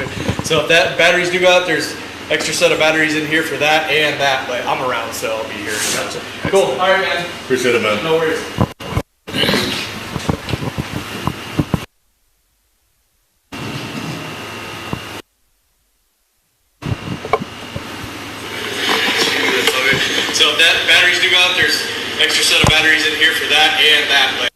perfect. So if that batteries do go out, there's extra set of batteries in here for that and that, but I'm around, so I'll be here. Gotcha. Cool. All right, man. Appreciate it, man. No worries. So if that batteries do go out, there's extra set of batteries in here for that and that, but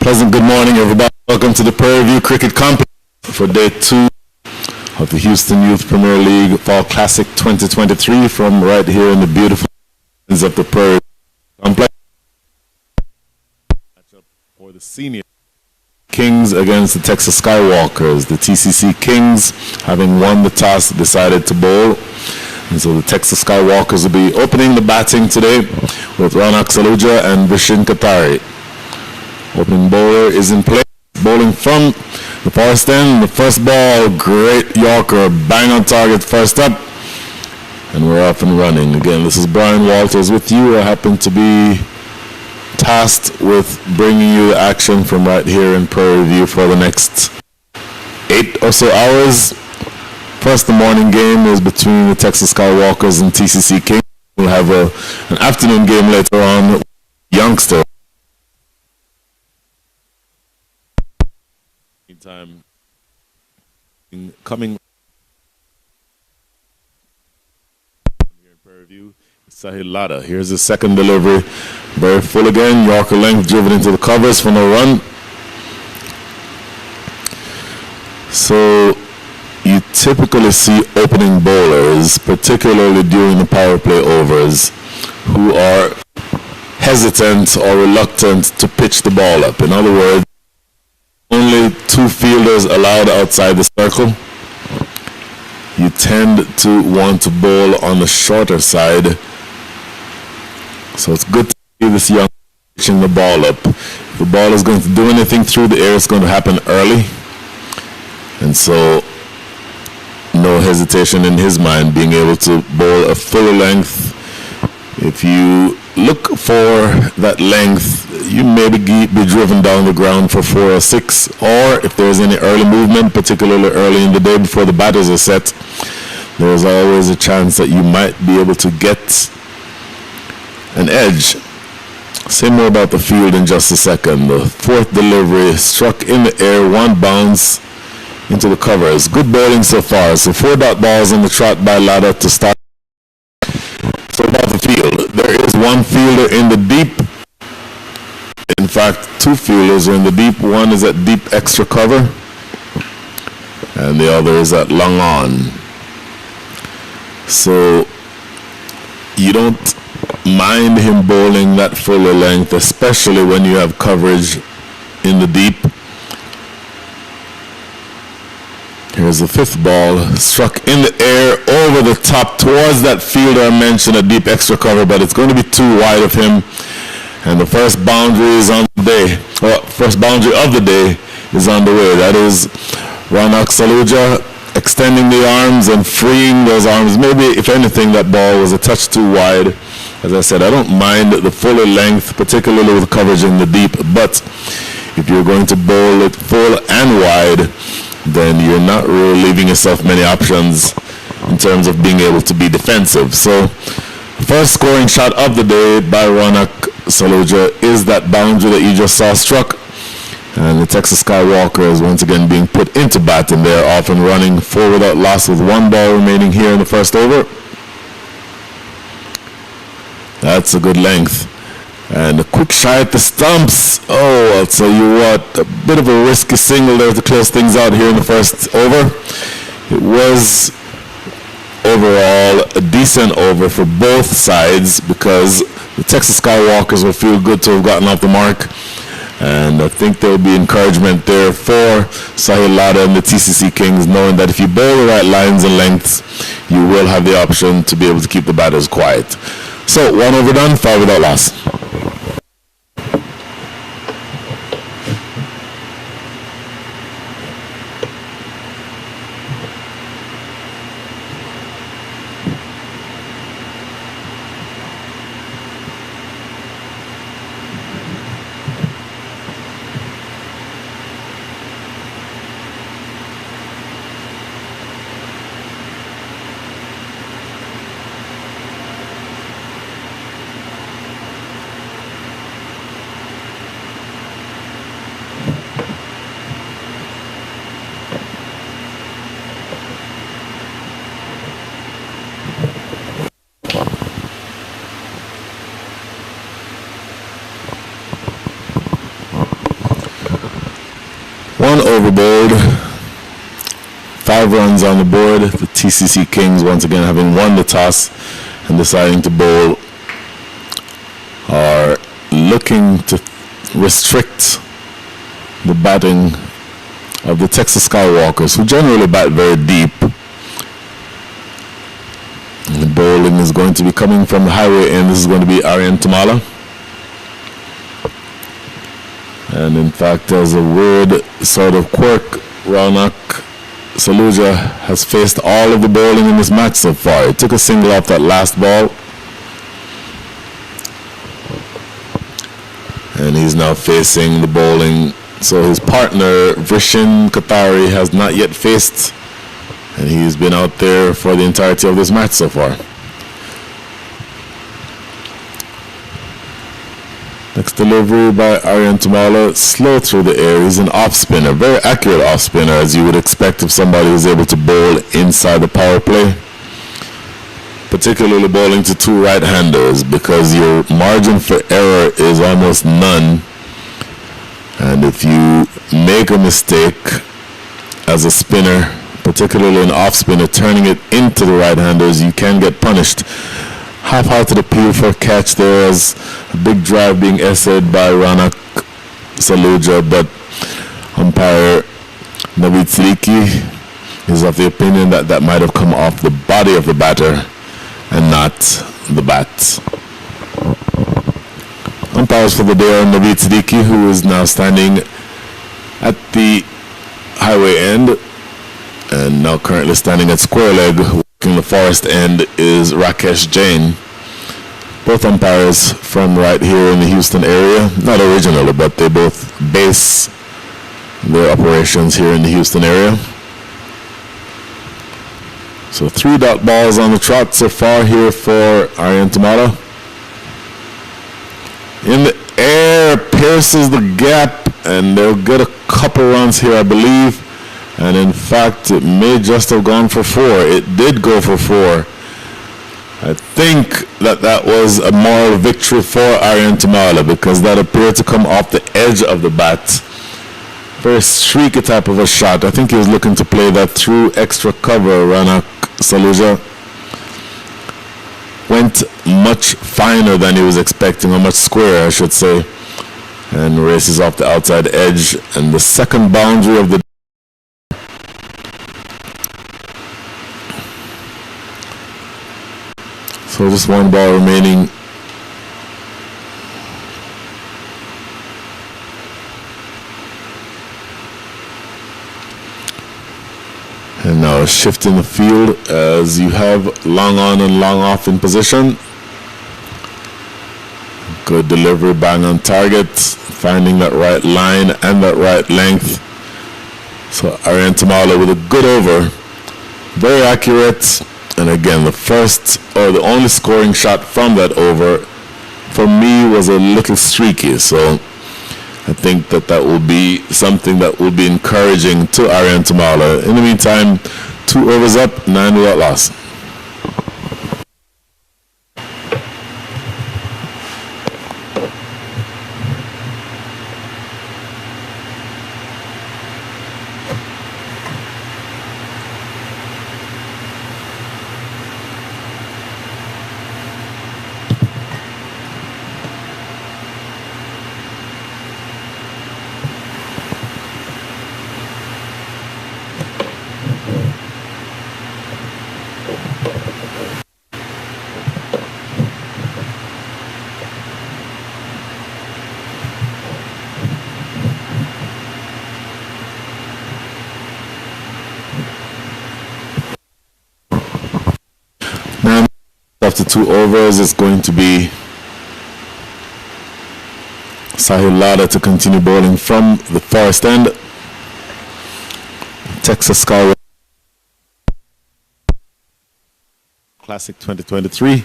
Pleasant good morning, everybody. Welcome to the Prairie View Cricket Complex for Day 2 of the Houston Youth Premier League Fall Classic 2023 from right here in the beautiful lands of the Prairie View Complex. Matchup for the senior Kings against the Texas Skywalkers. The TCC Kings, having won the toss, decided to bowl. And so the Texas Skywalkers will be opening the batting today with Ronak Saluja and Vishen Katari. Opening bowler is in play, bowling from the forest end. The first ball, great Yorker, bang on target first up. And we're off and running. Again, this is Brian Walters with you. I happen to be tasked with bringing you the action from right here in Prairie View for the next 8 or so hours. First, the morning game is between the Texas Skywalkers and TCC Kings. We'll have an afternoon game later on. Youngster. Meantime, coming here in Prairie View, Sahil Lada. Here's the second delivery. Very full again. Yorker length driven into the covers for no run. So you typically see opening bowlers, particularly during the power play overs, who are hesitant or reluctant to pitch the ball up. In other words, only 2 fielders allowed outside the circle. You tend to want to bowl on the shorter side. So it's good to see this young pitching the ball up. If the ball is going to do anything through the air, it's going to happen early. And so no hesitation in his mind being able to bowl a full length. If you look for that length, you maybe be driven down the ground for 4 or 6, or if there's any early movement, particularly early in the day before the batters are set, there's always a chance that you might be able to get an edge. Say more about the field in just a second. The fourth delivery struck in the air, one bounce into the covers. Good bowling so far. So 4 dot balls on the trot by Lada to start. So about the field, there is one fielder in the deep. In fact, 2 fielders are in the deep. One is at deep extra cover, and the other is at long on. So you don't mind him bowling that fuller length, especially when you have coverage in the deep. Here's the 5th ball, struck in the air over the top towards that fielder I mentioned, a deep extra cover, but it's going to be too wide of him. And the first boundary is on the day. Well, first boundary of the day is on the way. That is Ronak Saluja extending the arms and freeing those arms. Maybe, if anything, that ball was a touch too wide. As I said, I don't mind the fuller length, particularly with coverage in the deep, but if you're going to bowl it full and wide, then you're not really leaving yourself many options in terms of being able to be defensive. So, first scoring shot of the day by Ronak Saluja is that boundary that you just saw struck. And the Texas Skywalkers once again being put into bat, and they're off and running 4 without loss with 1 ball remaining here in the first over. That's a good length. And a quick shot at the stumps. Oh, I'll tell you what, a bit of a risky single there to close things out here in the first over. It was overall a decent over for both sides because the Texas Skywalkers will feel good to have gotten off the mark. And I think there will be encouragement there for Sahil Lada and the TCC Kings, knowing that if you bowl the right lines and lengths, you will have the option to be able to keep the batters quiet. So, 1 over done, 5 without loss. 5 runs on the board. The TCC Kings, once again, having won the toss and deciding to bowl, are looking to restrict the batting of the Texas Skywalkers, who generally bat very deep. And the bowling is going to be coming from the highway end. This is going to be Aryan Tamala. And in fact, as a weird sort of quirk, Raunak Saluja has faced all of the bowling in this match so far. He took a single off that last ball. And he's now facing the bowling. So his partner, Vishen Katari, has not yet faced. And he's been out there for the entirety of this match so far. Next delivery by Aryan Tamala, slow through the air. He's an off spinner, very accurate off spinner, as you would expect if somebody is able to bowl inside the power play. Particularly bowling to 2 right-handers, because your margin for error is almost none. And if you make a mistake as a spinner, particularly an off spinner, turning it into the right-handers, you can get punished. Half-hearted appeal for a catch there, as a big drive being essayed by Raunak Saluja, but umpire Naveed Siddiqui is of the opinion that that might have come off the body of the batter and not the bat. Umpires for the day are Naveed Siddiqui, who is now standing at the highway end and now currently standing at square leg. Working the forest end is Rakesh Jain. Both umpires from right here in the Houston area. Not originally, but they both base their operations here in the Houston area. So 3 dot balls on the trot so far here for Aryan Tamala. In the air, pierces the gap, and they'll get a couple runs here, I believe. And in fact, it may just have gone for 4. It did go for 4. I think that was a moral victory for Aryan Tamala, because that appeared to come off the edge of the bat. Very streaky type of a shot. I think he was looking to play that through extra cover. Raunak Saluja went much finer than he was expecting, or much squarer, I should say, and races off the outside edge. And the second boundary of the so just 1 ball remaining. And now a shift in the field as you have long on and long off in position. Good delivery, bang on target, finding that right line and that right length. So Aryan Tamala with a good over, very accurate. And again, the first or the only scoring shot from that over for me was a little streaky. So I think that will be something that will be encouraging to Aryan Tamala. In the meantime, 2 overs up, 9 without loss. After 2 overs, it's going to be Sahil Lada to continue bowling from the forest end. Texas Skywalkers Classic 2023.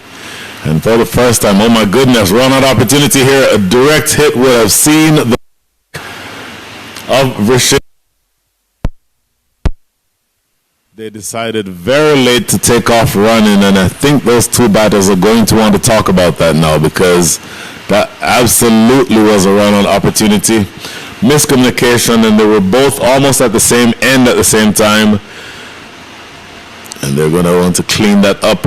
And for the first time, oh my goodness, run out opportunity here. A direct hit would have seen the of Vishen. They decided very late to take off running, and I think those 2 batters are going to want to talk about that now, because that absolutely was a run-on opportunity. Miscommunication, and they were both almost at the same end at the same time. And they're going to want to clean that up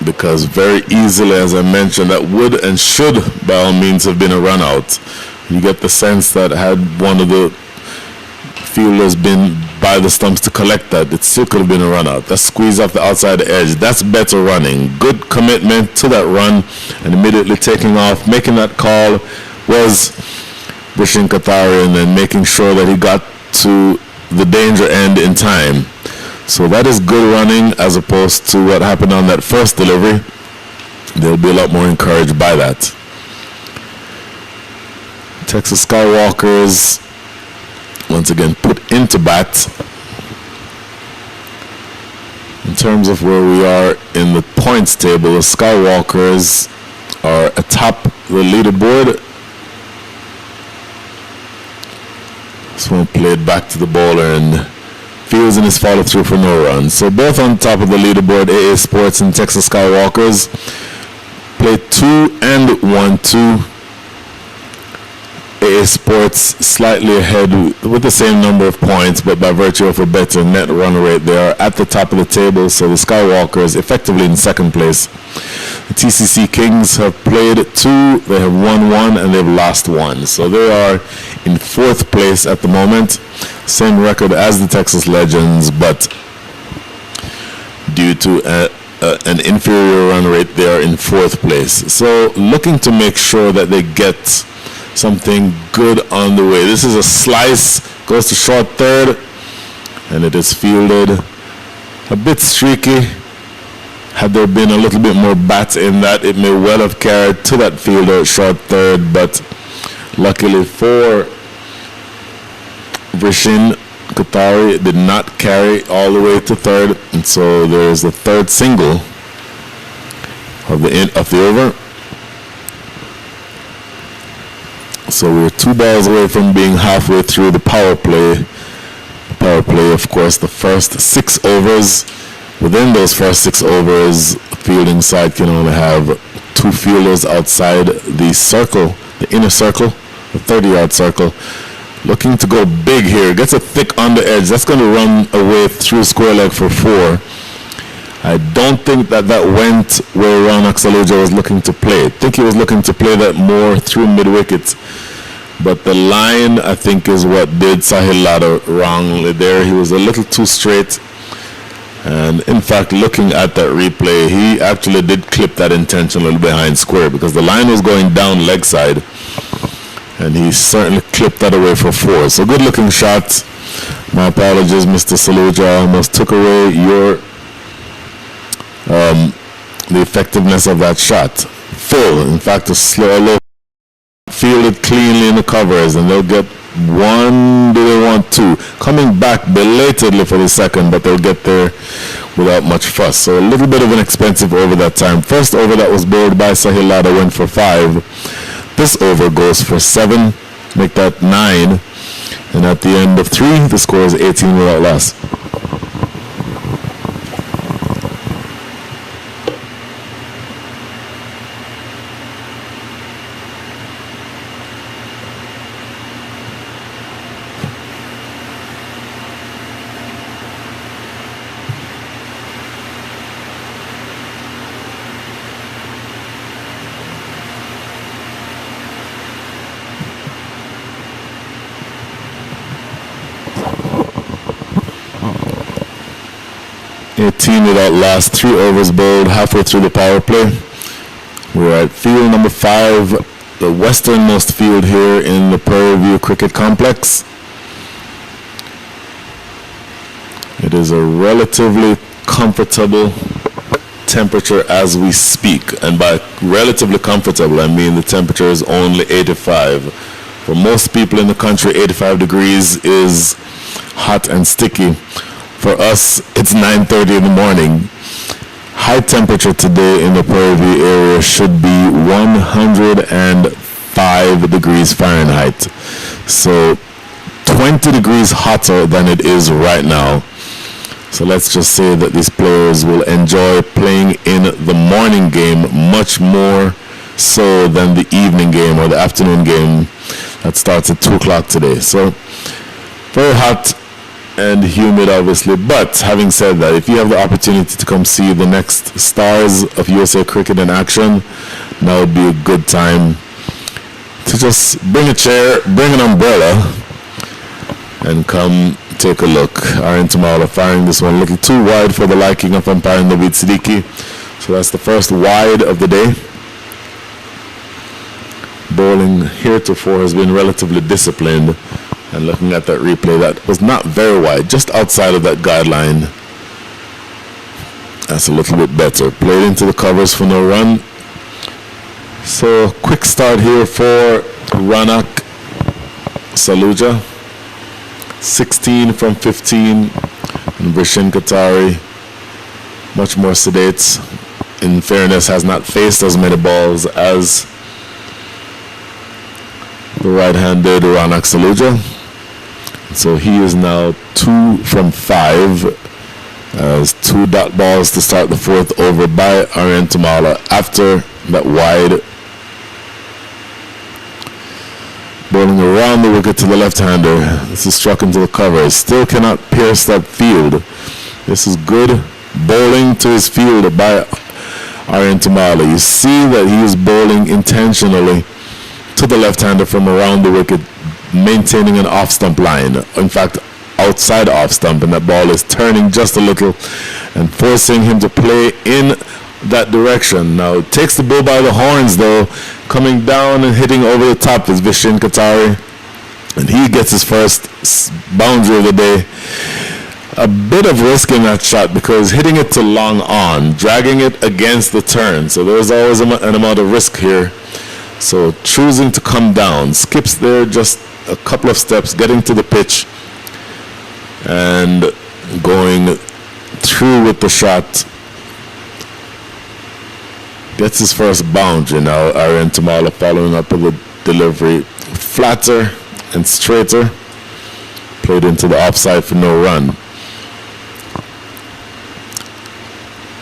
because very easily, as I mentioned, that would and should by all means have been a run out. You get the sense that had one of the fielders been by the stumps to collect that, it still could have been a run out. That squeeze off the outside edge, that's better running. Good commitment to that run and immediately taking off, making that call was Vishen Kathari, and then making sure that he got to the danger end in time. So that is good running as opposed to what happened on that first delivery. They'll be a lot more encouraged by that. Texas Skywalkers once again put into bat. In terms of where we are in the points table, the Skywalkers are atop the leaderboard. This one played back to the bowler and Fields in his follow through for no runs. So both on top of the leaderboard, AA Sports and Texas Skywalkers played 2 and 1-2. AA Sports slightly ahead with the same number of points, but by virtue of a better net run rate, they are at the top of the table. So the Skywalkers effectively in second place. The TCC Kings have played 2, they have won 1, and they've lost 1. So they are in 4th place at the moment. Same record as the Texas Legends, but due to an inferior run rate, they are in 4th place. So looking to make sure that they get something good on the way. This is a slice, goes to short third, and it is fielded a bit streaky. Had there been a little bit more bat in that, it may well have carried to that fielder at short third, but luckily for Vishen Kathari, it did not carry all the way to third, and so there is the third single of the over. So we're 2 balls away from being halfway through the power play. The power play, of course, the first 6 overs. Within those first 6 overs, the fielding side can only have 2 fielders outside the circle, the inner circle, the 30-yard circle. Looking to go big here. Gets a thick on the edge. That's going to run away through square leg for 4. I don't think that went where Ron Aksaluja was looking to play. I think he was looking to play that more through mid-wicket. But the line, I think, is what did Sahil Lada wrongly there. He was a little too straight. And in fact, looking at that replay, he actually did clip that intentionally behind square because the line was going down leg side. And he certainly clipped that away for 4. So good looking shot. My apologies, Mr. Saluja. I almost took away your the effectiveness of that shot. Full, in fact, a slow low fielded cleanly in the covers, and they'll get 1. Do they want 2? Coming back belatedly for the second, but they'll get there without much fuss. So a little bit of an expensive over that time. First over that was bowled by Sahil Lada went for 5. This over goes for 7, make that 9, and at the end of 3, the score is 18 without loss. Without last 3 overs bowled halfway through the power play. We're at field number 5, the westernmost field here in the Prairie View Cricket Complex. It is a relatively comfortable temperature as we speak, and by relatively comfortable I mean the temperature is only 85. For most people in the country, 85 degrees is hot and sticky. For us, it's 9:30 in the morning. High temperature today in the Prairie View area should be 105 degrees Fahrenheit. So 20 degrees hotter than it is right now. So let's just say that these players will enjoy playing in the morning game much more so than the evening game or the afternoon game that starts at 2 o'clock today. So very hot. and humid, obviously. But having said that, if you have the opportunity to come see the next stars of USA cricket in action, now would be a good time to just bring a chair, bring an umbrella, and come take a look. Aaron Tamala firing this one a little too wide for the liking of umpire Naveed Siddiqui. So that's the first wide of the day. Bowling heretofore has been relatively disciplined, and looking at that replay, that was not very wide, just outside of that guideline. That's a little bit better. Played into the covers for no run. So quick start here for Ranak Saluja. 16 from 15, and Vishen Qatari much more sedate. In fairness, has not faced as many balls as the right-handed Ranak Saluja. So he is now 2 from 5 as 2 dot balls to start the 4th over by Aryan Tamala after that wide. Bowling around the wicket to the left-hander. This is struck into the cover. Still cannot pierce that field. This is good bowling to his field by Aryan Tamala. You see that he is bowling intentionally to the left-hander from around the wicket, maintaining an off-stump line. In fact, outside off-stump, and that ball is turning just a little and forcing him to play in that direction. Now, it takes the bull by the horns, though. Coming down and hitting over the top is Vishen Qatari, and he gets his first boundary of the day. A bit of risk in that shot because hitting it to long on, dragging it against the turn. So there's always an amount of risk here. So choosing to come down, skips there just a couple of steps, getting to the pitch and going through with the shot. Gets his first boundary now. Aryan Tamala following up with a delivery flatter and straighter. Played into the offside for no run.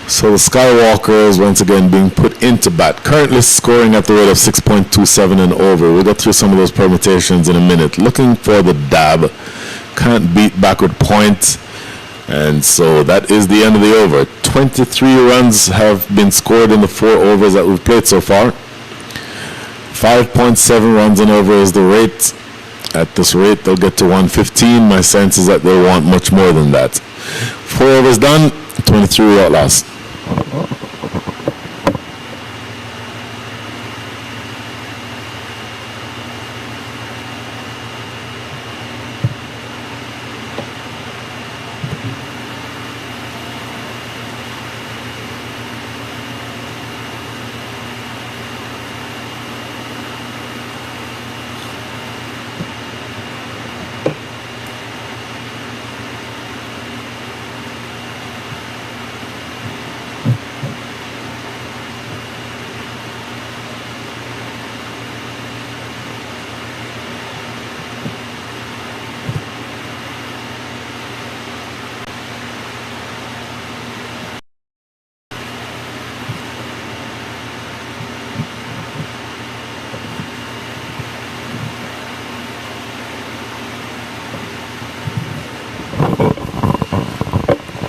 So the Skywalkers once again being put into bat. Currently scoring at the rate of 6.27 and over. We'll go through some of those permutations in a minute. Looking for the dab. Can't beat backward point. And so that is the end of the over. 23 runs have been scored in the 4 overs that we've played so far. 5.7 runs and over is the rate. At this rate, they'll get to 115. My sense is that they'll want much more than that. 4 overs done, 23 without loss.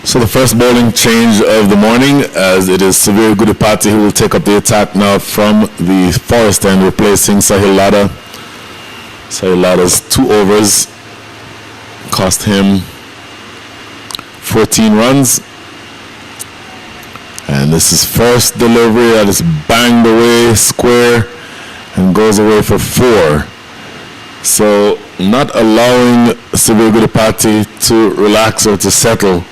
So the first bowling change of the morning, as it is Severe Gudipati who will take up the attack now from the forest end, replacing Sahil Lada. Sahil Lada's 2 overs cost him 14 runs. And this is first delivery that is banged away square and goes away for 4. So not allowing Severe Gudipati to relax or to settle.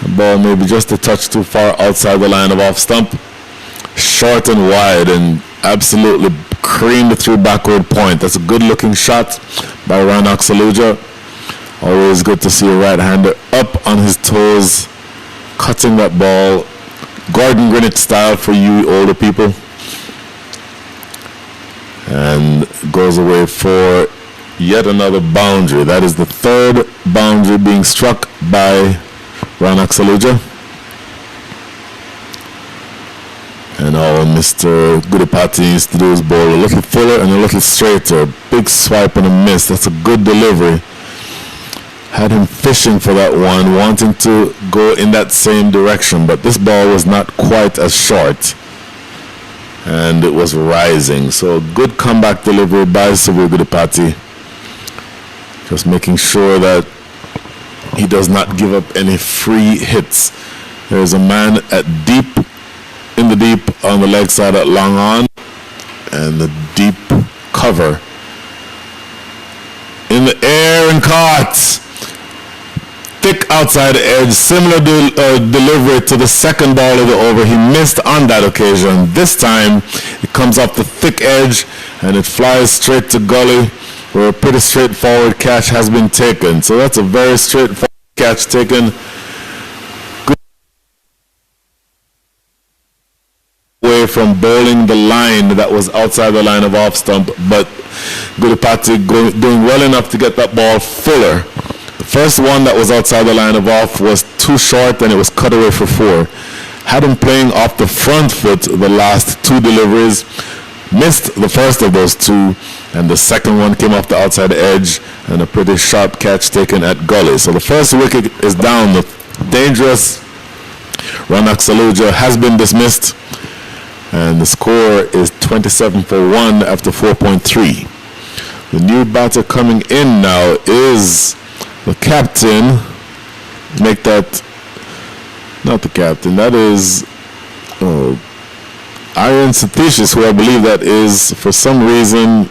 The ball maybe just a touch too far outside the line of off stump. Short and wide and absolutely creamed through backward point. That's a good looking shot by Ranak Saluja. Always good to see a right-hander up on his toes, cutting that ball. Gordon Greenwich style for you older people. And goes away for yet another boundary. That is the 3rd boundary being struck by Ranak Saluja. And all Mr. Gudipati needs to do is bowl a little fuller and a little straighter. Big swipe and a miss. That's a good delivery. had him fishing for that one, wanting to go in that same direction, but this ball was not quite as short, and it was rising. So good comeback delivery by Severe Goodipati, just making sure that he does not give up any free hits. There's a man in the deep on the leg side at long on, and the deep cover in the air and caught. Thick outside edge, similar delivery to the second ball of the over. He missed on that occasion. This time it comes off the thick edge and it flies straight to gully, where a pretty straightforward catch has been taken. So that's a very straightforward catch taken. Good away from bowling the line that was outside the line of off stump, but Goodipati doing well enough to get that ball fuller. The first one that was outside the line of off was too short and it was cut away for 4. Had him playing off the front foot the last 2 deliveries, missed the first of those 2, and the second one came off the outside edge and a pretty sharp catch taken at gully. So the first wicket is down. The dangerous Ranak Saluja has been dismissed, and the score is 27 for 1 after 4.3. The new batter coming in now is the captain. Make that not the captain, that is Aryan Satishis, who I believe that is, for some reason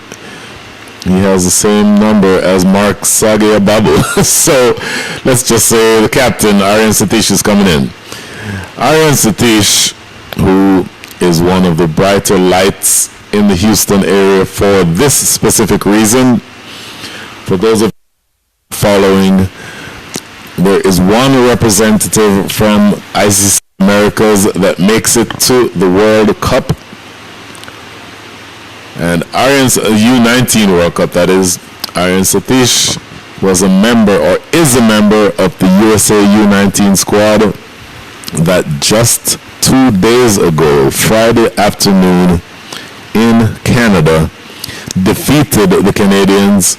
he has the same number as Mark Sagia Babu. So let's just say the captain, Aryan Satish, is coming in. Aryan Satish, who is one of the brighter lights in the Houston area for this specific reason. For those of you following, there is one representative from ICC Americas that makes it to the World Cup, and Aryan's U19 World Cup, that is. Aryan Satish was a member, or is a member, of the USA U19 squad that just 2 days ago, Friday afternoon in Canada, defeated the Canadians,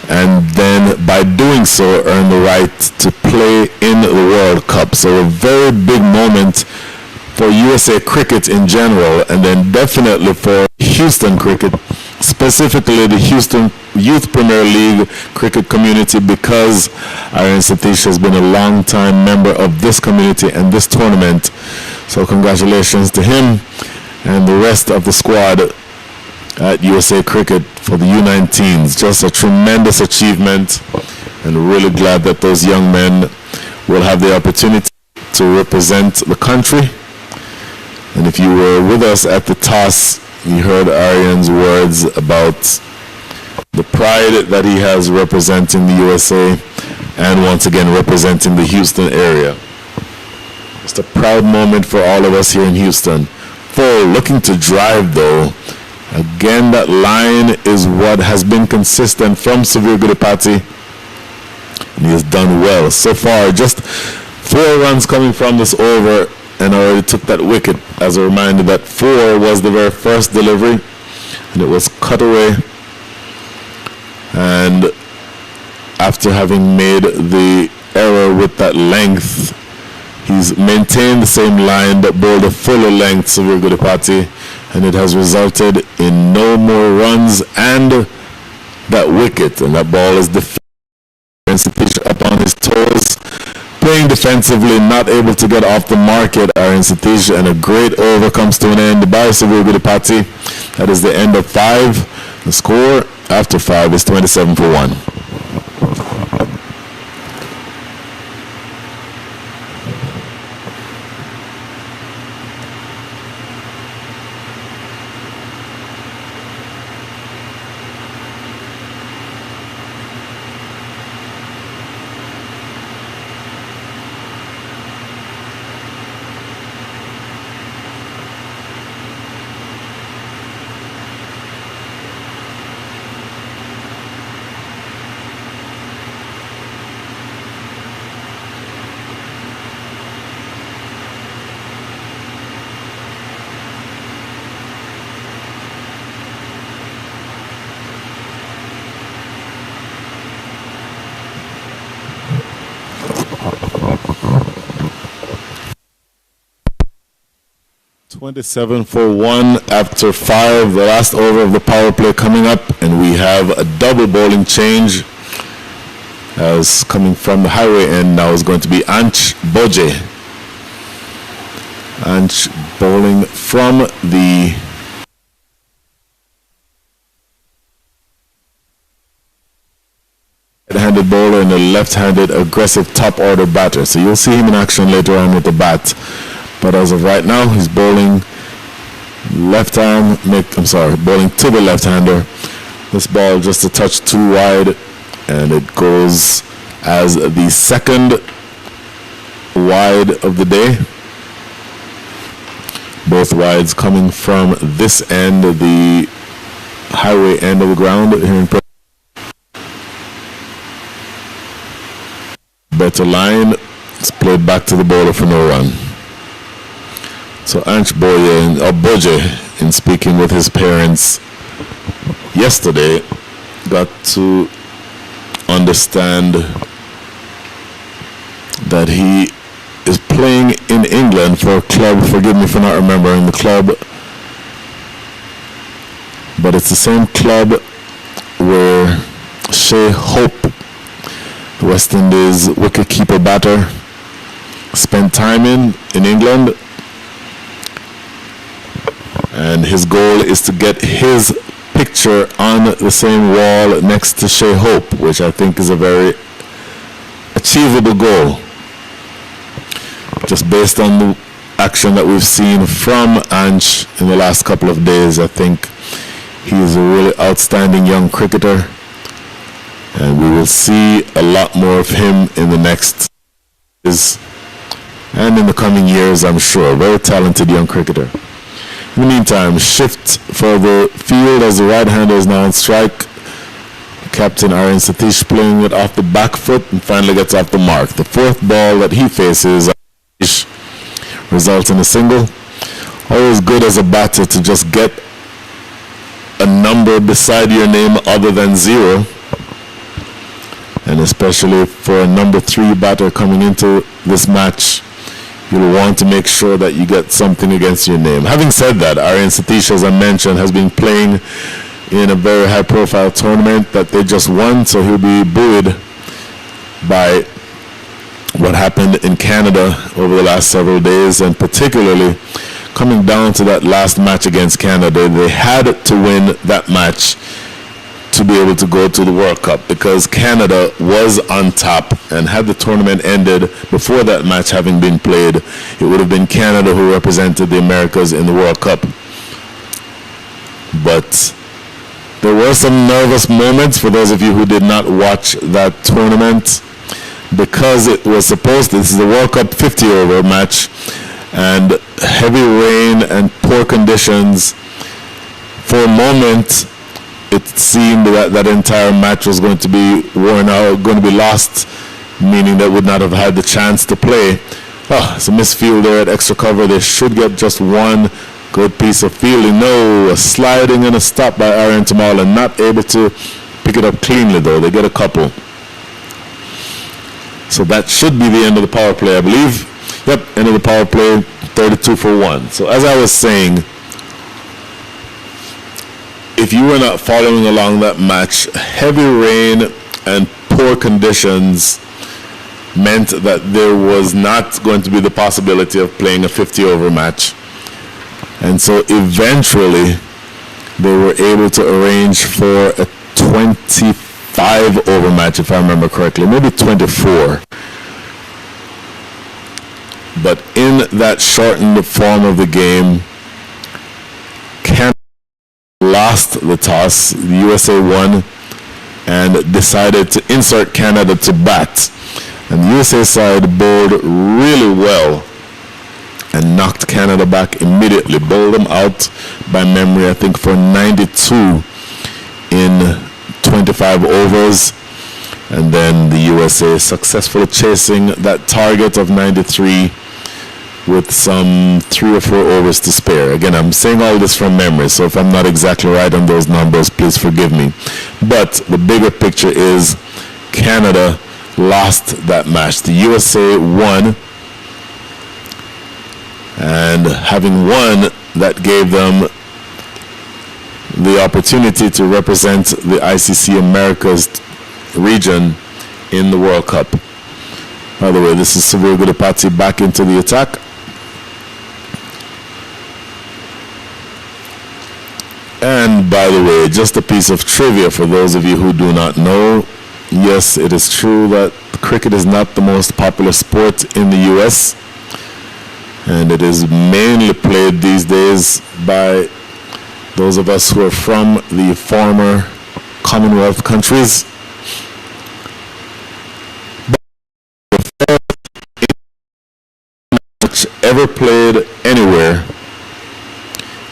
and then by doing so earned the right to play in the World Cup. So a very big moment for USA cricket in general, and then definitely for Houston cricket, specifically the Houston Youth Premier League cricket community, because Aryan Satish has been a long-time member of this community and this tournament. So congratulations to him and the rest of the squad at USA Cricket for the U19s. Just a tremendous achievement, and really glad that those young men will have the opportunity to represent the country. And if you were with us at the toss, you heard Aryan's words about the pride that he has representing the USA and once again representing the Houston area. Just a proud moment for all of us here in Houston. Full, looking to drive though. Again, that line is what has been consistent from Severe Goodipati, and he has done well so far. Just 4 runs coming from this over, and already took that wicket. As a reminder, that 4 was the very first delivery, and it was cut away. And after having made the error with that length, he's maintained the same line but bowled a fuller length, Severe Goodipati, and it has resulted in no more runs and that wicket. And that ball is defended. Satish up on his toes, playing defensively, not able to get off the market, Aryan Satish, and a great over comes to an end by Severe Goodipati. That is the end of 5. The score after 5 is 27 for 1. 27 for 1 after 5, the last over of the power play coming up, and we have a double bowling change as coming from the highway end now is going to be Anch Boje. Anch bowling from the right-handed bowler and a left-handed aggressive top order batter. So you'll see him in action later on with the bat. But as of right now, he's bowling left arm, bowling to the left-hander. This ball just a touch too wide, and it goes as the second wide of the day. Both wides coming from this end, the highway end of the ground here in better line. It's played back to the bowler for no run. So Anch Boje, in speaking with his parents yesterday, got to understand that he is playing in England for a club, forgive me for not remembering the club, but it's the same club where Shea Hope, the West Indies wicket-keeper batter, spent time in England. And his goal is to get his picture on the same wall next to Shea Hope, which I think is a very achievable goal. Just based on the action that we've seen from Anch in the last couple of days, I think he is a really outstanding young cricketer. And we will see a lot more of him in the next years and in the coming years, I'm sure. Very talented young cricketer. In the meantime, shift for the field as the right-hander is now on strike. Captain Aryan Satish playing it off the back foot and finally gets off the mark. The fourth ball that he faces results in a single. Always good as a batter to just get a number beside your name other than 0. And especially for a number 3 batter coming into this match, you'll want to make sure that you get something against your name. Having said that, Aryan Satish, as I mentioned, has been playing in a very high-profile tournament that they just won, so he'll be buoyed by what happened in Canada over the last several days, and particularly coming down to that last match against Canada. They had to win that match to be able to go to the World Cup because Canada was on top, and had the tournament ended before that match having been played, it would have been Canada who represented the Americas in the World Cup. But there were some nervous moments for those of you who did not watch that tournament, because it was supposed to, this is the World Cup 50 over match, and heavy rain and poor conditions. For a moment it seemed that that entire match was going to be worn out, going to be lost, meaning they would not have had the chance to play. It's a misfield there at extra cover. They should get just one good piece of fielding. No, a sliding and a stop by Aaron Tamala, not able to pick it up cleanly though. They get a couple. So that should be the end of the power play, I believe. Yep, end of the power play, 32 for 1. So as I was saying, if you were not following along that match, heavy rain and poor conditions meant that there was not going to be the possibility of playing a 50-over match. And so eventually they were able to arrange for a 25-over match, if I remember correctly, maybe 24. But in that shortened form of the game, Canada lost the toss. The USA won and decided to insert Canada to bat. And the USA side bowled really well and knocked Canada back immediately, bowled them out by memory, I think for 92 in 25 overs. And then the USA successfully chasing that target of 93 with some 3 or 4 overs to spare. Again, I'm saying all this from memory, so if I'm not exactly right on those numbers, please forgive me. But the bigger picture is Canada lost that match. The USA won And having won, that gave them the opportunity to represent the ICC Americas region in the World Cup. By the way, this is Severe Gudipati back into the attack. And by the way, just a piece of trivia for those of you who do not know. Yes, it is true that cricket is not the most popular sport in the US. And it is mainly played these days by those of us who are from the former Commonwealth countries. But the first match ever played anywhere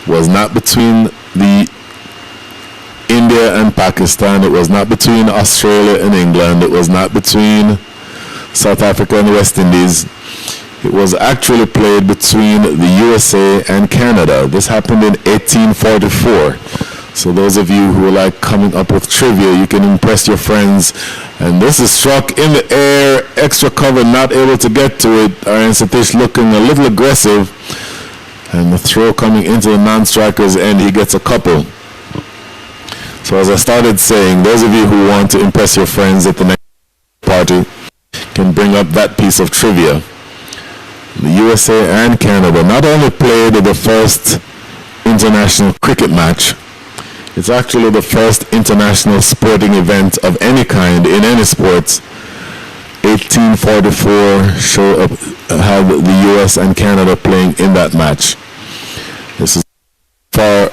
was not between the India and Pakistan. It was not between Australia and England. It was not between South Africa and the West Indies. It was actually played between the USA and Canada. This happened in 1844. So those of you who like coming up with trivia, you can impress your friends. And this is struck in the air, extra cover, not able to get to it. Aryan Satish looking a little aggressive. And the throw coming into the non-striker's end, he gets a couple. So as I started saying, those of you who want to impress your friends at the next party can bring up that piece of trivia. The USA and Canada not only played the first international cricket match, it's actually the first international sporting event of any kind in any sports. 1844 had the US and Canada playing in that match. This is far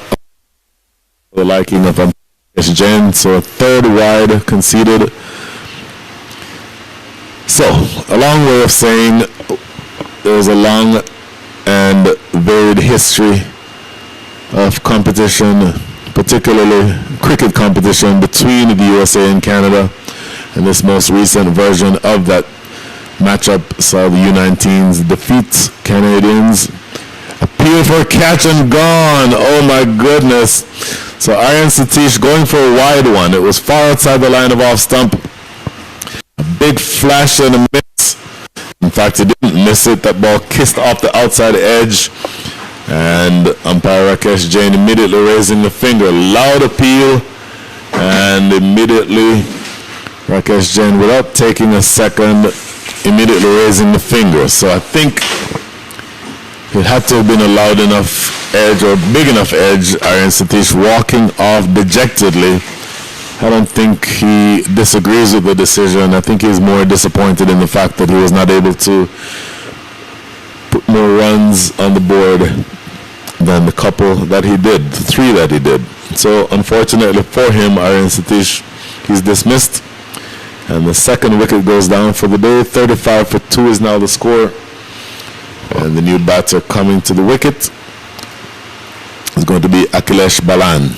the liking of Jen, so a third wide conceded. So, a long way of saying there's a long and varied history of competition, particularly cricket competition between the USA and Canada. And this most recent version of that matchup saw the U19s defeat Canadians. Appeal for a catch and gone. Oh my goodness. So Aryan Satish going for a wide one. It was far outside the line of off stump. A big flash and a miss. In fact, he didn't miss it. That ball kissed off the outside edge. And umpire Rakesh Jain immediately raising the finger. Loud appeal. And immediately Rakesh Jain, without taking a second, immediately raising the finger. So I think it had to have been a loud enough edge or big enough edge. Aryan Satish walking off dejectedly. I don't think he disagrees with the decision. I think he's more disappointed in the fact that he was not able to put more runs on the board than the couple that he did, the three that he did. So unfortunately for him, Aryan Satish, he's dismissed. And the second wicket goes down for the day. 35 for 2 is now the score. And the new batter coming to the wicket is going to be Akhilesh Balan.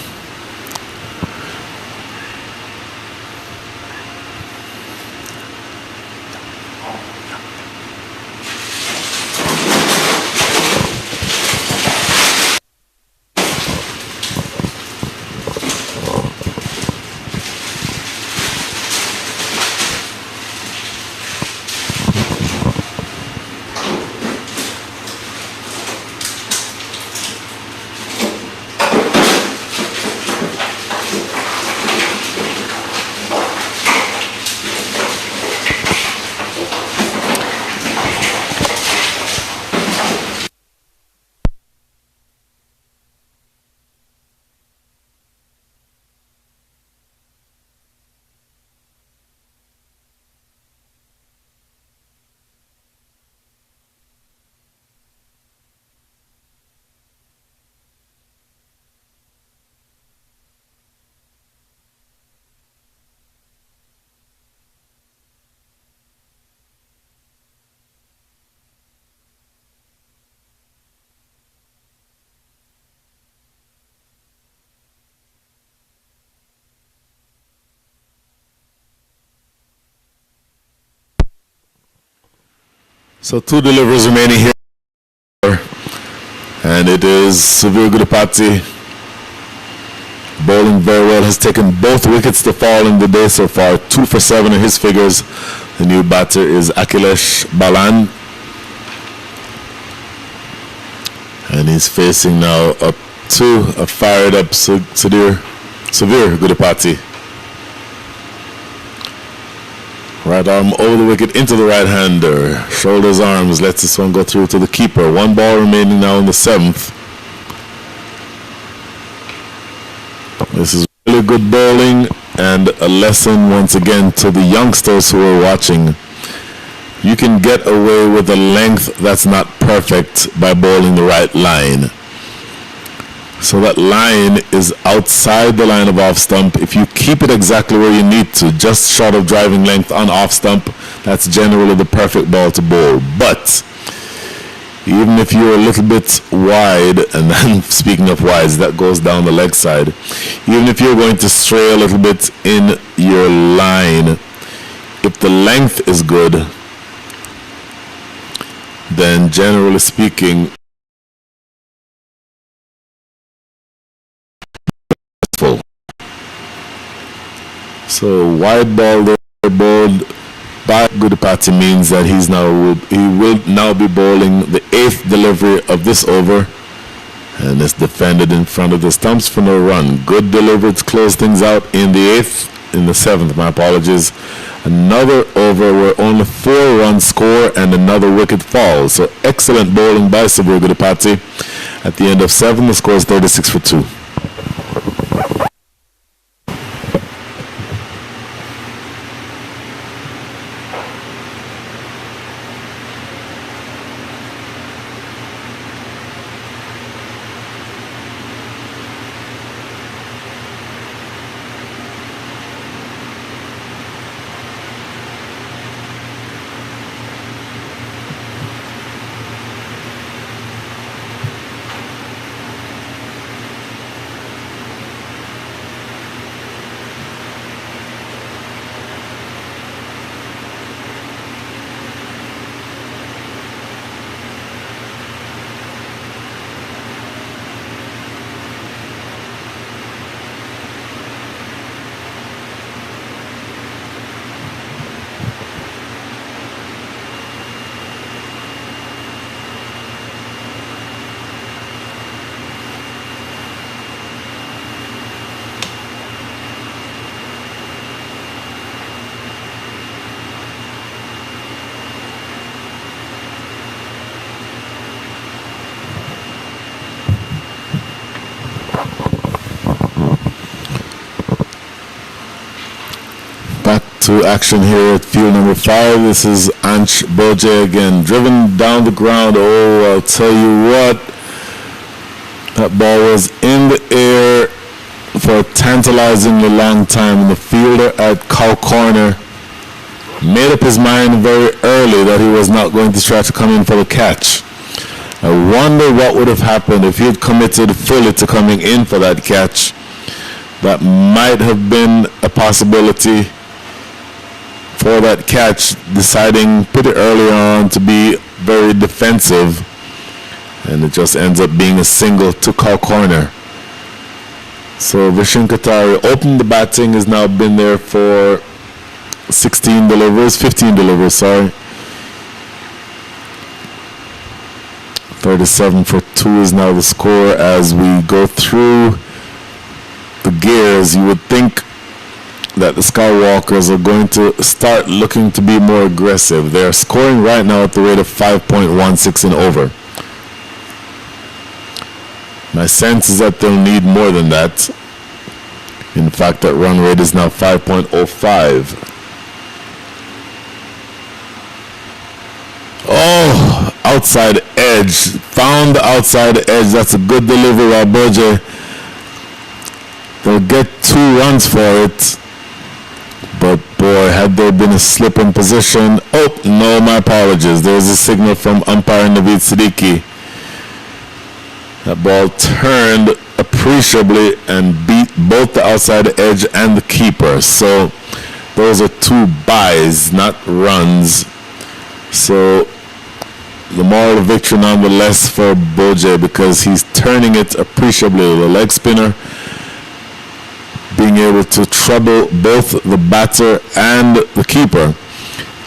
So 2 deliveries remaining here. And it is Severe Gudipati bowling very well. Has taken both wickets to fall in the day so far. 2 for 7 in his figures. The new batter is Akhilesh Balan. And he's facing now up to a fired up Severe Goodipati. Right arm over the wicket into the right hander. Shoulders, arms, lets this one go through to the keeper. One ball remaining now in the 7th. This is really good bowling and a lesson once again to the youngsters who are watching. You can get away with a length that's not perfect by bowling the right line. So that line is outside the line of off stump. If you keep it exactly where you need to, just short of driving length on off stump, that's generally the perfect ball to bowl. But even if you're a little bit wide, and then speaking of wides, that goes down the leg side, even if you're going to stray a little bit in your line, if the length is good, then generally speaking, full. So wide ball there bowled by Goodipati means that he will now be bowling the 8th delivery of this over, and it's defended in front of the stumps for no run. Good delivery to close things out in the 7th, my apologies. Another over where only 4 runs score and another wicket falls. So excellent bowling by Severe Goodipati. At the end of 7, the score is 36 for 2. To action here at field number 5. This is Ansh Boje again, driven down the ground. Oh, I'll tell you what, that ball was in the air for a tantalizingly long time, and the fielder at cow corner made up his mind very early that he was not going to try to come in for the catch. I wonder what would have happened if he had committed fully to coming in for that catch. That might have been a possibility for that catch, deciding pretty early on to be very defensive, and it just ends up being a single to cow corner. So Vishen Katari opened the batting, has now been there for 15 deliveries, 37 for 2 is now the score. As we go through the gears, you would think that the Skywalkers are going to start looking to be more aggressive. They're scoring right now at the rate of 5.16 and over. My sense is that they'll need more than that. In fact, that run rate is now 5.05. Oh, outside edge. Found the outside edge. That's a good delivery by Boje. They'll get 2 runs for it. But boy, had there been a slip in position. Oh, no, my apologies. There's a signal from umpire Naveed Siddiqui. That ball turned appreciably and beat both the outside edge and the keeper. So those are 2 byes, not runs. So the moral of victory nonetheless for Boje, because he's turning it appreciably with a leg spinner, being able to trouble both the batter and the keeper.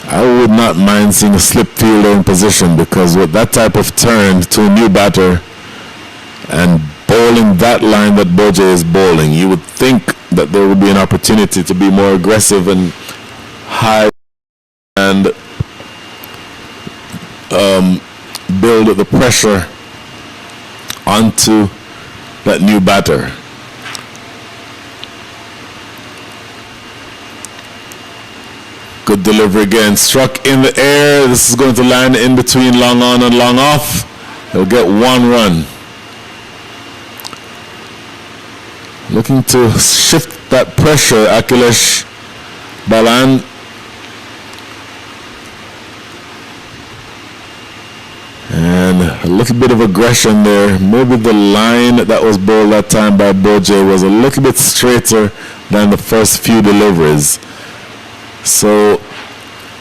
I would not mind seeing a slip fielder in position, because with that type of turn to a new batter, and bowling that line that Boje is bowling, you would think that there would be an opportunity to be more aggressive and high and build the pressure onto that new batter. Good delivery again, struck in the air. This is going to land in between long on and long off. He'll get 1 run. Looking to shift that pressure, Akhilesh Balan. And a little bit of aggression there. Maybe the line that was bowled that time by Boje was a little bit straighter than the first few deliveries. So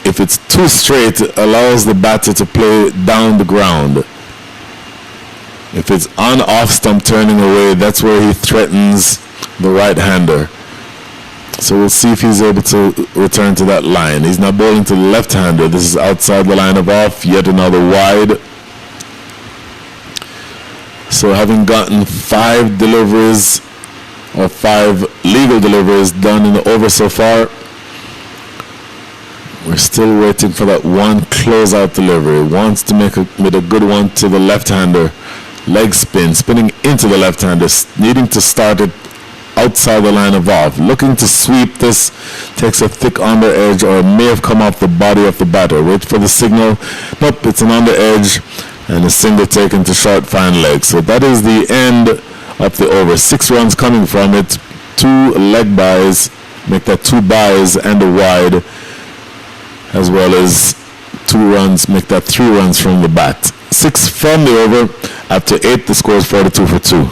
if it's too straight, it allows the batter to play down the ground. If it's on off stump turning away, that's where he threatens the right-hander. So we'll see if he's able to return to that line. He's not bowling to the left-hander. This is outside the line of off, yet another wide. So having gotten 5 deliveries, or 5 legal deliveries done in the over so far, we're still waiting for that one closeout delivery. Wants to make a good one to the left-hander. Leg spin, spinning into the left-hander, needing to start it outside the line of off. Looking to sweep this, takes a thick under edge, or it may have come off the body of the batter. Wait for the signal. Nope, it's an under edge, and a single taken to short fine leg. So that is the end of the over. 6 runs coming from it. 2 leg byes, make that 2 byes and a wide, as well as 2 runs, make that 3 runs from the bat. 6 from the over. After 8, the score is 42 for 2.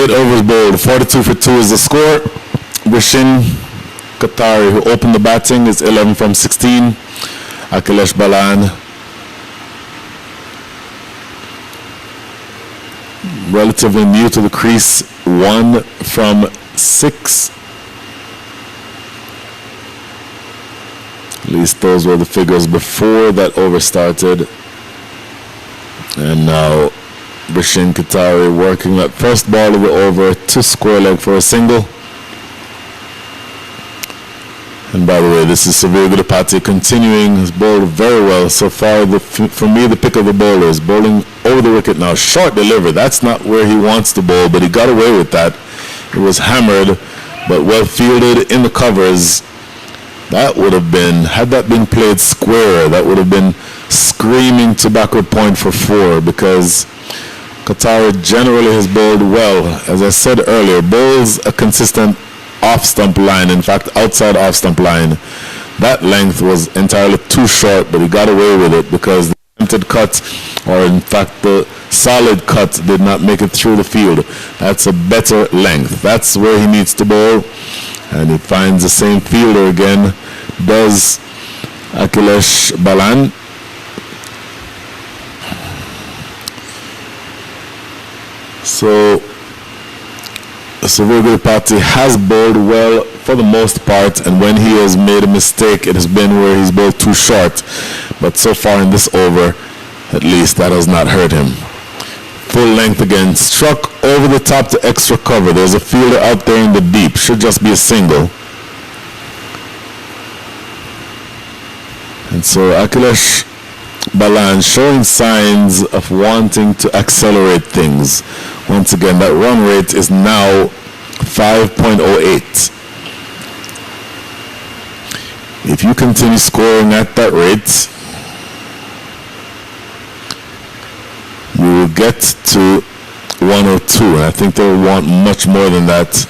Overs bowled. 42 for 2 is the score. Rishin Qatari, who opened the batting, is 11 from 16. Akhilesh Balan, relatively new to the crease, 1 from 6. At least those were the figures before that over started. And now Rishin Qatari working that first ball of the over to square leg for a single. And by the way, this is Savir Gudipati continuing his bowled very well so far. For me, the pick of the bowler is bowling over the wicket now. Short delivery, that's not where he wants to bowl, but he got away with that. It was hammered, but well fielded in the covers. That would have been, had that been played square, that would have been screaming to backward point for 4, because Qatari generally has bowled well. As I said earlier, bowls a consistent off-stump line, in fact, outside off-stump line. That length was entirely too short, but he got away with it because the attempted cut, or in fact the solid cut, did not make it through the field. That's a better length. That's where he needs to bowl, and he finds the same fielder again, does Akhilesh Balan. So Savir Gudipati has bowled well for the most part, and when he has made a mistake, it has been where he's bowled too short. But so far in this over, at least, that has not hurt him. full length again, struck over the top to extra cover. There's a fielder out there in the deep. Should just be a single. And so Akhilesh Balan showing signs of wanting to accelerate things. Once again, that run rate is now 5.08. If you continue scoring at that rate, you will get to 102, and I think they'll want much more than that.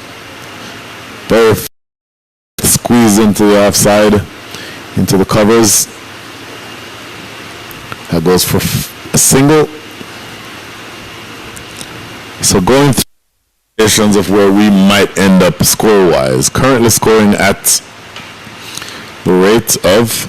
Very squeeze into the offside, into the covers. That goes for a single. So going through situations of where we might end up score-wise. Currently scoring at the rate of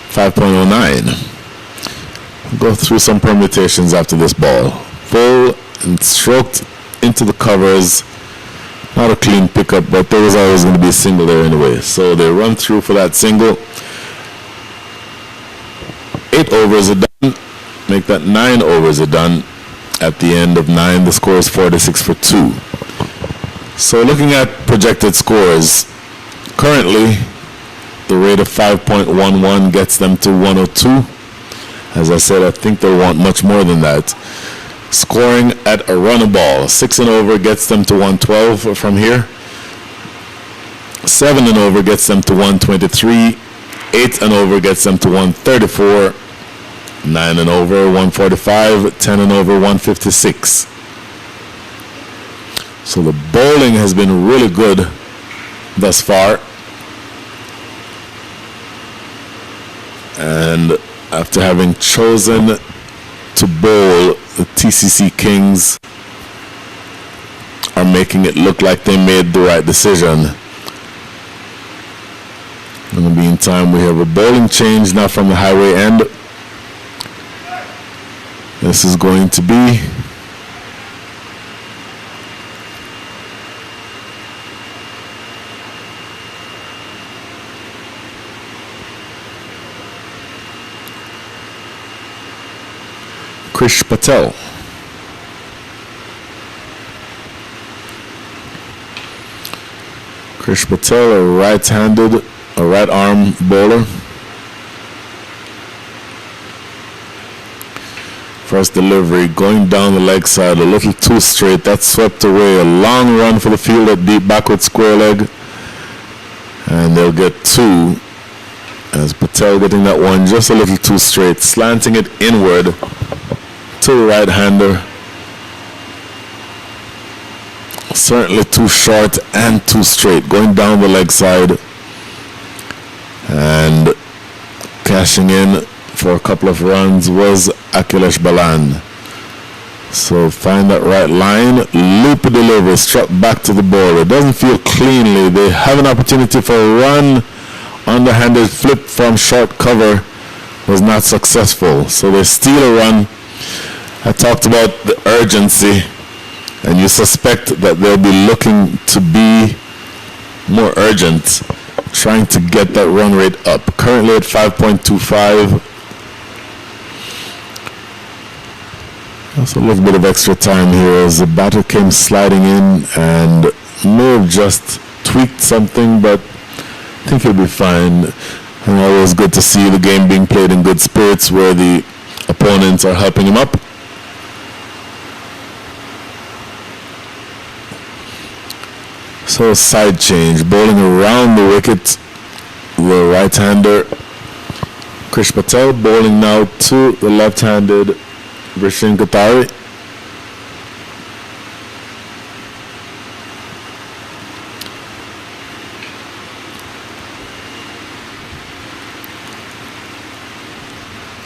5.09. Go through some permutations after this ball. Full and stroked into the covers. Not a clean pickup, but there was always going to be a single there anyway. So they run through for that single. 8 overs are done. Make that 9 overs are done. At the end of 9, the score is 46 for 2. So looking at projected scores, currently the rate of 5.11 gets them to 102. As I said, I think they'll want much more than that. Scoring at a run of ball, 6 and over gets them to 112 from here. 7 and over gets them to 123. 8 and over gets them to 134. 9 and over 145. 10 and over 156. So the bowling has been really good thus far. And after having chosen to bowl, the TCC Kings are making it look like they made the right decision. In the meantime, we have a bowling change now from the highway end. This is going to be Krish Patel. Krish Patel, a right-handed, a right-arm bowler. First delivery, going down the leg side, a little too straight. That's swept away. A long run for the field at deep backward square leg. And they'll get 2. As Patel getting that one just a little too straight, slanting it inward to the right-hander. Certainly too short and too straight, going down the leg side and cashing in for a couple of runs was Akhilesh Balan. So find that right line, loop a delivery, struck back to the ball. It doesn't feel cleanly. They have an opportunity for a run. Underhanded flip from short cover was not successful. So they steal a run. I talked about the urgency, and you suspect that they'll be looking to be more urgent, trying to get that run rate up. Currently at 5.25. That's a little bit of extra time here as the batter came sliding in and may have just tweaked something, but I think he'll be fine. And always good to see the game being played in good spirits where the opponents are helping him up. So side change, bowling around the wicket, the right-hander Krish Patel, bowling now to the left-handed Vishen Katari.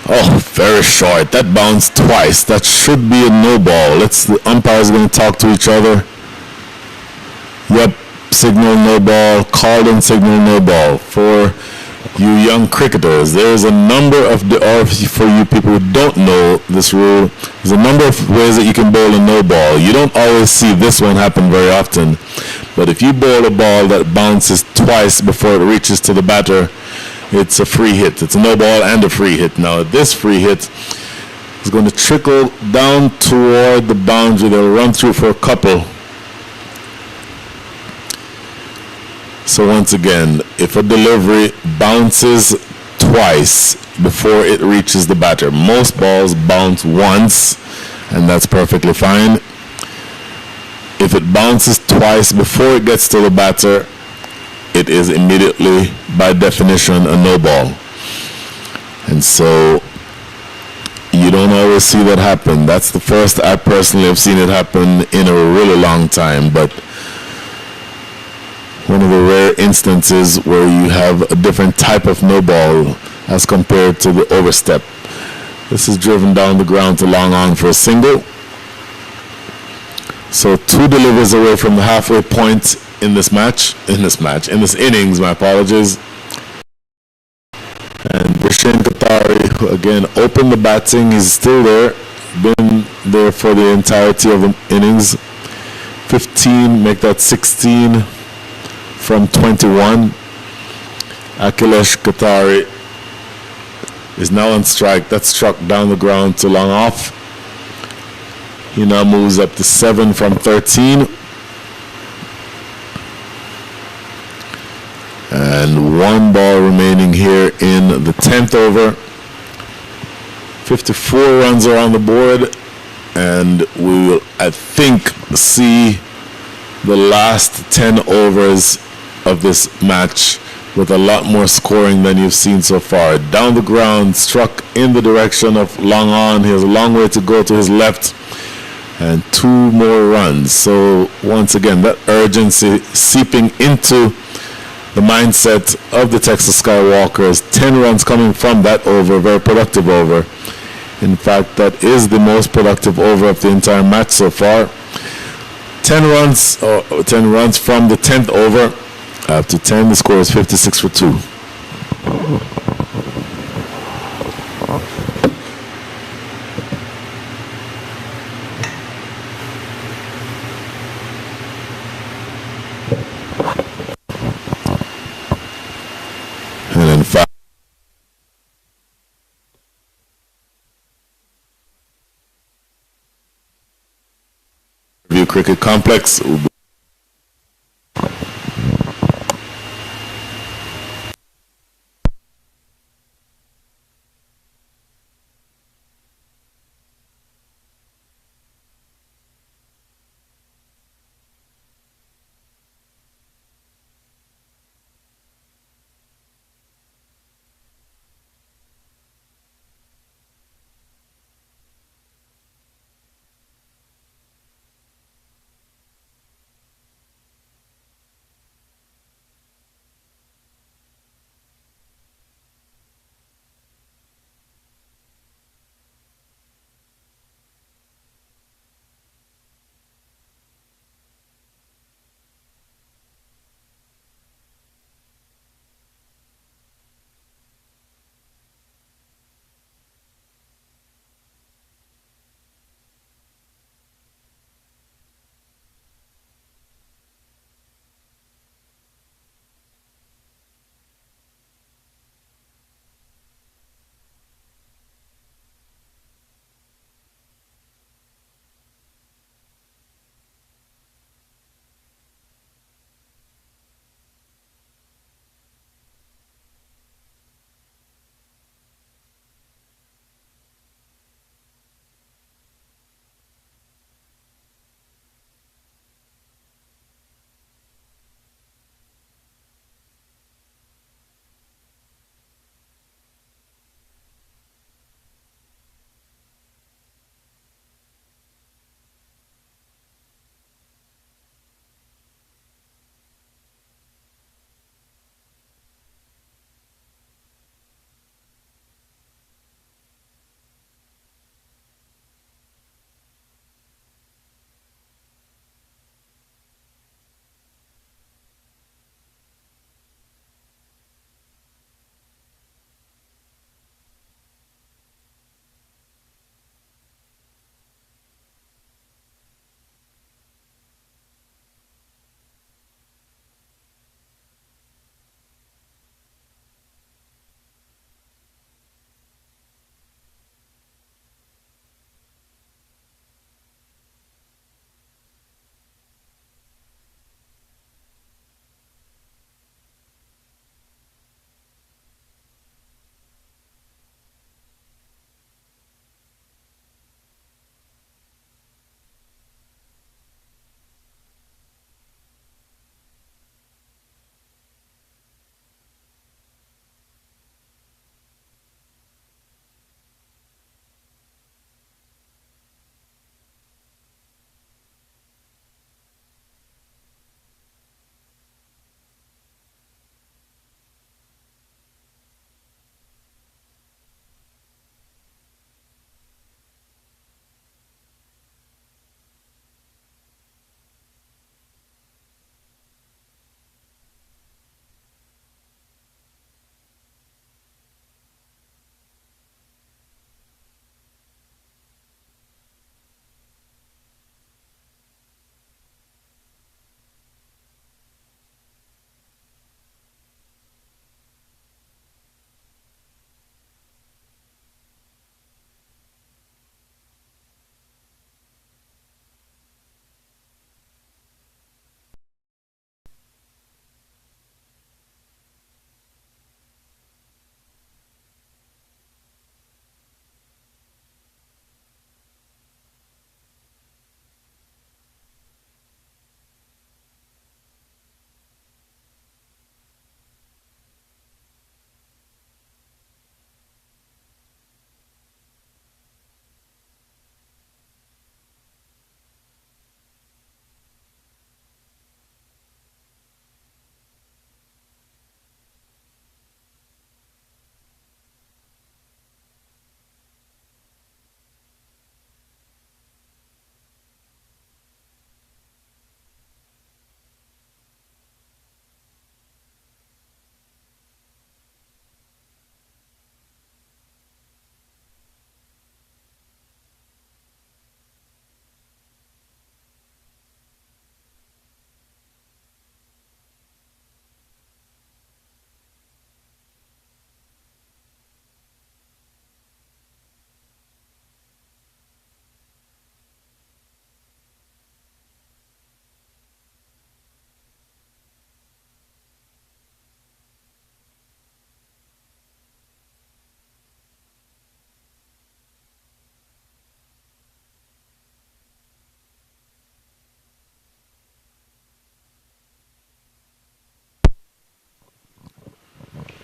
Oh, very short. That bounced twice. That should be a no ball. The umpires are going to talk to each other. Yep, signal no ball. Called and signal no ball. For you young cricketers, there's a number of, or for you people who don't know this rule, there's a number of ways that you can bowl a no ball. You don't always see this one happen very often. But if you bowl a ball that bounces twice before it reaches to the batter, it's a free hit. It's a no ball and a free hit. Now this free hit is going to trickle down toward the boundary. They'll run through for a couple. So once again, if a delivery bounces twice before it reaches the batter, most balls bounce once, and that's perfectly fine. If it bounces twice before it gets to the batter, it is immediately, by definition, a no ball. And so you don't always see that happen. That's the first I personally have seen it happen in a really long time, but one of the rare instances where you have a different type of no ball as compared to the overstep. This is driven down the ground to long on for a single. So 2 deliveries away from the halfway point in this innings, my apologies. And Vishen Qatari, who again opened the batting, he's still there, been there for the entirety of the innings. 15, make that 16 from 21. Akhilesh Qatari is now on strike. That's struck down the ground to long off. He now moves up to 7 from 13. And 1 ball remaining here in the 10th over. 54 runs are on the board, and we will, I think, see the last 10 overs of this match with a lot more scoring than you've seen so far. Down the ground, struck in the direction of long on. He has a long way to go to his left, and 2 more runs. So once again, that urgency seeping into the mindset of the Texas Skywalkers. 10 runs coming from that over, very productive over. In fact, that is the most productive over of the entire match so far. 10 runs from the 10th over. After 10, the score is 56 for 2. And then 5. View Cricket Complex.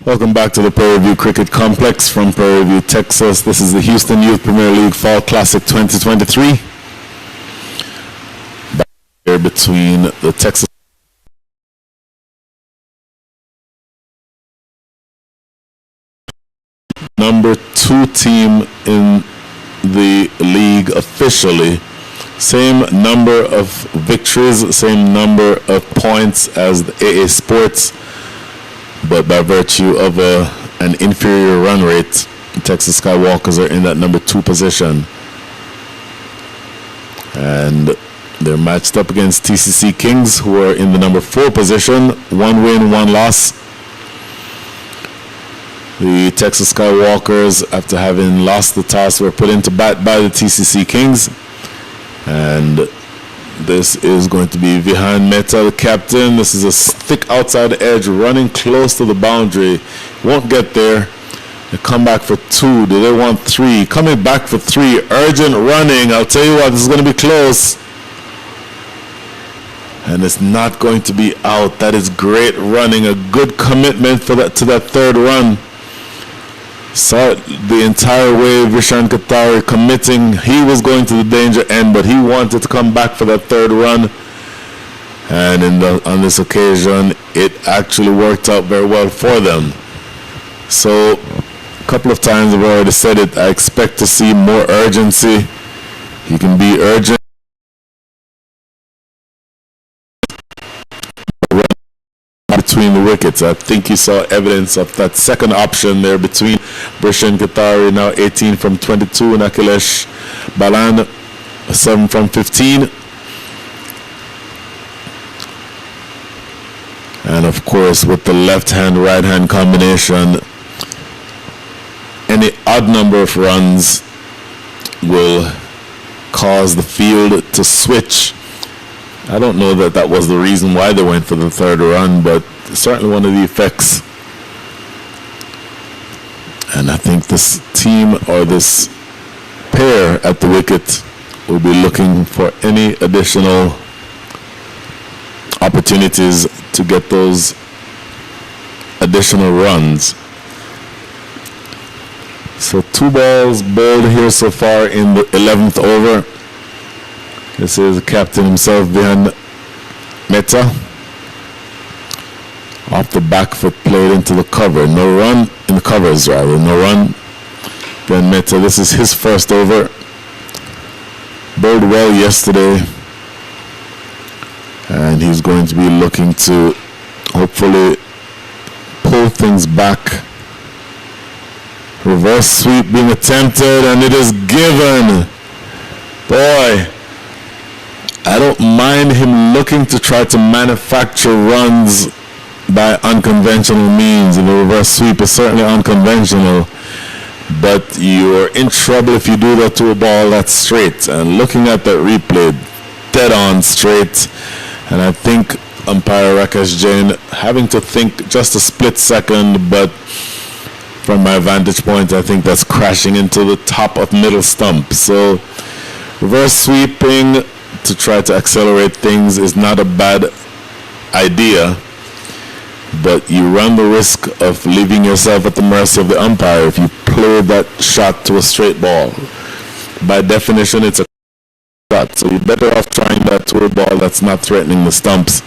Welcome back to the Prairie View Cricket Complex from Prairie View, Texas. This is the Houston Youth Premier League Fall Classic 2023. Back here between the Texas number 2 team in the league officially. Same number of victories, same number of points as the AA Sports, but by virtue of an inferior run rate, the Texas Skywalkers are in that number 2 position. And they're matched up against TCC Kings, who are in the number 4 position, 1 win, 1 loss. The Texas Skywalkers, after having lost the toss, were put into bat by the TCC Kings. And this is going to be Vihan Mehta, the captain. This is a thick outside edge, running close to the boundary. Won't get there. They come back for 2. Do they want 3? Coming back for 3. Urgent running. I'll tell you what, this is going to be close. And it's not going to be out. That is great running. A good commitment for that to that 3rd run. Saw it the entire way, Vishan Qatari committing. He was going to the danger end, but he wanted to come back for that 3rd run. And on this occasion, it actually worked out very well for them. So, a couple of times I've already said it, I expect to see more urgency. He can be urgent. Between the wickets. I think you saw evidence of that second option there between Vishan Qatari, now 18 from 22, and Akhilesh Balan, 7 from 15. And of course, with the left-hand, right-hand combination, any odd number of runs will cause the field to switch. I don't know that that was the reason why they went for the 3rd run, but certainly one of the effects. And I think this team or this pair at the wicket will be looking for any additional opportunities to get those additional runs. So 2 balls bowled here so far in the 11th over. This is the captain himself, Vihan Mehta. Off the back foot, played into the cover. No run in the covers, rather. No run. Vihan Mehta, this is his first over. Bowled well yesterday. And he's going to be looking to hopefully pull things back. Reverse sweep being attempted, and it is given. Boy, I don't mind him looking to try to manufacture runs by unconventional means, and the reverse sweep is certainly unconventional, but you're in trouble if you do that to a ball that's straight. And looking at that replay, dead on straight, and I think umpire Rakesh Jain having to think just a split second, but from my vantage point, I think that's crashing into the top of middle stump. So reverse sweeping to try to accelerate things is not a bad idea, but you run the risk of leaving yourself at the mercy of the umpire if you play that shot to a straight ball. By definition, it's a shot, so you're better off trying that to a ball that's not threatening the stumps.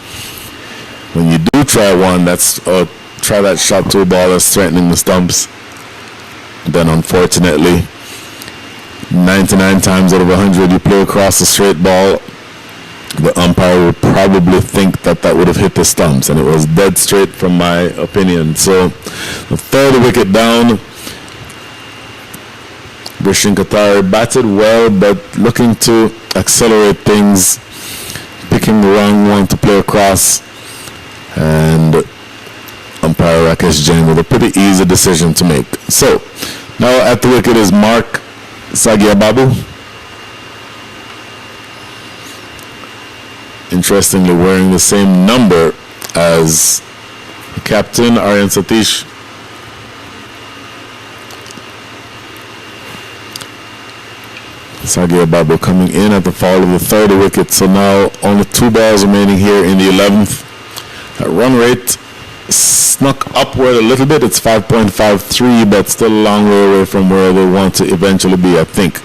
When you do try one, try that shot to a ball that's threatening the stumps, then unfortunately 99 times out of 100 you play across a straight ball, the umpire would probably think that that would have hit the stumps, and it was dead straight from my opinion. So the 3rd wicket down. Vishan Qatari batted well, but looking to accelerate things, picking the wrong one to play across, and umpire Rakesh Jain with a pretty easy decision to make. So now at the wicket is Mark Sagiababu. Interestingly, wearing the same number as captain Aryan Satish. Sagiababu coming in at the fall of the 3rd wicket. So now only 2 balls remaining here in the 11th. That run rate snuck upward a little bit. It's 5.53, but still a long way away from where they want to eventually be, I think.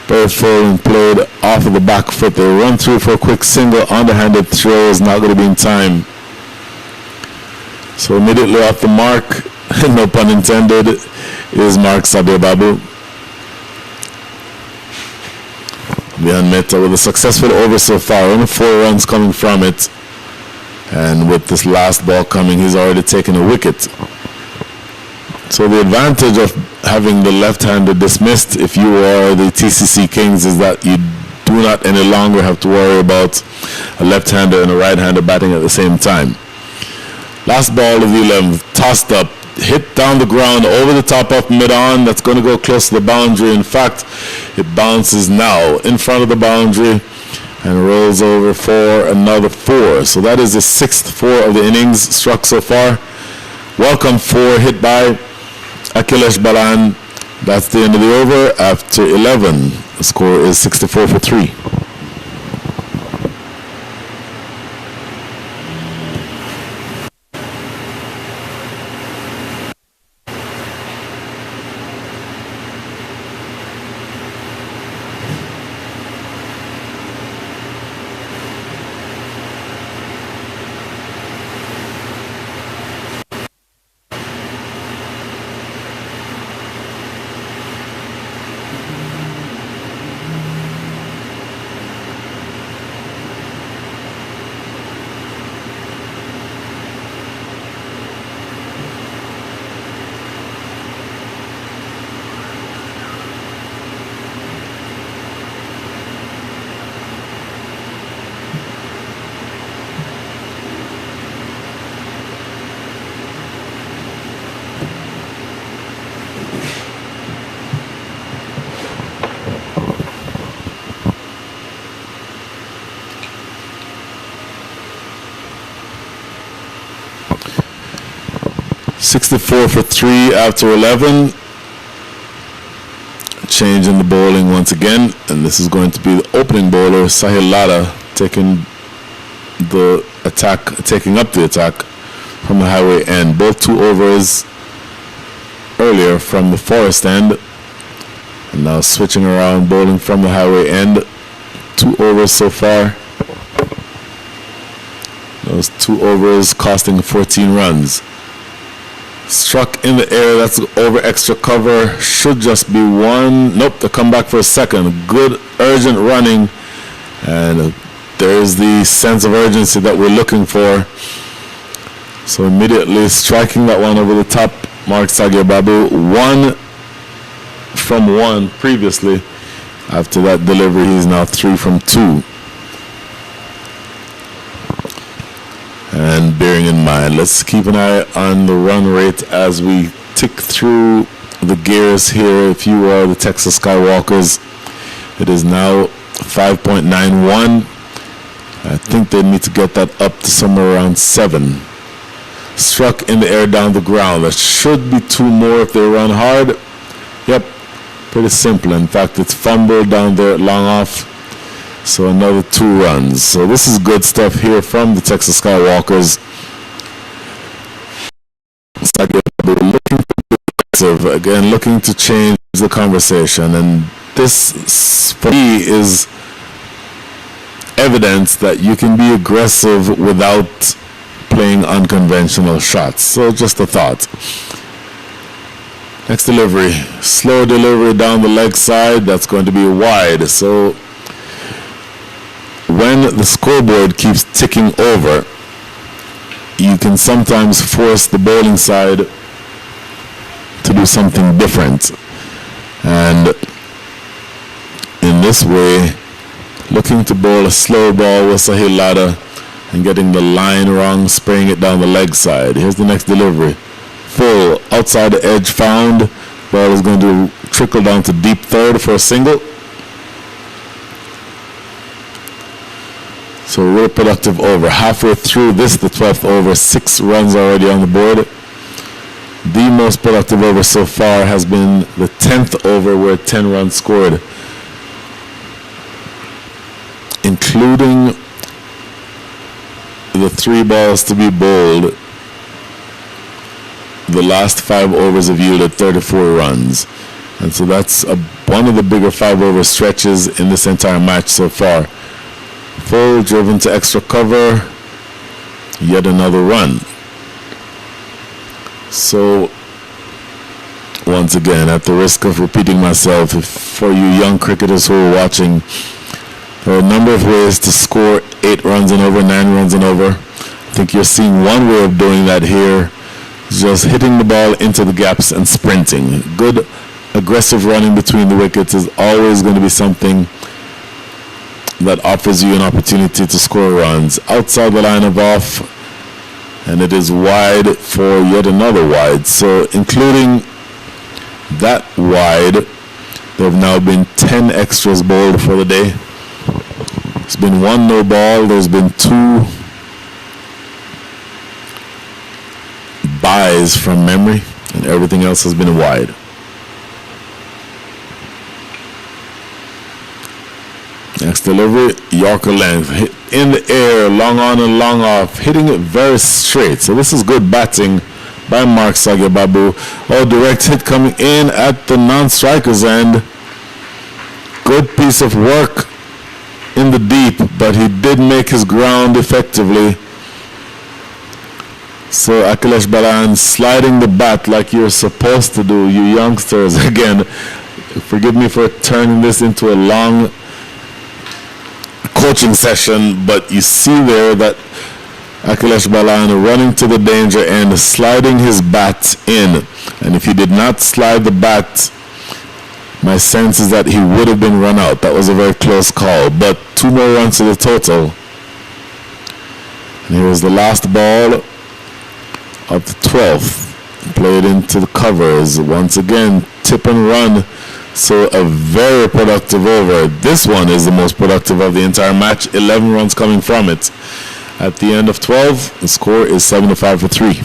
Very full and played off of the back foot. They run through for a quick single. Underhanded throw is not going to be in time. So immediately off the mark, no pun intended, is Mark Sabiababu. Beyond Meta with a successful over so far. Only 4 runs coming from it. And with this last ball coming, he's already taken a wicket. So the advantage of having the left-hander dismissed, if you are the TCC Kings, is that you do not any longer have to worry about a left-hander and a right-hander batting at the same time. Last ball of the 11th, tossed up, hit down the ground over the top of mid-on. That's going to go close to the boundary. In fact, it bounces now in front of the boundary and rolls over for another 4. So that is the 6th 4 of the innings struck so far. Welcome 4 hit by Akhilesh Balan. That's the end of the over after 11. The score is 64 for 3. $64 for 3 after 11. Change in the bowling once again, and this is going to be the opening bowler, Sahil Lada, taking up the attack from the highway end. Both 2 overs earlier from the forest end, and now switching around, bowling from the highway end. 2 overs so far. Those 2 overs costing 14 runs. Struck in the air, that's over extra cover, should just be 1. Nope, they come back for a second. Good urgent running, and there's the sense of urgency that we're looking for. So immediately striking that one over the top, Mark Sagiababu. 1 from 1 previously. After that delivery, he's now 3 from 2. And bearing in mind, let's keep an eye on the run rate as we tick through the gears here. If you are the Texas Skywalkers, it is now 5.91. I think they need to get that up to somewhere around 7. Struck in the air down the ground. That should be 2 more if they run hard. Yep, pretty simple. In fact, it's fumbled down there long off. So another 2 runs. So this is good stuff here from the Texas Skywalkers. Looking aggressive, again, looking to change the conversation. And this, for me, is evidence that you can be aggressive without playing unconventional shots. So just a thought. Next delivery. Slow delivery down the leg side. That's going to be wide. So when the scoreboard keeps ticking over, you can sometimes force the bowling side to do something different. And in this way, looking to bowl a slow ball with Sahil Lada and getting the line wrong, spraying it down the leg side. Here's the next delivery. Full, outside the edge found. Ball is going to trickle down to deep third for a single. So real productive over. Halfway through this, the 12th over, 6 runs already on the board. The most productive over so far has been the 10th over, where 10 runs scored, including the 3 balls to be bowled, the last 5 overs have yielded 34 runs. And so that's one of the bigger 5-over stretches in this entire match so far. Full, driven to extra cover, yet another run. So, once again, at the risk of repeating myself, for you young cricketers who are watching, there are a number of ways to score 8 runs and over, 9 runs and over. I think you're seeing one way of doing that here, just hitting the ball into the gaps and sprinting. Good aggressive running between the wickets is always going to be something that offers you an opportunity to score runs. Outside the line of off, and it is wide for yet another wide. So including that wide, there have now been 10 extras bowled for the day. There's been 1 no ball, there's been 2 byes from memory, and everything else has been wide. Next delivery, Yorker length, hit in the air, long on and long off, hitting it very straight. So this is good batting by Mark Sagyababu. Oh, direct hit coming in at the non-striker's end. Good piece of work in the deep, but he did make his ground effectively. So Akhilesh Balan sliding the bat like you're supposed to do, you youngsters. Again, forgive me for turning this into a long coaching session, but you see there that Akhilesh Balan running to the danger end, sliding his bat in. And if he did not slide the bat, my sense is that he would have been run out. That was a very close call, but 2 more runs to the total. And here is the last ball of the 12th, played into the covers. Once again, tip and run. So a very productive over. This one is the most productive of the entire match. 11 runs coming from it. At the end of 12, the score is 75 for 3.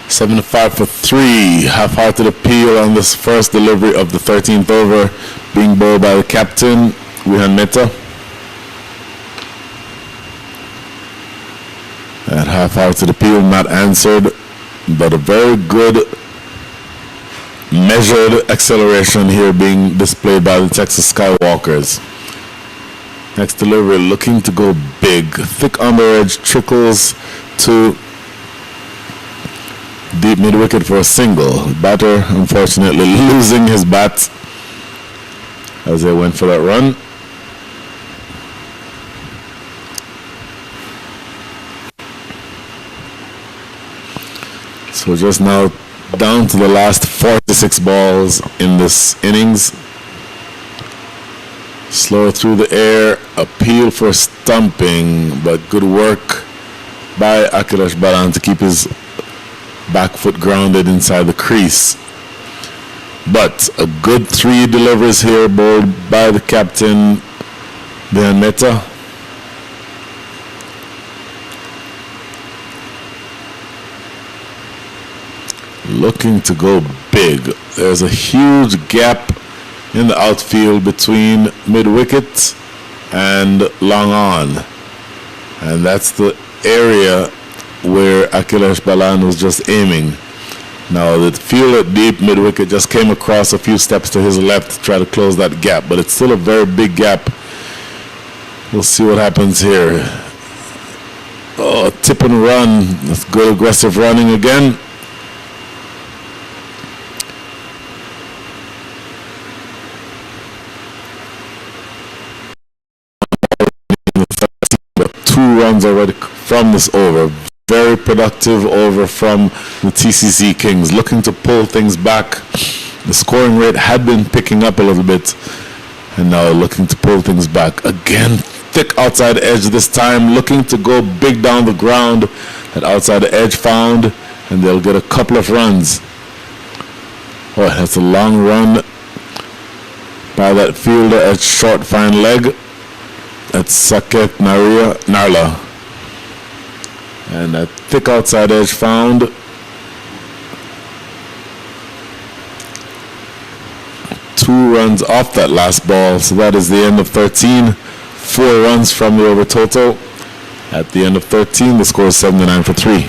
Seventy-five for 3. Half-hearted appeal on this first delivery of the 13th over, being bowled by the captain, Wihan Mehta. That half-hearted appeal not answered, but a very good measured acceleration here being displayed by the Texas Skywalkers. Next delivery looking to go big. Thick on the edge, trickles to deep mid-wicket for a single. Batter, unfortunately, losing his bat as they went for that run. So just now down to the last 46 balls in this innings. Slow through the air, appeal for stumping, but good work by Akhilesh Balan to keep his back foot grounded inside the crease. But a good 3 deliveries here, bowled by the captain, Wihan Mehta. Looking to go big. There's a huge gap in the outfield between mid-wicket and long on. And that's the area where Akhilesh Balan was just aiming. Now the fielder deep mid wicket just came across a few steps to his left to try to close that gap, but it's still a very big gap. We'll see what happens here. Oh, tip and run. That's good aggressive running again. Two runs already from this over. Very productive over from the TCC Kings, looking to pull things back. The scoring rate had been picking up a little bit, and now looking to pull things back. Again, thick outside edge this time, looking to go big down the ground. That outside edge found, and they'll get a couple of runs. Oh, that's a long run by that fielder at short fine leg. That's Saket Narla. And that thick outside edge found. Two runs off that last ball, so that is the end of 13. 4 runs from the over total. At the end of 13, the score is 79 for 3.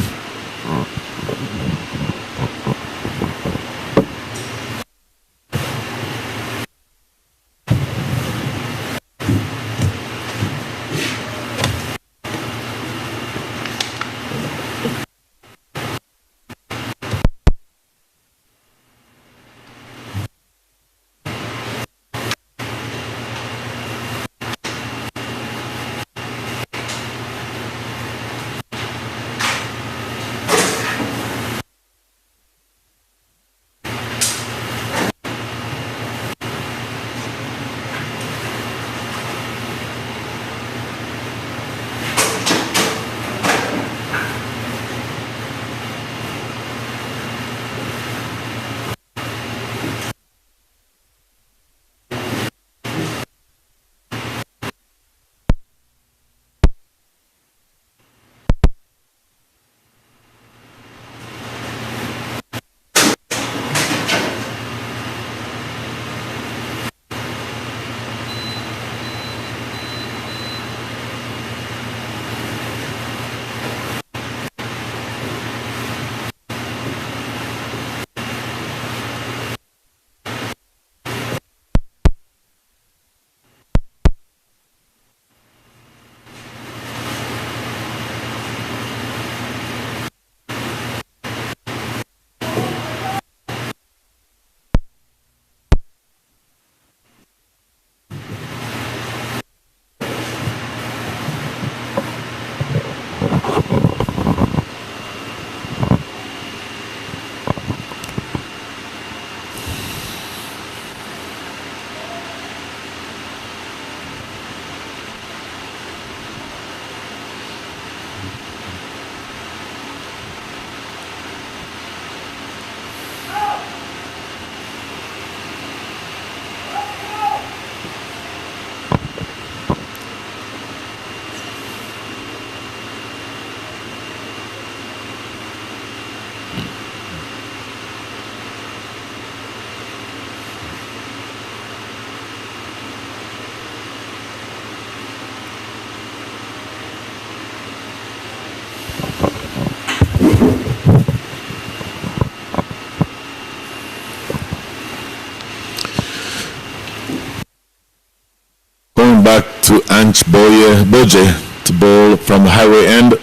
Back to Anch Boje to bowl from the highway end.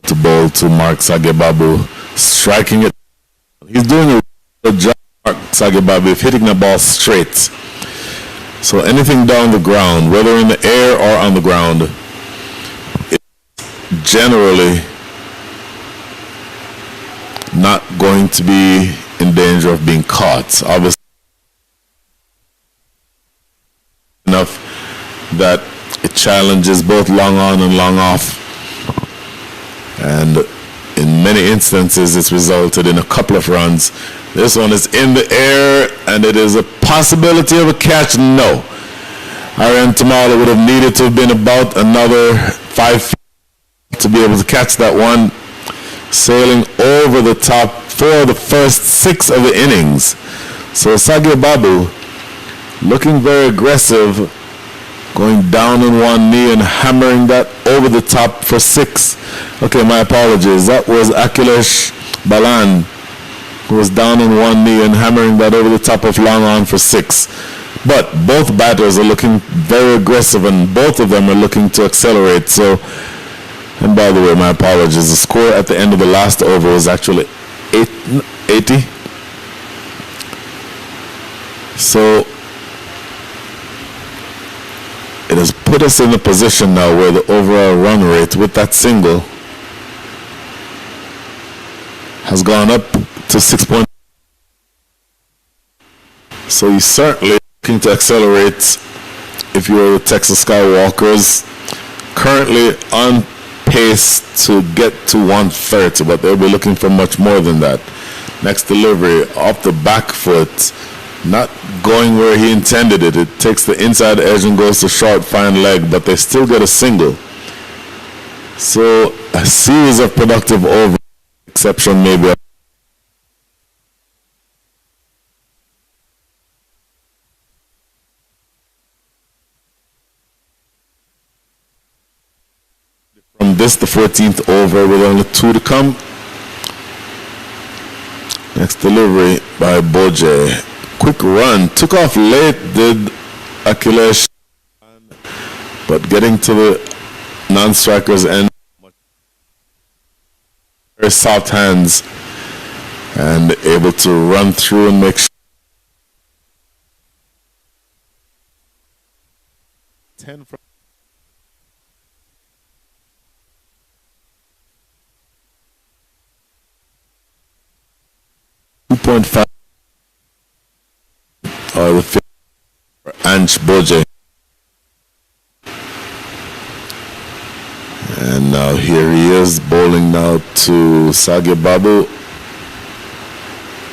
To bowl to Mark Sagebabu, striking it. He's doing a good job, Mark Sagebabu, hitting the ball straight. So anything down the ground, whether in the air or on the ground, it's generally not going to be in danger of being caught. Obviously, enough that it challenges both long on and long off, and in many instances it's resulted in a couple of runs. This one is in the air, and it is a possibility of a catch. No, Arian Tamala would have needed to have been about another 5 feet to be able to catch that one, sailing over the top for the first 6 of the innings. So Sagir Babu looking very aggressive, going down on one knee and hammering that over the top for 6. Okay, my apologies. That was Akhilesh Balan, who was down on one knee and hammering that over the top of long on for 6. But both batters are looking very aggressive, and both of them are looking to accelerate. So, and by the way, my apologies. The score at the end of the last over was actually 80. So it has put us in a position now where the overall run rate with that single has gone up to 6 points. So you certainly looking to accelerate if you are the Texas Skywalkers. Currently on pace to get to 130, but they'll be looking for much more than that. Next delivery off the back foot, not going where he intended it. It takes the inside edge and goes to short fine leg, but they still get a single. So a series of productive overs, exception maybe. From this, the 14th over with only 2 to come. Next delivery by Boje. Quick run, took off late, did Akhilesh, but getting to the non-strikers end, very soft hands, and able to run through and make 10 from 2.5 the fifth for Ansh Boje. And now here he is bowling now to Sagya Babu.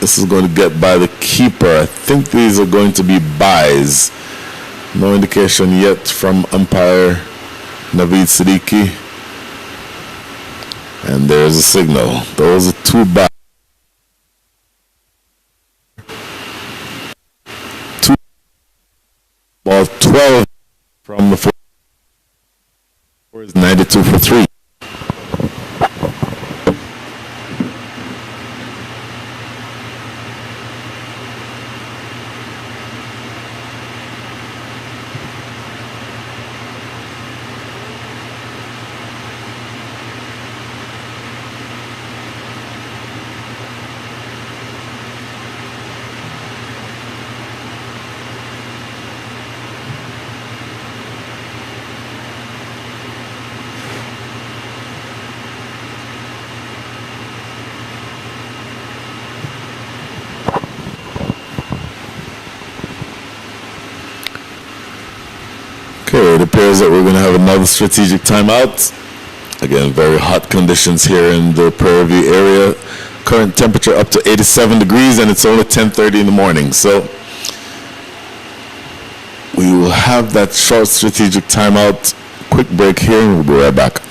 This is going to get by the keeper. I think these are going to be byes. No indication yet from umpire Naveed Siddiqui. And there's a signal. Those are 2 byes. Ball 12 from the 4 is 92 for 3. Okay, it appears that we're going to have another strategic timeout. Again, very hot conditions here in the Prairie View area. Current temperature up to 87 degrees, and it's only 10:30 in the morning. So we will have that short strategic timeout. Quick break here, and we'll be right back.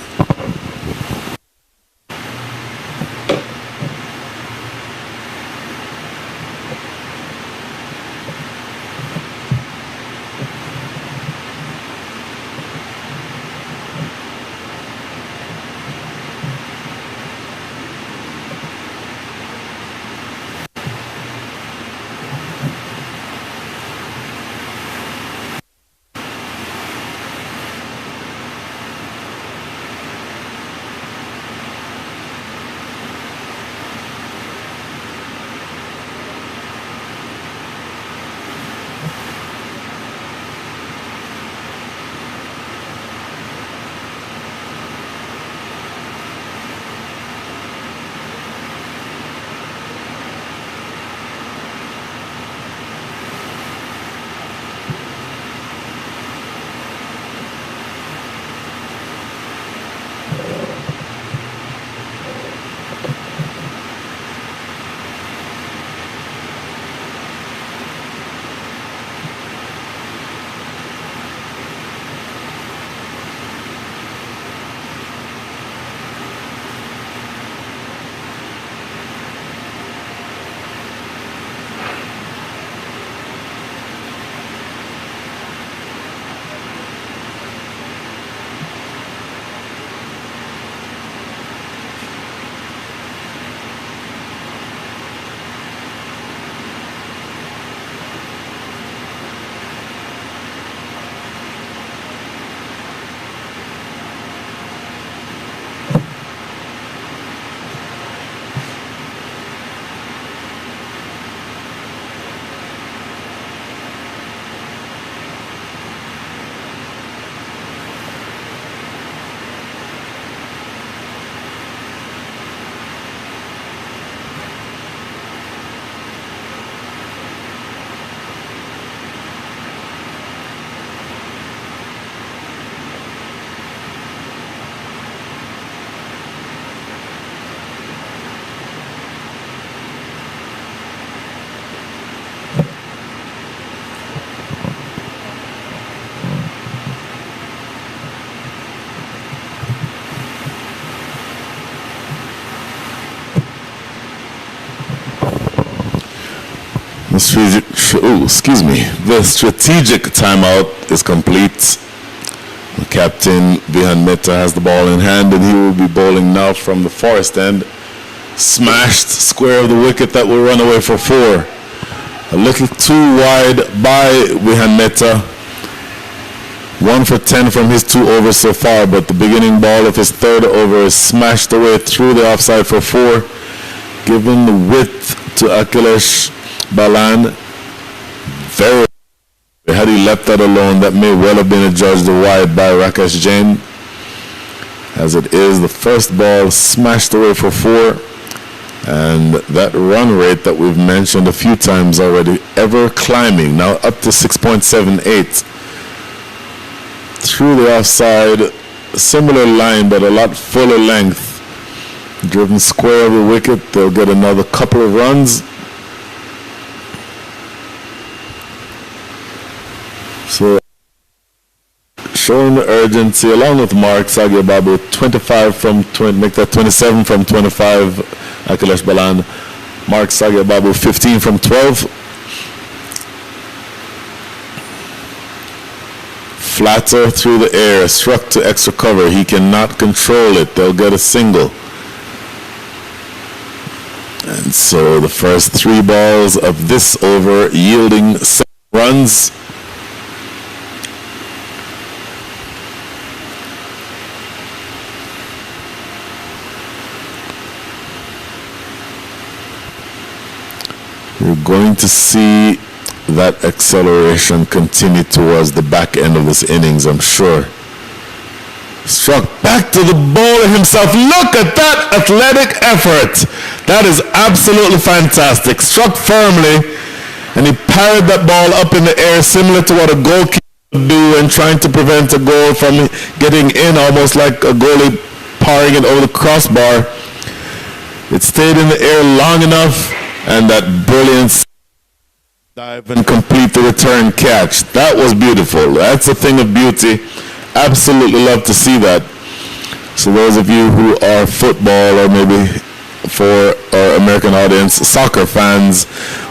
The strategic timeout is complete. The captain, Vihan Mehta, has the ball in hand, and he will be bowling now from the forest end. Smashed square of the wicket that will run away for 4. A little too wide by Vihan Mehta. 1 for 10 from his 2 overs so far, but the beginning ball of his 3rd over is smashed away through the offside for 4, giving the width to Akhilesh Balan. Very, had he left that alone, that may well have been adjudged wide by Rakesh Jain. As it is, the first ball smashed away for 4, and that run rate that we've mentioned a few times already, ever climbing, now up to 6.78. Through the offside, similar line but a lot fuller length. Driven square of the wicket, they'll get another couple of runs. So, showing the urgency along with Mark Sagyababu, 25 from 20, make that 27 from 25, Akhilesh Balan. Mark Sagyababu, 15 from 12. Flatter through the air, struck to extra cover. He cannot control it. They'll get a single. And so the first 3 balls of this over yielding 7 runs. We're going to see that acceleration continue towards the back end of this innings, I'm sure. Struck back to the bowler himself. Look at that athletic effort. That is absolutely fantastic. Struck firmly, and he parried that ball up in the air, similar to what a goalkeeper would do in trying to prevent a goal from getting in, almost like a goalie parrying it over the crossbar. It stayed in the air long enough, and that brilliant dive and complete the return catch. That was beautiful. That's a thing of beauty. Absolutely love to see that. So those of you who are football, or maybe for our American audience, soccer fans,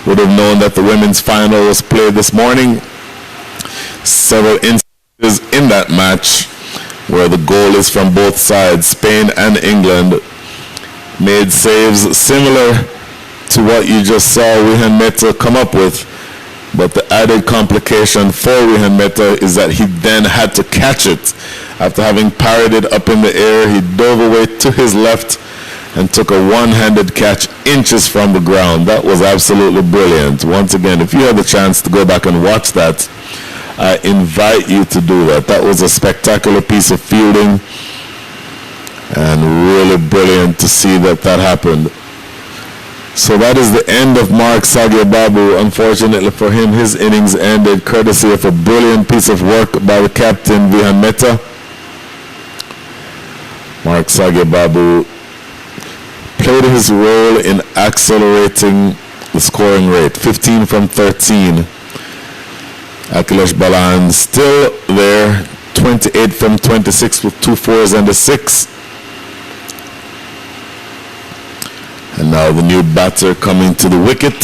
would have known that the women's final was played this morning. Several instances in that match where the goal is from both sides. Spain and England made saves similar to what you just saw Vihan Mehta come up with. But the added complication for Vihan Mehta is that he then had to catch it. After having parried it up in the air, he dove away to his left and took a one-handed catch inches from the ground. That was absolutely brilliant. Once again, if you have the chance to go back and watch that, I invite you to do that. That was a spectacular piece of fielding, and really brilliant to see that happened. So that is the end of Mark Sagyababu. Unfortunately for him, his innings ended courtesy of a brilliant piece of work by the captain, Vihan Mehta. Mark Sagyababu played his role in accelerating the scoring rate, 15 from 13. Akhilesh Balan still there, 28 from 26 with 2 fours and a 6. And now the new batter coming to the wicket.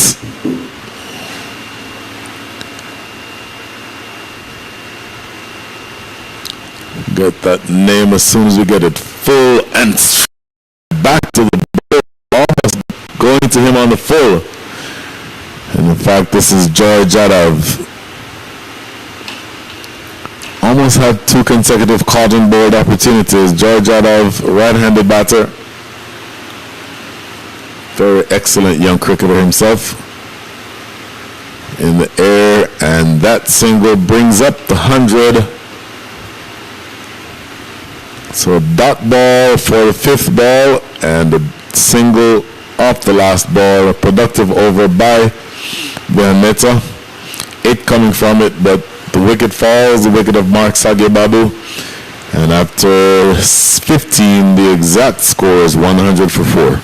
Get that name as soon as we get it full and back to the ball, almost going to him on the full. And in fact, this is Joy Jadhav. Almost had 2 consecutive cotton bowled opportunities. Joy Jadhav, right-handed batter. Very excellent young cricketer himself. In the air, and that single brings up the 100. So a dot ball for the 5th ball, and a single off the last ball. A productive over by Vihan Mehta. 8 coming from it, but the wicket falls, the wicket of Mark Sagyababu. And after 15, the exact score is 100 for 4.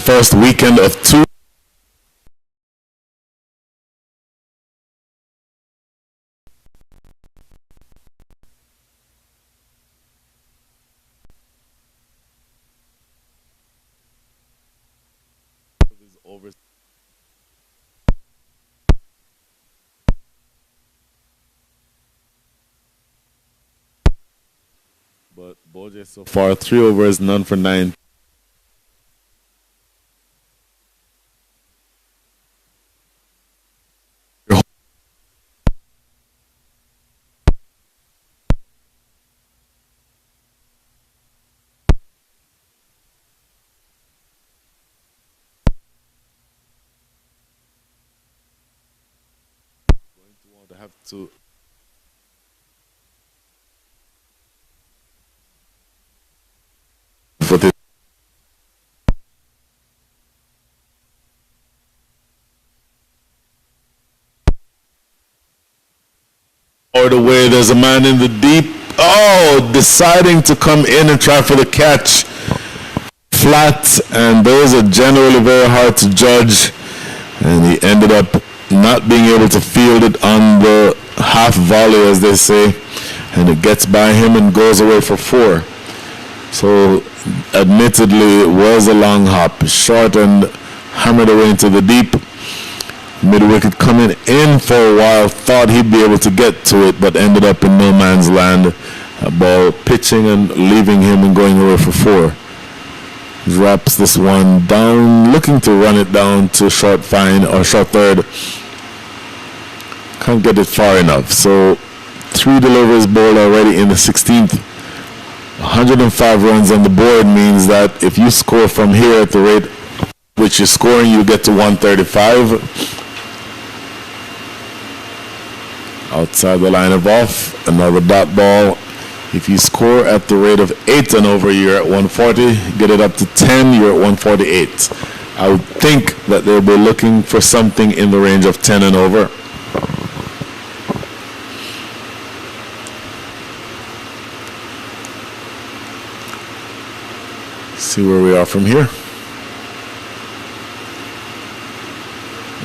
first weekend of 2. But Boje so far 3 overs, none for 9. To have to for this or the way there's a man in the deep, deciding to come in and try for the catch flat, and those are generally very hard to judge, and he ended up not being able to field it on the half volley, as they say, and it gets by him and goes away for 4. So admittedly it was a long hop, short and hammered away into the deep. Mid-wicket coming in for a while, thought he'd be able to get to it, but ended up in no man's land. A ball pitching and leaving him and going away for 4. Drops this one down, looking to run it down to short fine or short third. Can't get it far enough. So 3 deliveries bowled already in the 16th. 105 runs on the board means that if you score from here at the rate which you're scoring, you get to 135. Outside the line of off, another dot ball. If you score at the rate of 8 and over, you're at 140. Get it up to 10, you're at 148. I would think that they'll be looking for something in the range of 10 and over. See where we are from here.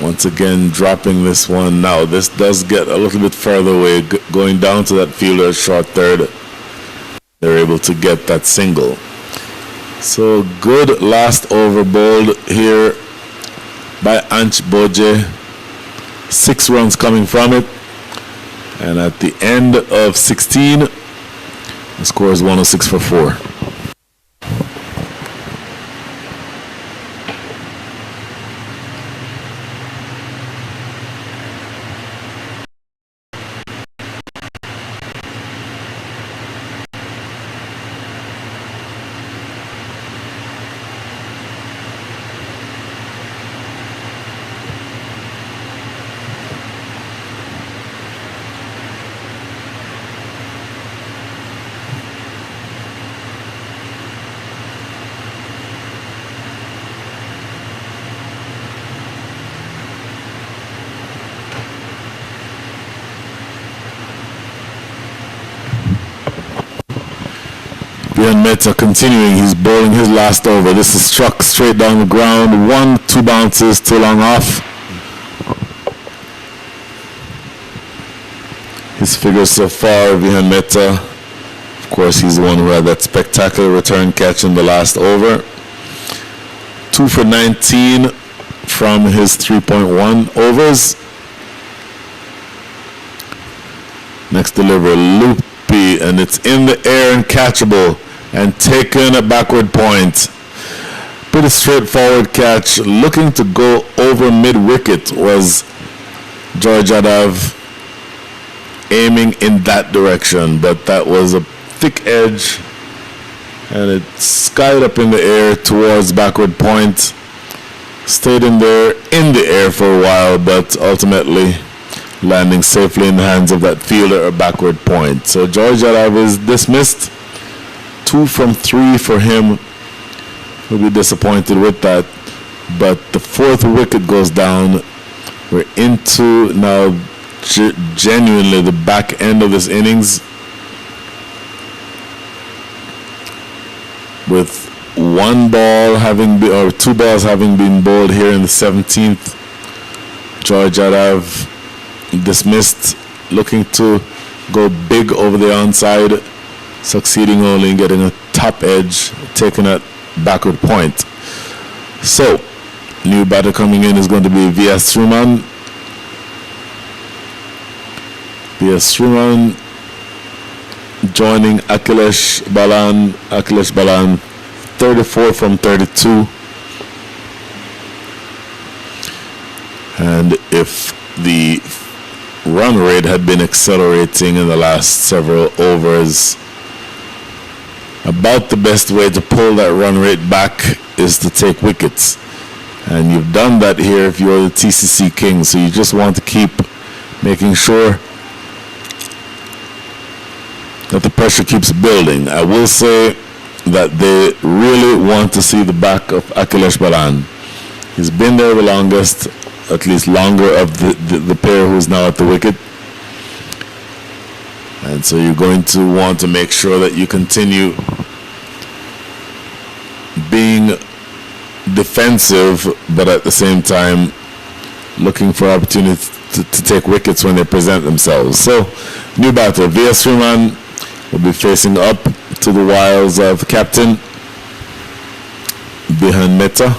Once again, dropping this one. Now, this does get a little bit further away, going down to that fielder short third. They're able to get that single. So, good last over bowled here by Anch Boje. 6 runs coming from it. And at the end of 16, the score is 106 for 4. Mehta continuing, he's bowling his last over. This is struck straight down the ground. 1, 2 bounces, too long off. His figures so far, Vihan Mehta, of course, he's the one who had that spectacular return catch in the last over. 2 for 19 from his 3.1 overs. Next delivery, loopy, and it's in the air and catchable. And taken a backward point. Pretty straightforward catch. Looking to go over mid-wicket was George Adav, aiming in that direction, but that was a thick edge and it skied up in the air towards backward point. Stayed in the air for a while, but ultimately landing safely in the hands of that fielder at backward point. So George Adav is dismissed. 2 from 3 for him. He'll be disappointed with that. But the 4th wicket goes down. We're into now genuinely the back end of this innings with one ball having been, or two balls having been bowled here in the 17th. George Adav dismissed, looking to go big over the onside, succeeding only in getting a top edge, taking a backward point. So, new batter coming in is going to be V.S. Sriman. V.S. Sriman joining Akhilesh Balan. Akhilesh Balan, 34 from 32. And if the run rate had been accelerating in the last several overs, about the best way to pull that run rate back is to take wickets. And you've done that here if you're the TCC king. So you just want to keep making sure that the pressure keeps building. I will say that they really want to see the back of Akhilesh Balan. He's been there the longest, at least longer of the pair who's now at the wicket. And so you're going to want to make sure that you continue being defensive, but at the same time looking for opportunities to take wickets when they present themselves. So, new batter, V.S. Sriman will be facing up to the wiles of captain Bihan Mehta.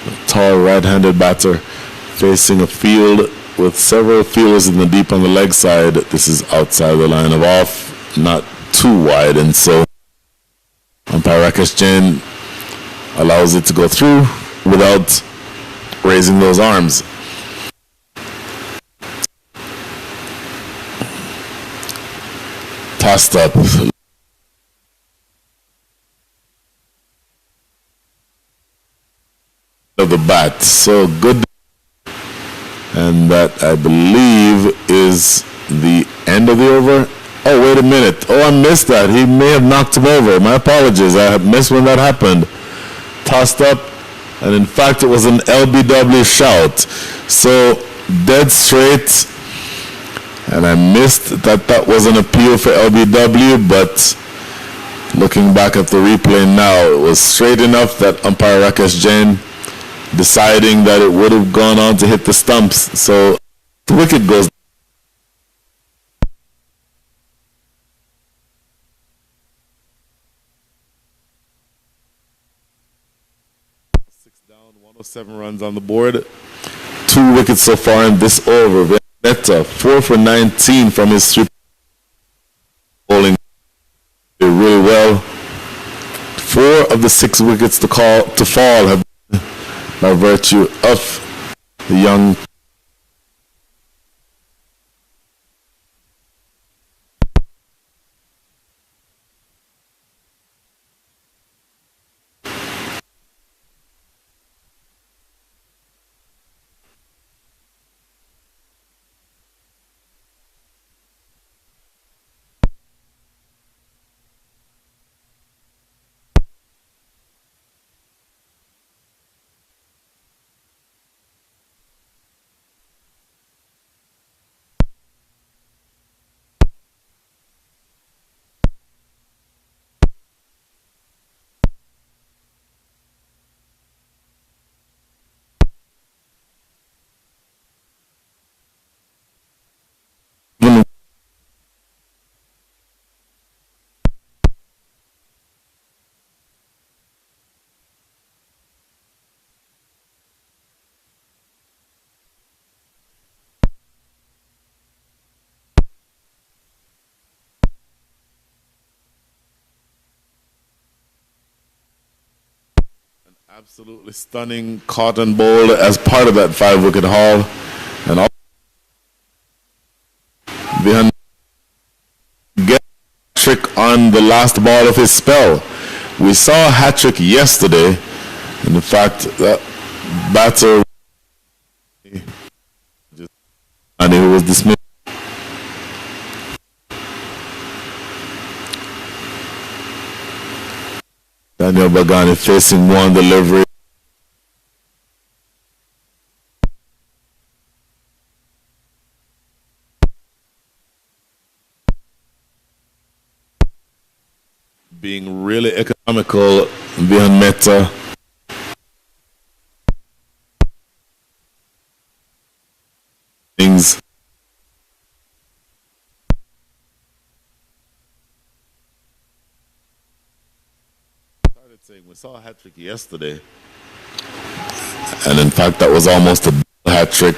A tall right-handed batter facing a field with several fielders in the deep on the leg side. This is outside the line of off, not too wide, and so umpire Rakesh Jain allows it to go through without raising those arms. Tossed up. Of the bat. So good. And that, I believe, is the end of the over. Oh, wait a minute. Oh, I missed that. He may have knocked him over. My apologies. I missed when that happened. Tossed up. And in fact, it was an LBW shout. So, dead straight. And I missed that was an appeal for LBW, but looking back at the replay now, it was straight enough that umpire Rakesh Jain deciding that it would have gone on to hit the stumps. So the wicket goes. Six down, 107 runs on the board. 2 wickets so far in this over. Mehta, 4 for 19 from his 3 bowling really well. 4 of the 6 wickets to fall have been by virtue of the young absolutely stunning cotton bowl as part of that 5-wicket haul. And all behind get a trick on the last ball of his spell. We saw a hat trick yesterday, and in fact that batter and he was dismissed. Daniel Bagani facing one delivery. being really economical behind Meta. Things. Started saying we saw a hat trick yesterday, and in fact that was almost a hat trick.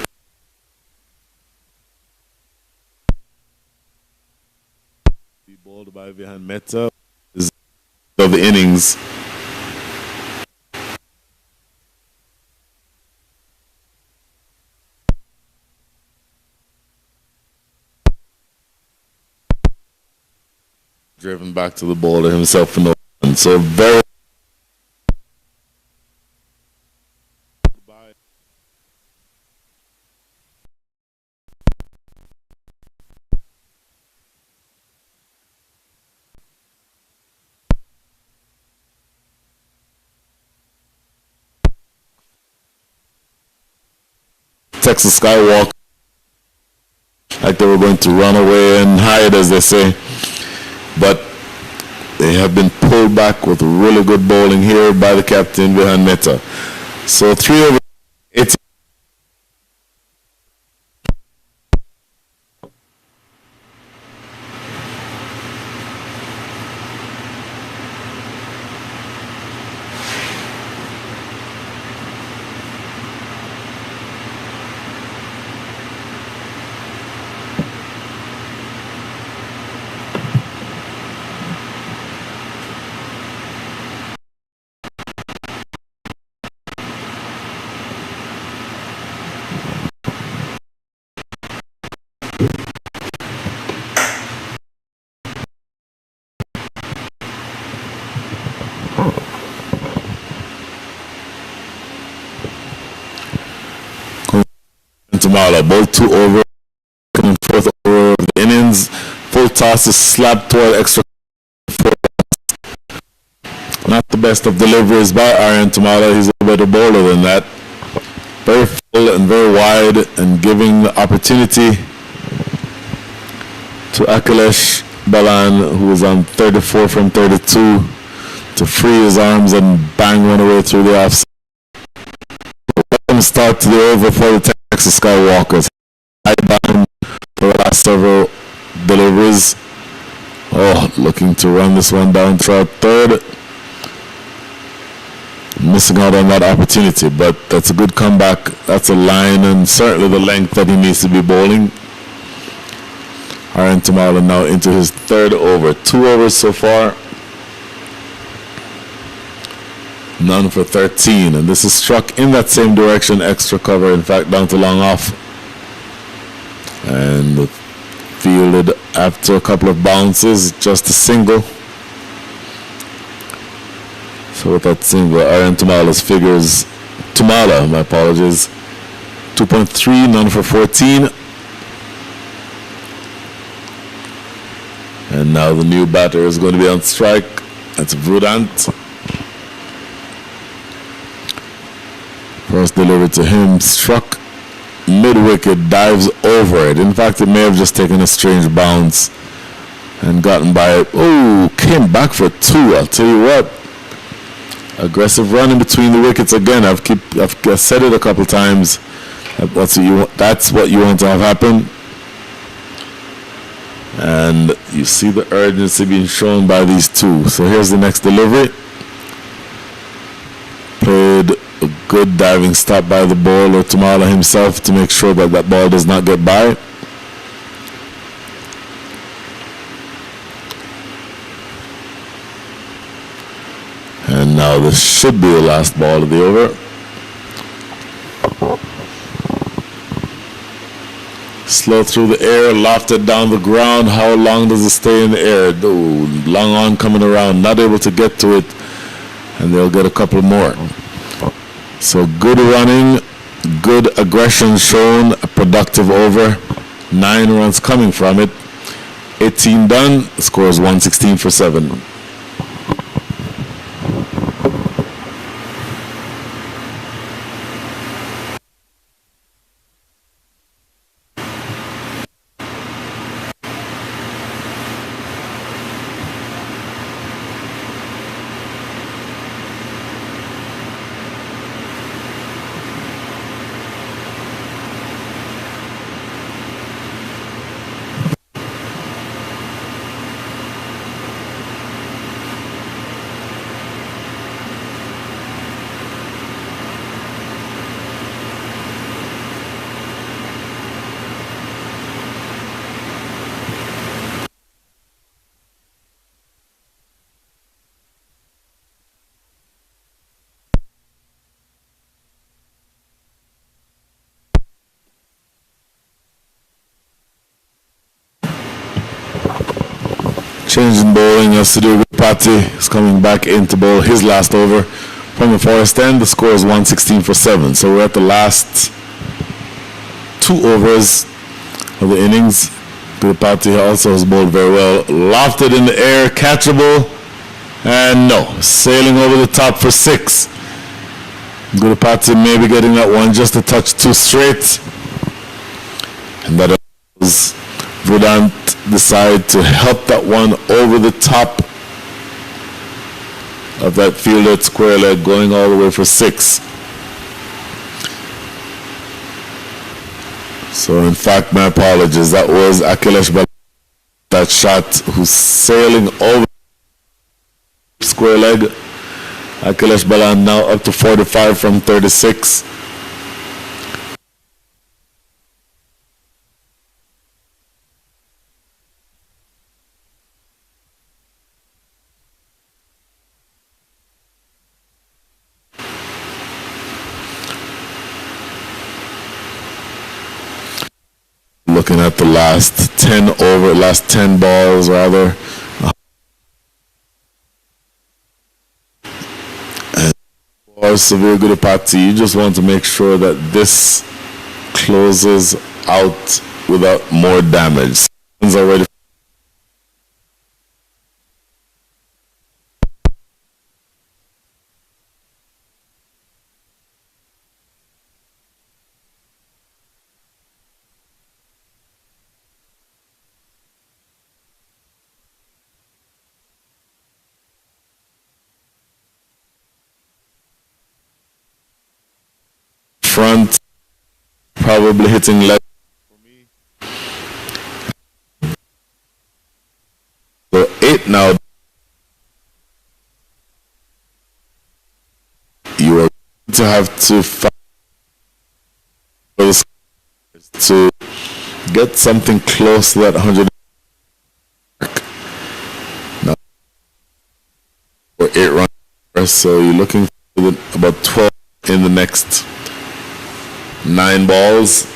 Be bowled by behind Meta is of the innings. Driven back to the bowler himself for no reason. So very Texas Skywalkers, like they were going to run away and hide, as they say, but they have been pulled back with really good bowling here by the captain behind Meta. So 3 over 18. Tamala, ball 2 over, coming 4th over of the innings. Full toss is slapped toward extra. Not the best of deliveries by Aryan Tamala. He's a better bowler than that. Very full and very wide, and giving the opportunity to Akhilesh Balan, who is on 34 from 32, to free his arms and bang one away through the offside. Welcome start to the over for the Texas Skywalkers. High bound for the last several deliveries. Oh, looking to run this one down throughout 3rd. Missing out on that opportunity, but that's a good comeback. That's a line and certainly the length that he needs to be bowling. Aryan Tamala now into his 3rd over. 2 overs so far. None for 13, and this is struck in that same direction, extra cover, in fact down to long off, and fielded after a couple of bounces, just a single. So with that single, Aryan Tamala's figures, my apologies, 2.3, none for 14. And now the new batter is going to be on strike. That's Vrudant. First delivery to him, struck mid-wicket, dives over it. In fact, it may have just taken a strange bounce and gotten by it. Oh, came back for 2. I'll tell you what. Aggressive run in between the wickets again. I've said it a couple times. That's what you want to have happen. And you see the urgency being shown by these 2. So here's the next delivery. Played a good diving stop by the bowler, Tamala himself, to make sure that that ball does not get by. And now this should be the last ball of the over. Slow through the air, lofted down the ground. How long does it stay in the air? Oh, long on coming around, not able to get to it, and they'll get a couple more. So good running, good aggression shown, a productive over. 9 runs coming from it. 18 done, scores 116 for 7. Changing bowling, Yasudu Pati is coming back into bowl his last over from the Forest End. The score is 116 for 7. So we're at the last 2 overs of the innings. Gurupati also has bowled very well. Lofted in the air, catchable, and no. Sailing over the top for 6. Gurupati maybe getting that one just a touch too straight. And that allows Vedant decide to help that one over the top of that fielder at square leg, going all the way for 6. So in fact, my apologies, that was Akhilesh Balan, that shot, who's sailing over square leg. Akhilesh Balan now up to 45 from 36. Looking at the last 10 balls rather. And for Severe Gurupati, you just want to make sure that this closes out without more damage. Already front, probably hitting left for me. So 8 now. You are going to have to find to get something close to that 100 mark. Now, for 8 runs, so you're looking for about 12 in the next 9 balls.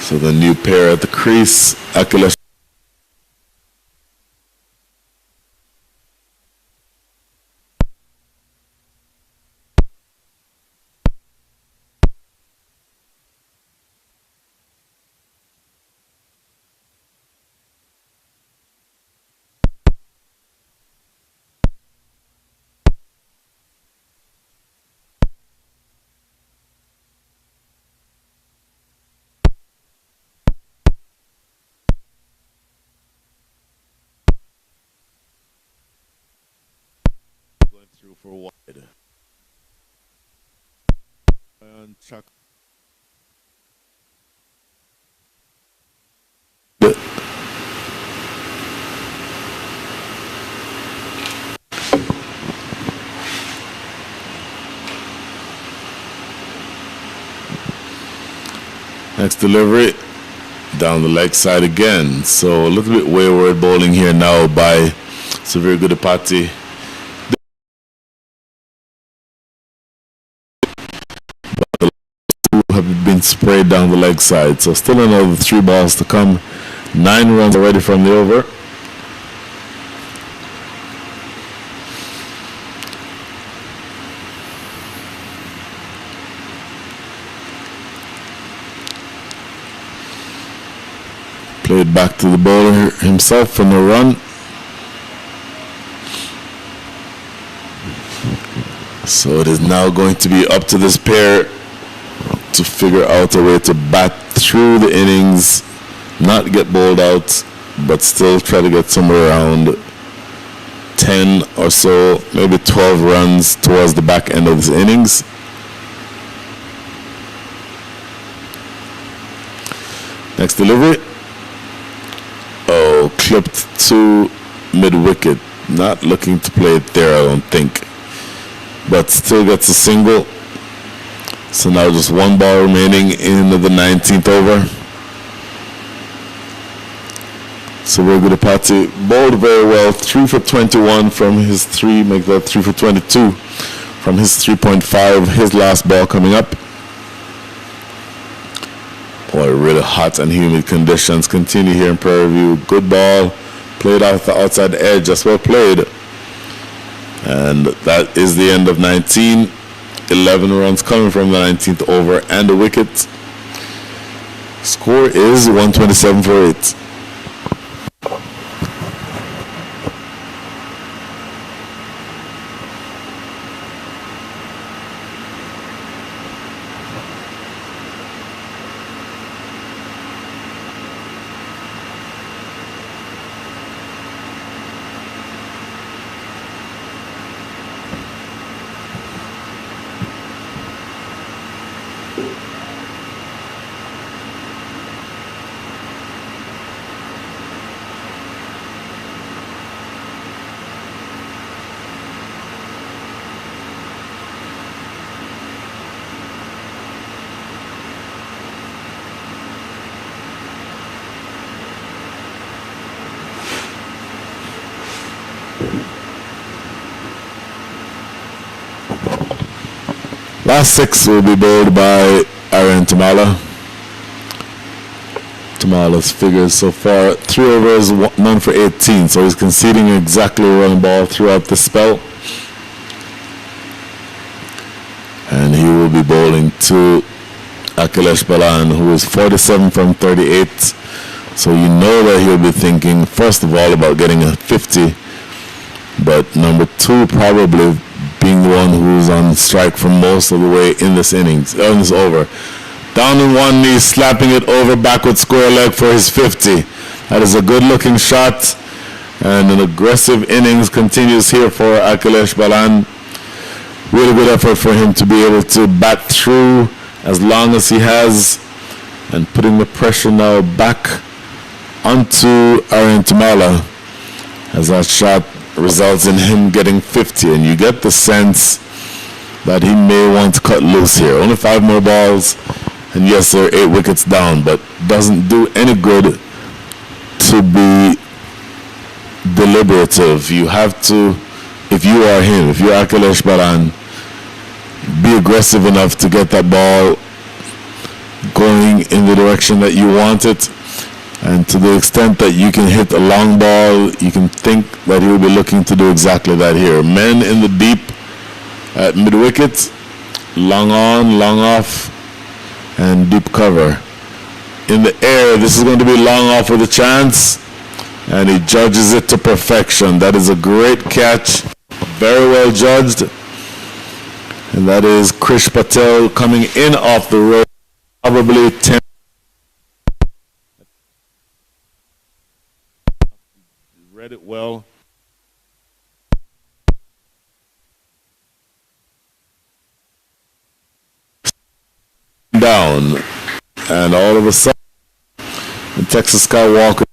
So the new pair at the crease, Akhilesh. Through for wide. And Chuck. Next delivery down the leg side again. So a little bit wayward bowling here now by Severe Gurupati. Have been sprayed down the leg side. So still another 3 balls to come. 9 runs already from the over. Played back to the bowler himself for no run. So it is now going to be up to this pair to figure out a way to bat through the innings, not get bowled out, but still try to get somewhere around 10 or so, maybe 12 runs towards the back end of this innings. Next delivery. Oh, clipped to mid-wicket. Not looking to play it there, I don't think. But still gets a single. So now just 1 ball remaining in the 19th over. So we're going to Gurupati bowled very well. 3 for 21 from his 3, make that 3 for 22 from his 3.5. His last ball coming up. or really hot and humid conditions continue here in Prairie View. Good ball, played off the outside edge, just well played. And that is the end of 19. 11 runs coming from the 19th over and a wicket. Score is 127 for 8. Last 6 will be bowled by Aaron Tamala. Tamala's figures so far, 3 overs, 9 for 18, so he's conceding exactly one ball throughout the spell. And he will be bowling to Akhilesh Balan, who is 47 from 38. So you know that he'll be thinking, first of all, about getting a 50, but number 2 probably being the one who's on strike for most of the way in this innings, in this over. Down on one knee, slapping it over backward square leg for his 50. That is a good-looking shot, and an aggressive innings continues here for Akhilesh Balan. Really good effort for him to be able to bat through as long as he has, and putting the pressure now back onto Aaron Tamala as that shot results in him getting 50, and you get the sense that he may want to cut loose here. Only 5 more balls, and yes, there are 8 wickets down, but doesn't do any good to be deliberative. You have to, if you are him, if you're Akhilesh Balan, be aggressive enough to get that ball going in the direction that you want it. And to the extent that you can hit a long ball, you can think that he'll be looking to do exactly that here. Men in the deep at mid-wicket, long on, long off, and deep cover. In the air, this is going to be long off with a chance, and he judges it to perfection. That is a great catch, very well judged. And that is Krish Patel coming in off the road, probably 10. Read it well. Down, and all of a sudden, the Texas Skywalkers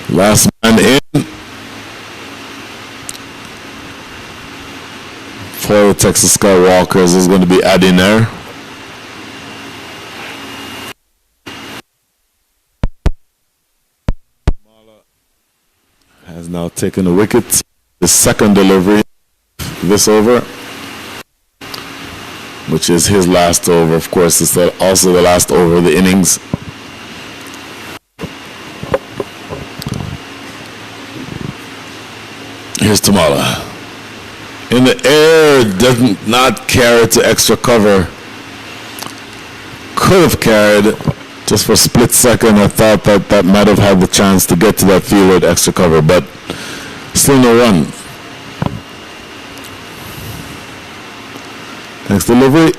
last man in for the Texas Skywalkers is going to be Adiner. Has now taken a wicket. The second delivery this over, which is his last over. Of course, it's also the last over of the innings. Here's Tamala. In the air, does not carry to extra cover. Could have carried. Just for a split second, I thought that might have had the chance to get to that field with extra cover, but still no run. Next delivery.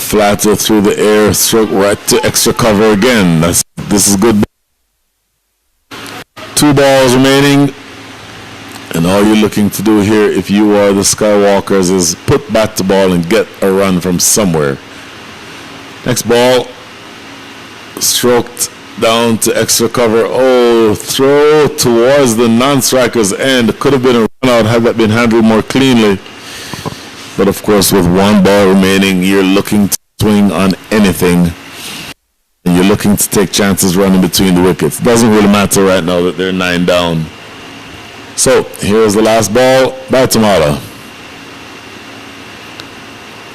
Flatter through the air, stroke right to extra cover again. This is good. 2 balls remaining. And all you're looking to do here, if you are the Skywalkers, is put bat to ball and get a run from somewhere. Next ball. Stroked down to extra cover. Oh, throw towards the non-striker's end. Could have been a run out had that been handled more cleanly. But of course, with 1 ball remaining, you're looking to swing on anything. and you're looking to take chances running between the wickets. Doesn't really matter right now that they're 9 down. So here's the last ball by Tamala.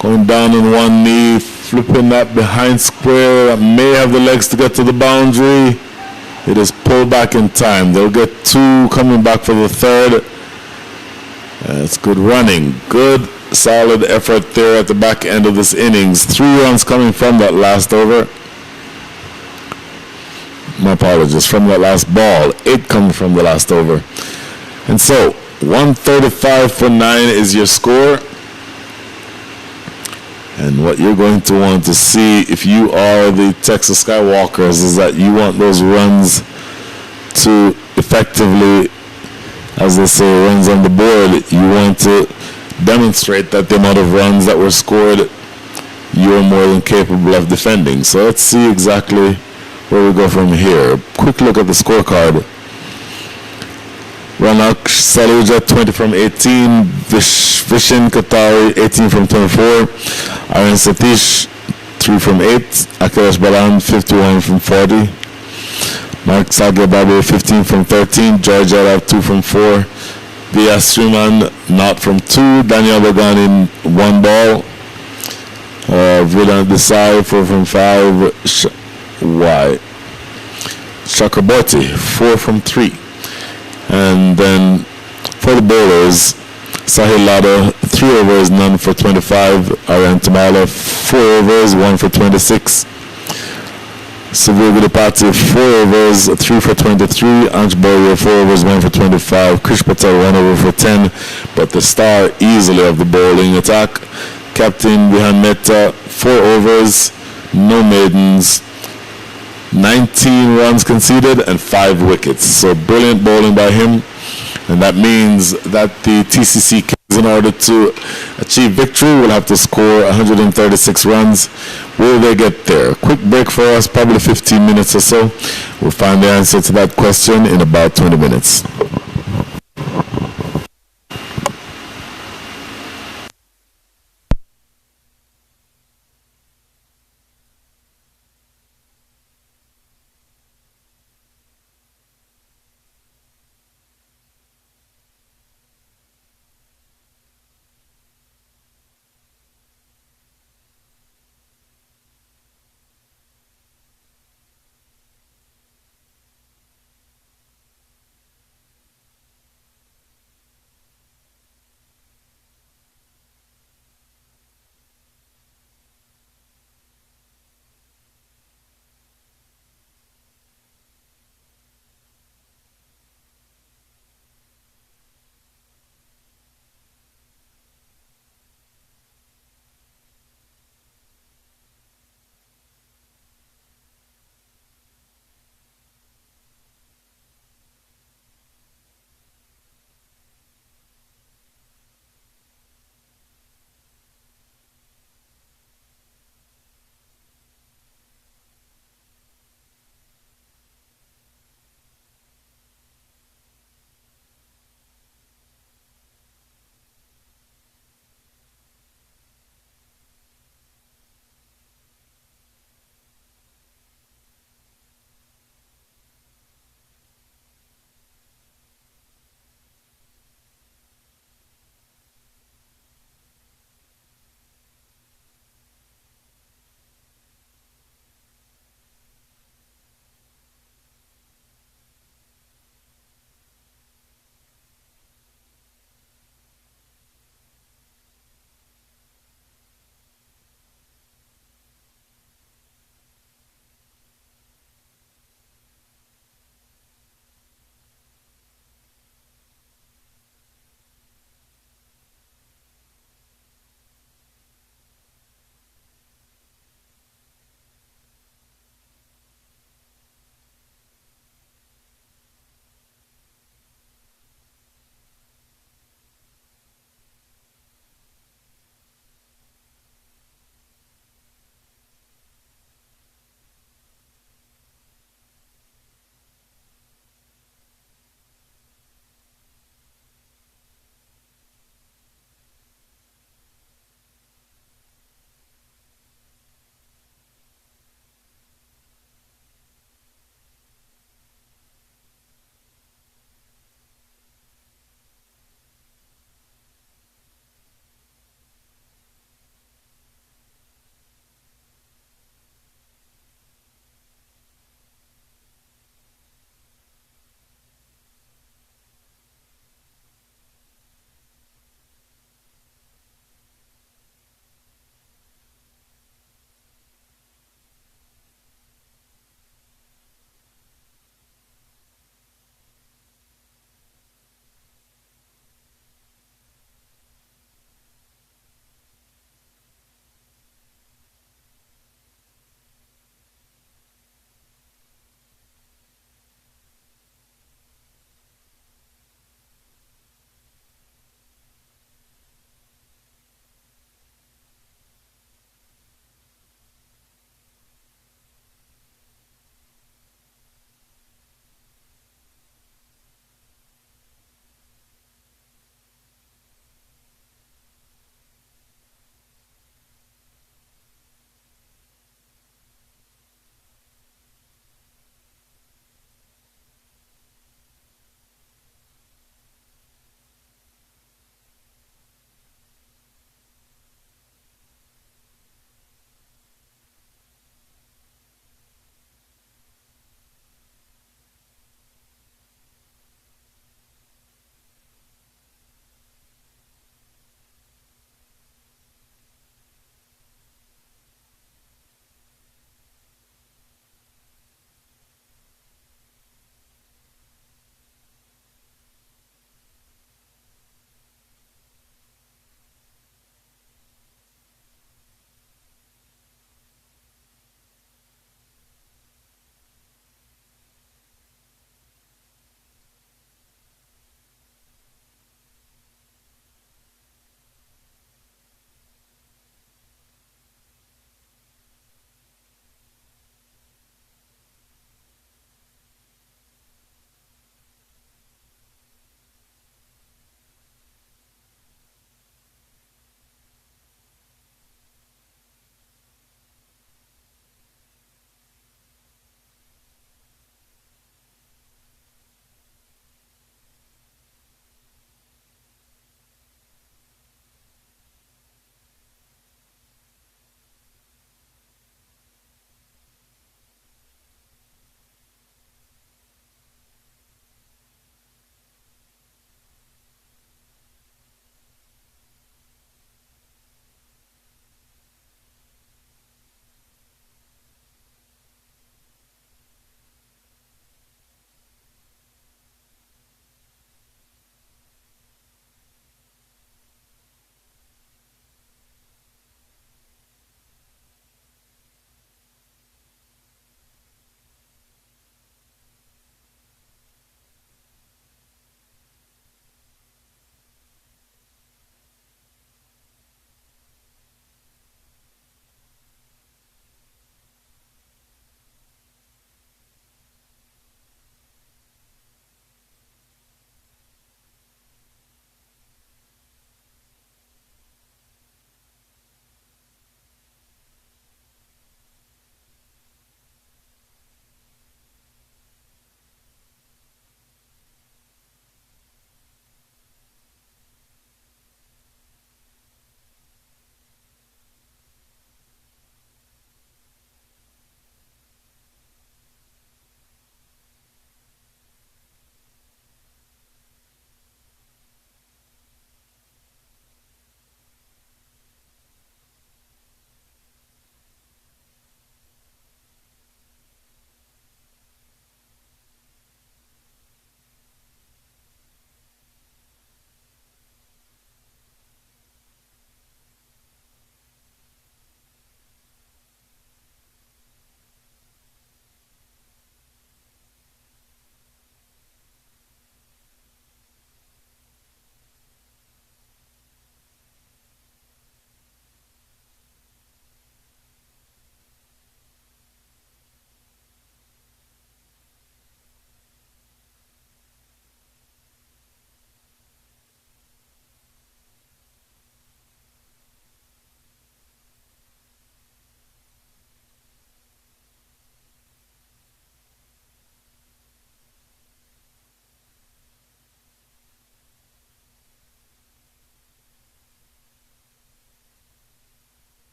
Going down on one knee, flipping that behind square. That may have the legs to get to the boundary. It is pulled back in time. They'll get 2 coming back for the third. That's good running. Good solid effort there at the back end of this innings. 3 runs coming from that last over. My apologies, from that last ball. 8 coming from the last over. And so 135 for 9 is your score. And what you're going to want to see if you are the Texas Skywalkers is that you want those runs to effectively, as they say, runs on the board. You want to demonstrate that the amount of runs that were scored, you're more than capable of defending. So let's see exactly where we go from here. Quick look at the scorecard. Ranak Saluja 20 from 18, Vishen Katari 18 from 24, Aaron Satish 3 from 8, Akash Balan 51 from 40, Mark Sagebabu 15 from 13, George Arab 2 from 4, Via Sriman not from 2, Daniel Bagan in 1 ball, Vilan Desai 4 from 5, Chakraborty 4 from 3. And then for the bowlers, Sahil Lada 3 overs, none for 25. Aryan Tamala 4 overs, 1 for 26. Savir Gudipati 4 overs, 3 for 23. Anj Boria 4 overs, 1 for 25. Krish Patel 1 over for 10. But the star easily of the bowling attack, Captain Vihan Mehta 4 overs, no maidens, 19 runs conceded and 5 wickets. So brilliant bowling by him, and that means that the TCC Kings, in order to achieve victory, will have to score 136 runs. Will they get there? Quick break for us, probably 15 minutes or so. We'll find the answer to that question in about 20 minutes.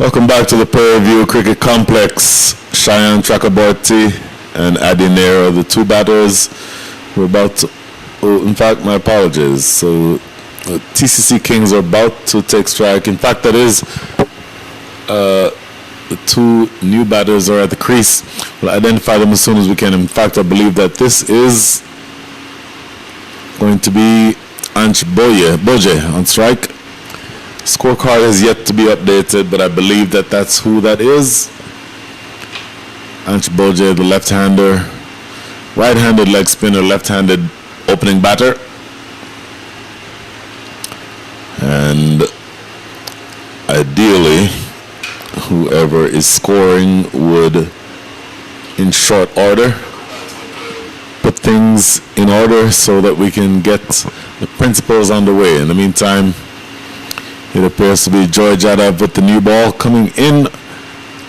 Welcome back to the Prairie View Cricket Complex. Cheyenne Chakraborty and Adi Nair are the two batters. We're about to, in fact, my apologies. So TCC Kings are about to take strike. In fact, that is the two new batters are at the crease. We'll identify them as soon as we can. In fact, I believe that this is going to be Ansh Boje on strike. Scorecard has yet to be updated, but I believe that that's who that is. Ansh Boje, the left-hander, right-handed leg spinner, left-handed opening batter. And ideally, whoever is scoring would, in short order, put things in order so that we can get the principals underway. In the meantime, it appears to be Joy Jadav with the new ball coming in.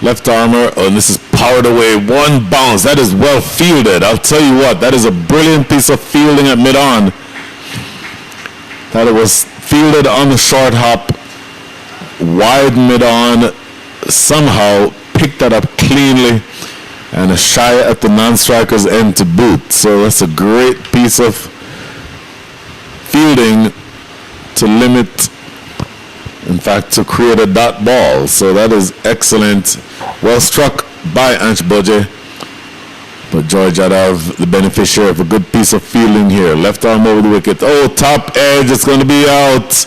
Left armor, oh, and this is powered away. One bounce. That is well fielded. I'll tell you what, that is a brilliant piece of fielding at mid-on. That it was fielded on the short hop, wide mid-on, somehow picked that up cleanly, and a shy at the non-striker's end to boot. So that's a great piece of fielding to limit, in fact, to create a dot ball. So that is excellent. Well struck by Ansh Boje. But Joy Jadav, the beneficiary of a good piece of fielding here. Left arm over the wicket. Oh, top edge. It's going to be out.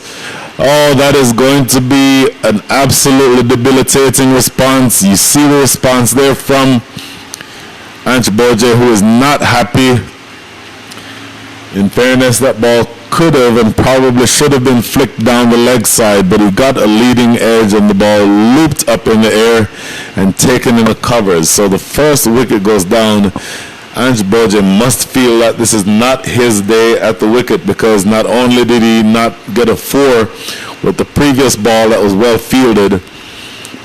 Oh, that is going to be an absolutely debilitating response. You see the response there from Ansh Boje, who is not happy. In fairness, that ball could have and probably should have been flicked down the leg side, but he got a leading edge and the ball looped up in the air and taken in the covers. So the first wicket goes down. Ansh Boje must feel that this is not his day at the wicket, because not only did he not get a 4 with the previous ball that was well fielded,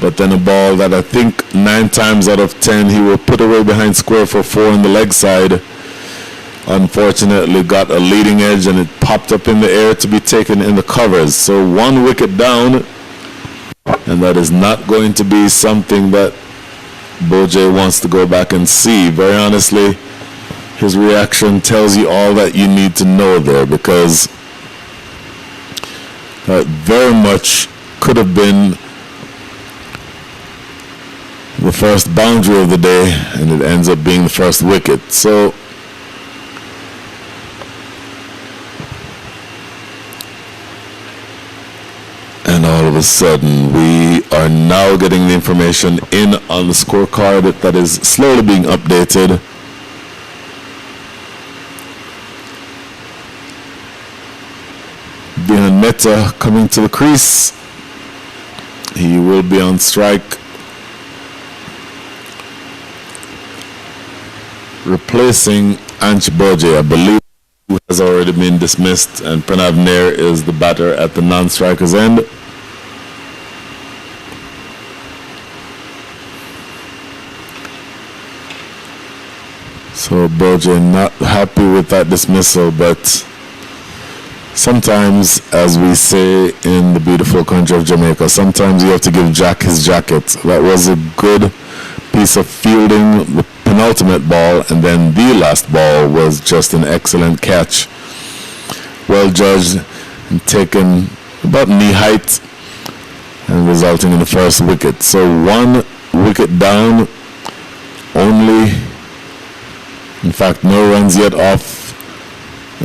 but then a ball that I think 9 times out of 10 he will put away behind square for 4 on the leg side. Unfortunately got a leading edge and it popped up in the air to be taken in the covers. So 1 wicket down, and that is not going to be something that Boje wants to go back and see. Very honestly, his reaction tells you all that you need to know there, because that very much could have been the first boundary of the day, and it ends up being the first wicket. So and all of a sudden, we are now getting the information in on the scorecard that is slowly being updated. Bihan Mehta coming to the crease. He will be on strike, replacing Ansh Boje, I believe, who has already been dismissed, and Pranav Nair is the batter at the non-striker's end. So Boje not happy with that dismissal, but sometimes, as we say in the beautiful country of Jamaica, sometimes you have to give Jack his jacket. That was a good piece of fielding, the penultimate ball, and then the last ball was just an excellent catch. Well judged and taken about knee height and resulting in the first wicket. So 1 wicket down, only, in fact, no runs yet off,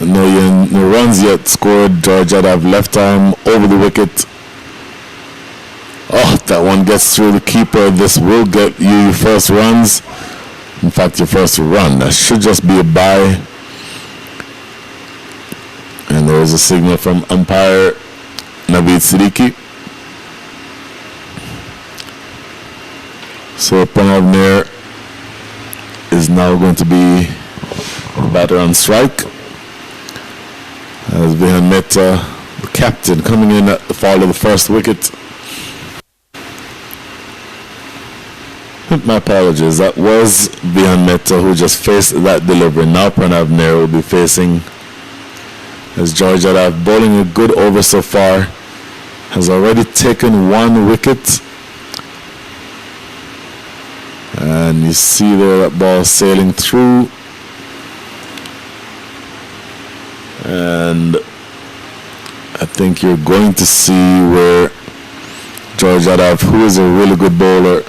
no runs yet scored. Joy Jadav left arm over the wicket. Oh, that one gets through the keeper. This will get you your first runs. In fact, your first run. That should just be a bye. And there is a signal from umpire Naveed Siddiqui. So Pranav Nair is now going to be the batter on strike, as Bihan Mehta, the captain, coming in at the fall of the first wicket. My apologies, that was Bihan Mehta who just faced that delivery. Now Pranav Nair will be facing, as Joy Jadav, bowling a good over so far, has already taken 1 wicket And you see there that ball sailing through. And I think you're going to see where George Adolph, who is a really good bowler,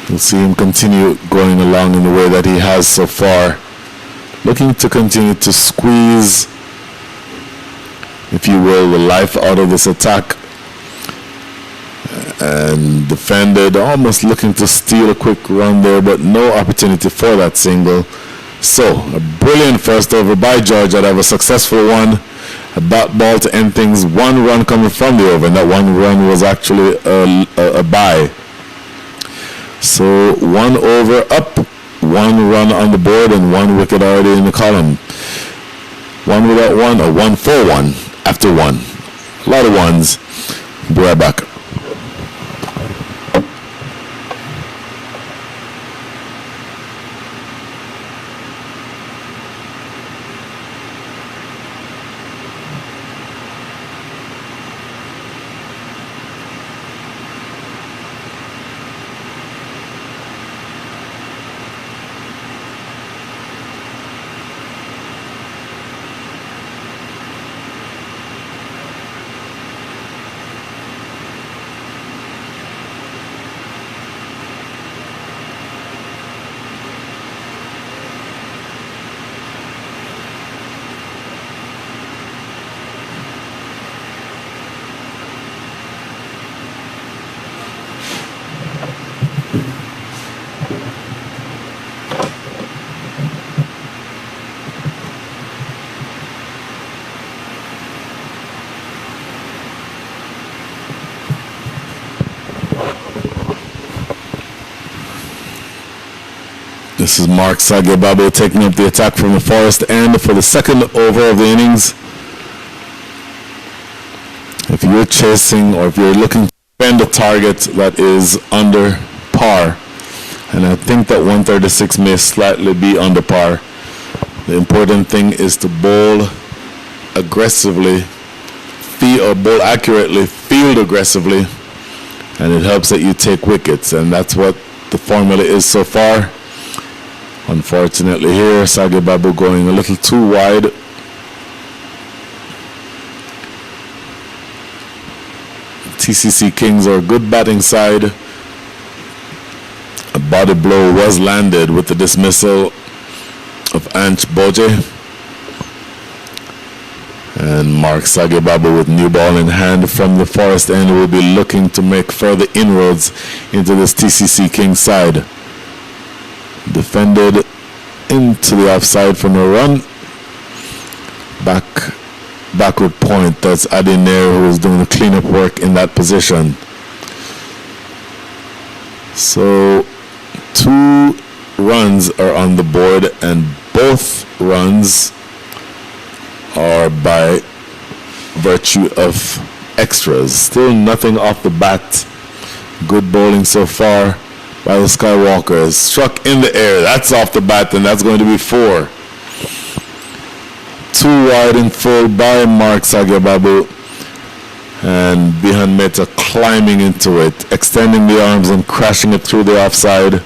you'll see him continue going along in the way that he has so far, looking to continue to squeeze, if you will, the life out of this attack. And defended, almost looking to steal a quick run there, but no opportunity for that single. So, a brilliant first over by George Adolph, a successful one. A bat ball to end things, 1 run coming from the over, and that 1 run was actually a bye. So 1 over up, 1 run on the board, and 1 wicket already in the column. 1 without 1, or 1 for 1 after 1. A lot of ones. Be right back. This is Mark Sagebabu taking up the attack from the Forest end for the second over of the innings. If you're chasing or if you're looking to defend a target that is under par, and I think that 136 may slightly be under par, the important thing is to bowl aggressively, bowl accurately, field aggressively, and it helps that you take wickets, and that's what the formula is so far. Unfortunately here, Sagebabu going a little too wide. TCC Kings are a good batting side. A body blow was landed with the dismissal of Anch Boje. And Mark Sagebabu with new ball in hand from the Forest end will be looking to make further inroads into this TCC Kings side. Defended into the offside from a run. Backward point. That's Adi Nair who is doing the cleanup work in that position. So 2 runs are on the board, and both runs are by virtue of extras. Still nothing off the bat. Good bowling so far by the Skywalkers. Struck in the air. That's off the bat, and that's going to be 4. 2 wide in full by Mark Sagebabu. And Bihan Mehta climbing into it, extending the arms and crashing it through the offside.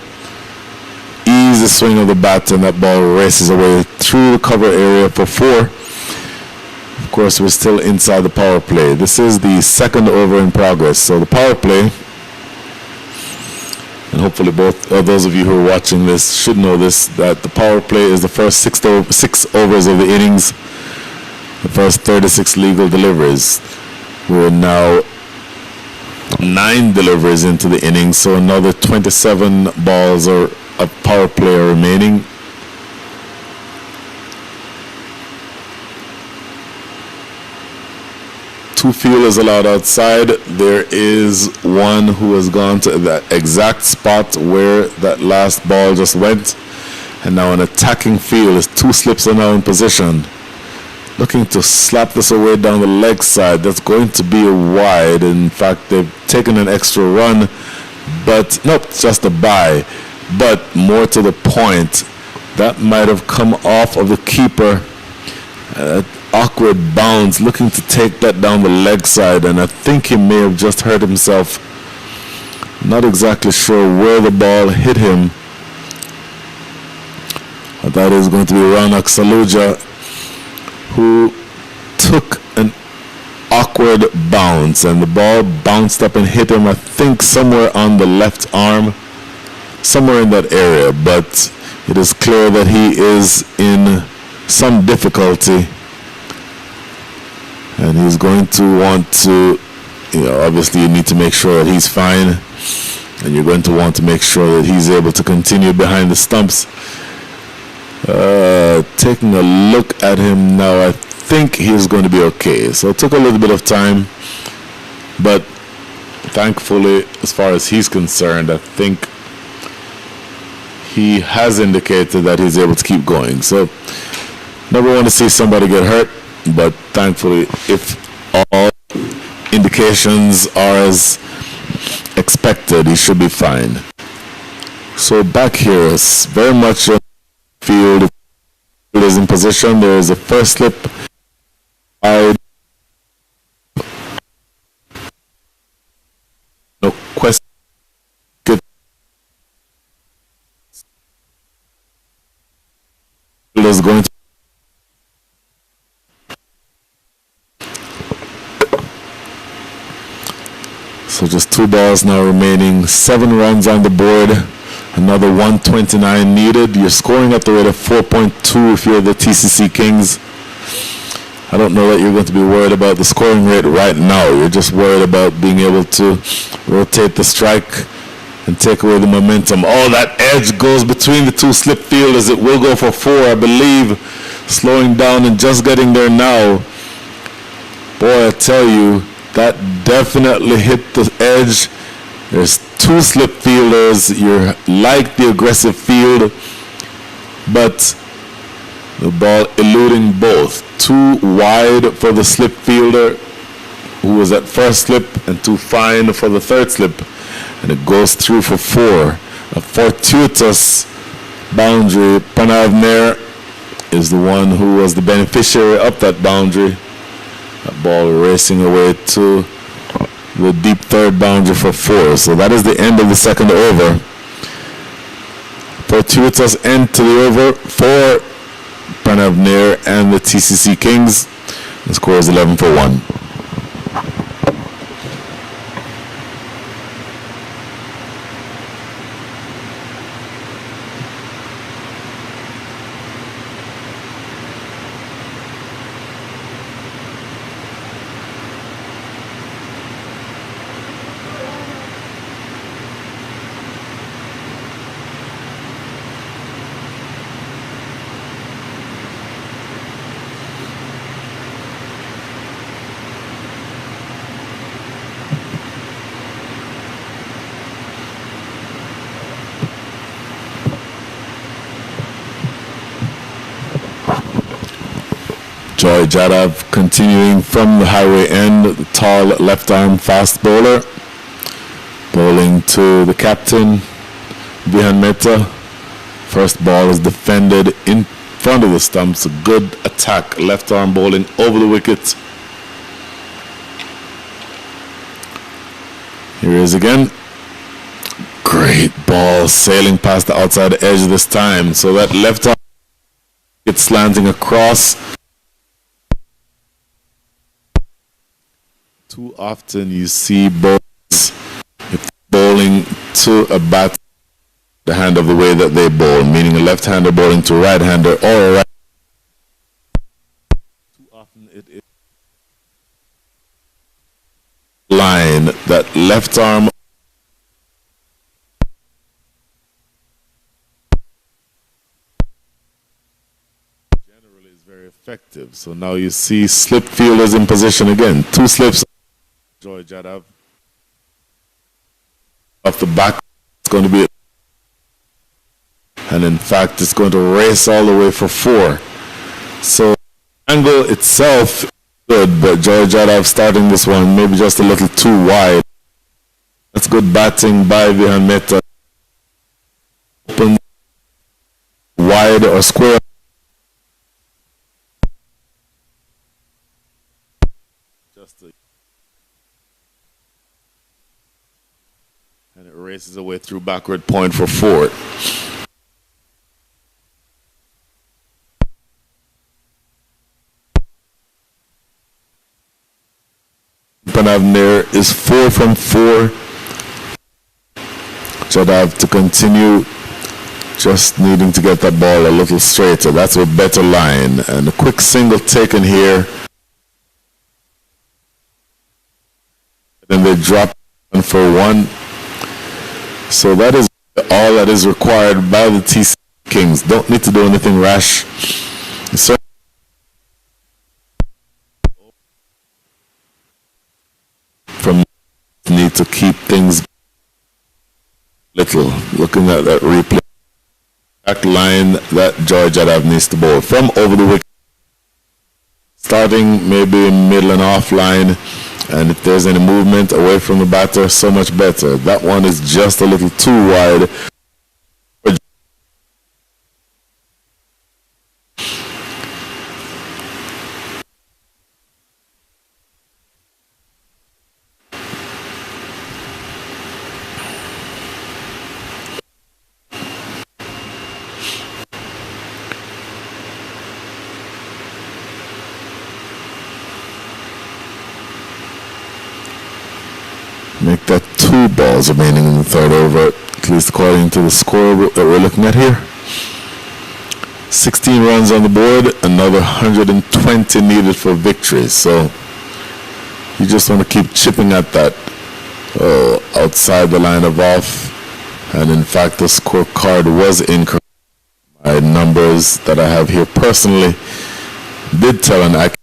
Easy swing of the bat, and that ball races away through the cover area for 4. Of course, we're still inside the power play. This is the second over in progress. So the power play, and hopefully both those of you who are watching this should know this, that the power play is the first 6 overs of the innings, the first 36 legal deliveries. We're now 9 deliveries into the innings, so another 27 balls of power play are remaining. Two fielders allowed outside. There is one who has gone to that exact spot where that last ball just went. And now an attacking field is 2 slips are now in position. Looking to slap this away down the leg side. That's going to be a wide. In fact, they've taken an extra run. But, nope, just a bye. But more to the point, that might have come off of the keeper. Awkward bounce, looking to take that down the leg side, and I think he may have just hurt himself Not exactly sure where the ball hit him. But that is going to be Ranak Saluja, who took an awkward bounce, and the ball bounced up and hit him, I think, somewhere on the left arm, somewhere in that area. But it is clear that he is in some difficulty, and he's going to want to, obviously you need to make sure that he's fine, and you're going to want to make sure that he's able to continue behind the stumps. Taking a look at him now, I think he's going to be okay. So it took a little bit of time, but thankfully, as far as he's concerned, I think he has indicated that he's able to keep going. So never want to see somebody get hurt, but thankfully, if all indications are as expected, he should be fine. So back here is very much a field is in position. There is a first slip. No question. Is going to so just 2 balls now remaining, 7 runs on the board, another 129 needed. You're scoring at the rate of 4.2 if you're the TCC Kings. I don't know that you're going to be worried about the scoring rate right now. You're just worried about being able to rotate the strike and take away the momentum. Oh, that edge goes between the 2 slip fielders. It will go for 4, I believe. Slowing down and just getting there now. Boy, I tell you, that definitely hit the edge. There's 2 slip fielders. You're like the aggressive field, but the ball eluding both. 2 wide for the slip fielder, who was at first slip, and 2 fine for the third slip. And it goes through for 4. A fortuitous boundary. Panavner is the one who was the beneficiary of that boundary. That ball racing away to the deep third boundary for 4. So that is the end of the second over. Fortuitous end to the over for Panavner and the TCC Kings. The score is 11-1. Joy Jadav continuing from the highway end, the tall left arm fast bowler, bowling to the captain, Vihan Mehta. First ball is defended in front of the stumps. A good attack, left arm bowling over the wicket. Here he is again. Great ball sailing past the outside edge this time. So that left arm it's slanting across. Too often you see bowlers bowling to a bat the hand of the way that they bowl, meaning a left-hander bowling to a right-hander or a right. Too often it is line that left arm generally is very effective. So now you see slip fielders in position again. 2 slips. Joy Jadav off the back. It's going to be, and in fact it's going to race all the way for 4. So angle itself is good, but Joy Jadav starting this one maybe just a little too wide. That's good batting by Vihan Mehta. Open wide or square. Just a races away through backward point for Ford. Panavner is 4 from 4. Should have to continue just needing to get that ball a little straighter. That's a better line. And a quick single taken here. Then they drop one for 1. So that is all that is required by the TCC Kings. Don't need to do anything rash. From need to keep things little. Looking at that replay, back line that George Adav needs to bowl from over the wicket, starting maybe middle and off line, and if there's any movement away from the batter, so much better. That one is just a little too wide. Make that 2 balls remaining in the third over, at least according to the score that we're looking at here. 16 runs on the board, another 120 needed for victory. So you just want to keep chipping at that outside the line of off. And in fact, the scorecard was incorrect. My numbers that I have here personally did tell an accurate.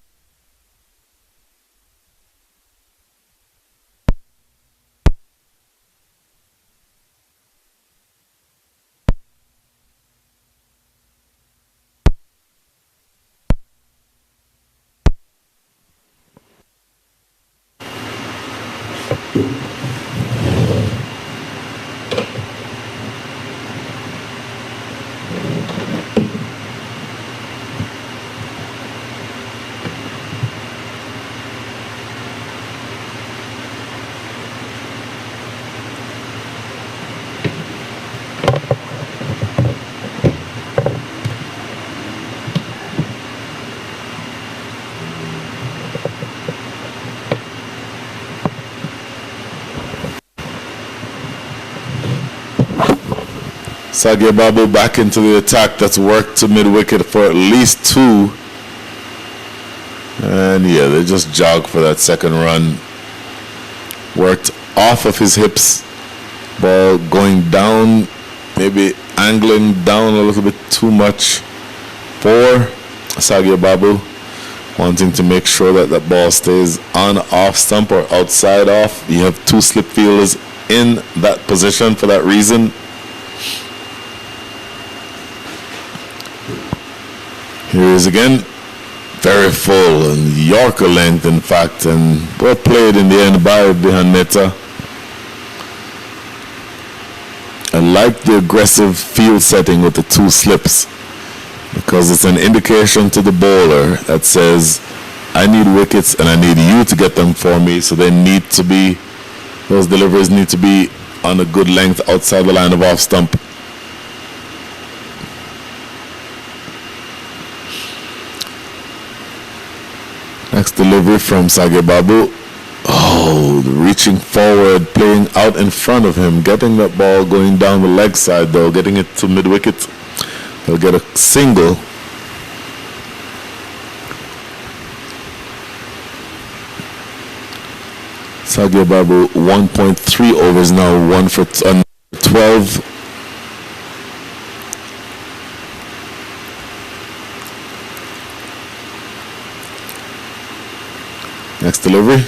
Sagia Babu back into the attack. That's worked to mid-wicket for at least 2. And yeah, they just jogged for that second run. Worked off of his hips. Ball going down, maybe angling down a little bit too much for Sagia Babu. Wanting to make sure that that ball stays on off stump or outside off. You have 2 slip fielders in that position for that reason. Here he is again, very full and Yorker length in fact, and well played in the end by Bihan Mehta. I like the aggressive field setting with the 2 slips because it's an indication to the bowler that says, I need wickets and I need you to get them for me, so they need to be, those deliveries need to be on a good length outside the line of off stump. Next delivery from Sagia Babu. Oh, reaching forward, playing out in front of him, getting that ball going down the leg side though, getting it to mid-wicket. They'll get a single. Sagia Babu 1.3 overs now, 1 for 12. Next delivery.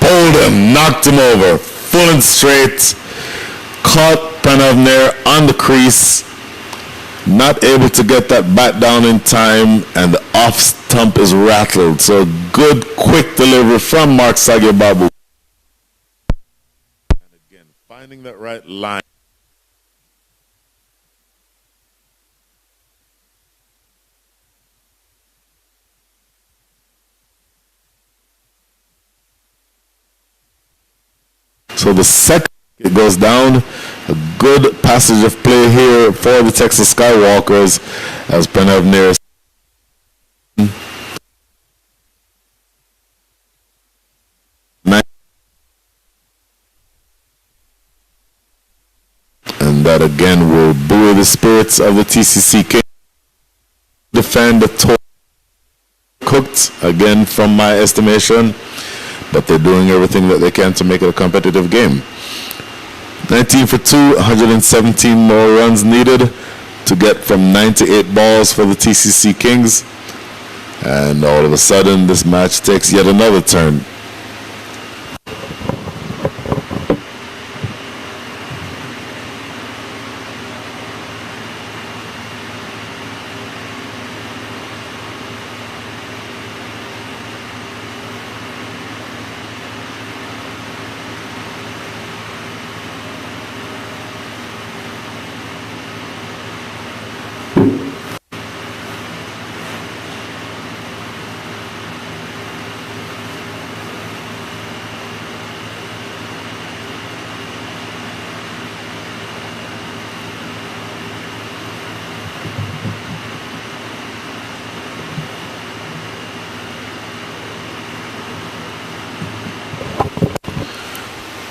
Pulled him, knocked him over, full and straight. Caught Panavner on the crease. Not able to get that bat down in time, and the off stump is rattled. So good, quick delivery from Mark Sagia Babu. And again, finding that right line. So the second It goes down. A good passage of play here for the Texas Skywalkers as Pranav Nair. And that again will buoy the spirits of the TCC King. Defend the total cooked again from my estimation, but they're doing everything that they can to make it a competitive game. 19 for 2, 117 more runs needed to get from 98 balls for the TCC Kings. And all of a sudden, this match takes yet another turn.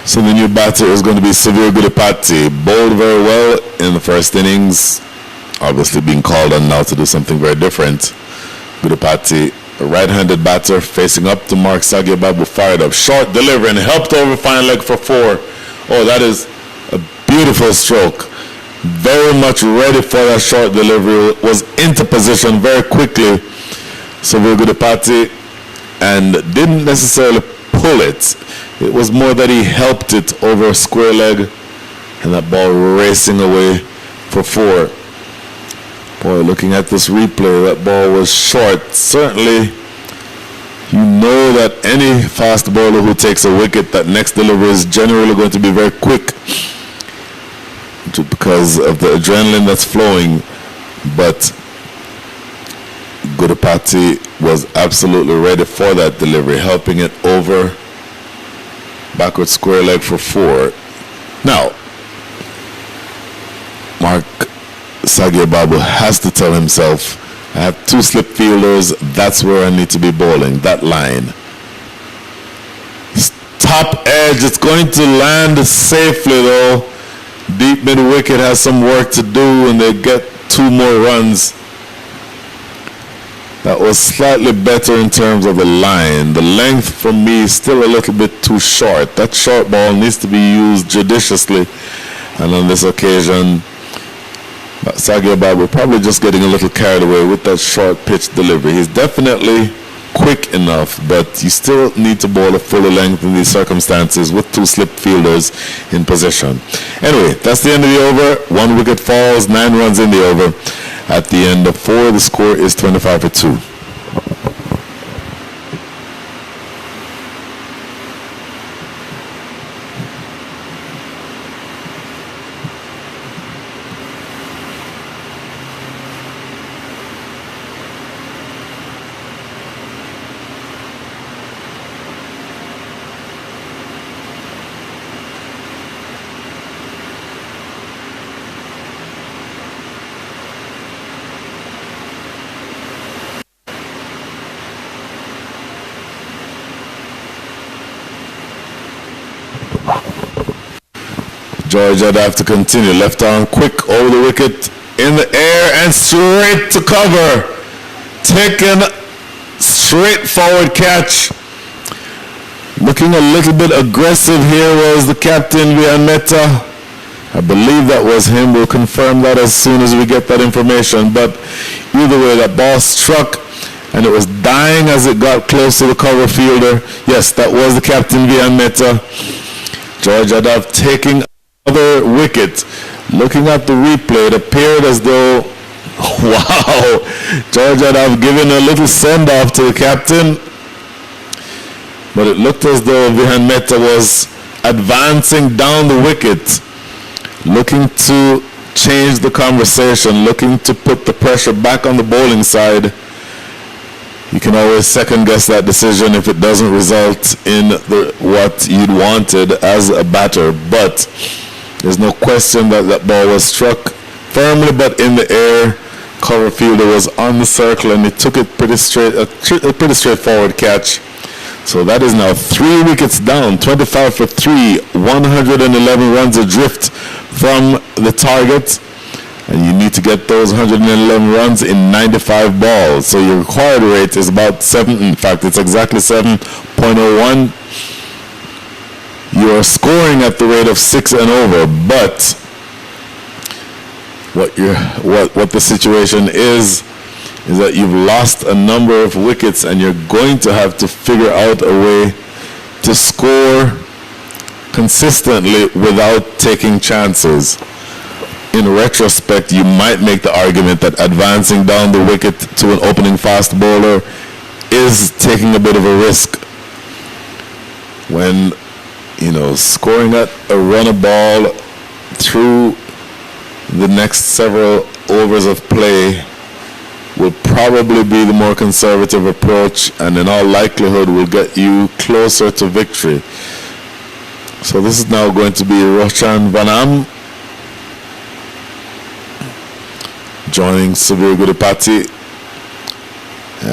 So the new batter is going to be Severe Gudipati. Bowled very well in the first innings. Obviously being called on now to do something very different. Gudipati, a right-handed batter, facing up to Mark Sagyababu, fired up. Short delivery and helped over final leg for 4. Oh, that is a beautiful stroke. Very much ready for that short delivery. Was into position very quickly. Severe Gudipati, and didn't necessarily pull it. It was more that he helped it over a square leg, and that ball racing away for 4. Boy, looking at this replay, that ball was short. Certainly, you know that any fast bowler who takes a wicket, that next delivery is generally going to be very quick because of the adrenaline that's flowing. But Gudipati was absolutely ready for that delivery, helping it over backward square leg for 4. Now, Mark Sagyababu has to tell himself, I have 2 slip fielders, that's where I need to be bowling, that line. Top edge, it's going to land safely though. Deep mid wicket has some work to do, and they get 2 more runs. That was slightly better in terms of the line. The length for me is still a little bit too short. That short ball needs to be used judiciously. And on this occasion, Sagyababu probably just getting a little carried away with that short pitch delivery. He's definitely quick enough, but you still need to bowl a fuller length in these circumstances with 2 slip fielders in position. Anyway, that's the end of the over. 1 wicket falls, 9 runs in the over. At the end of 4, the score is 25 for 2. George would have to continue. Left arm quick over the wicket, in the air and straight to cover. Taken straightforward catch. Looking a little bit aggressive here was the captain, Vian Mehta. I believe that was him. We'll confirm that as soon as we get that information. But either way, that ball struck and it was dying as it got close to the cover fielder. Yes, that was the captain, Vian Mehta. George Adav taking another wicket. Looking at the replay, it appeared as though, wow, George Adav giving a little send-off to the captain. But it looked as though Vihan Mehta was advancing down the wicket, looking to change the conversation, looking to put the pressure back on the bowling side. You can always second guess that decision if it doesn't result in what you'd wanted as a batter, but there's no question that that ball was struck firmly but in the air. Cover fielder was on the circle and he took it pretty straight, a pretty straightforward catch. So that is now 3 wickets down, 25 for 3, 111 runs adrift from the target. And you need to get those 111 runs in 95 balls. So your required rate is about 7. In fact, it's exactly 7.01. You are scoring at the rate of 6 and over. But what the situation is that you've lost a number of wickets, and you're going to have to figure out a way to score consistently without taking chances. In retrospect, you might make the argument that advancing down the wicket to an opening fast bowler is taking a bit of a risk. When, scoring at a run a ball through the next several overs of play will probably be the more conservative approach, and in all likelihood will get you closer to victory. So this is now going to be Roshan Vanam joining Subir Gudipati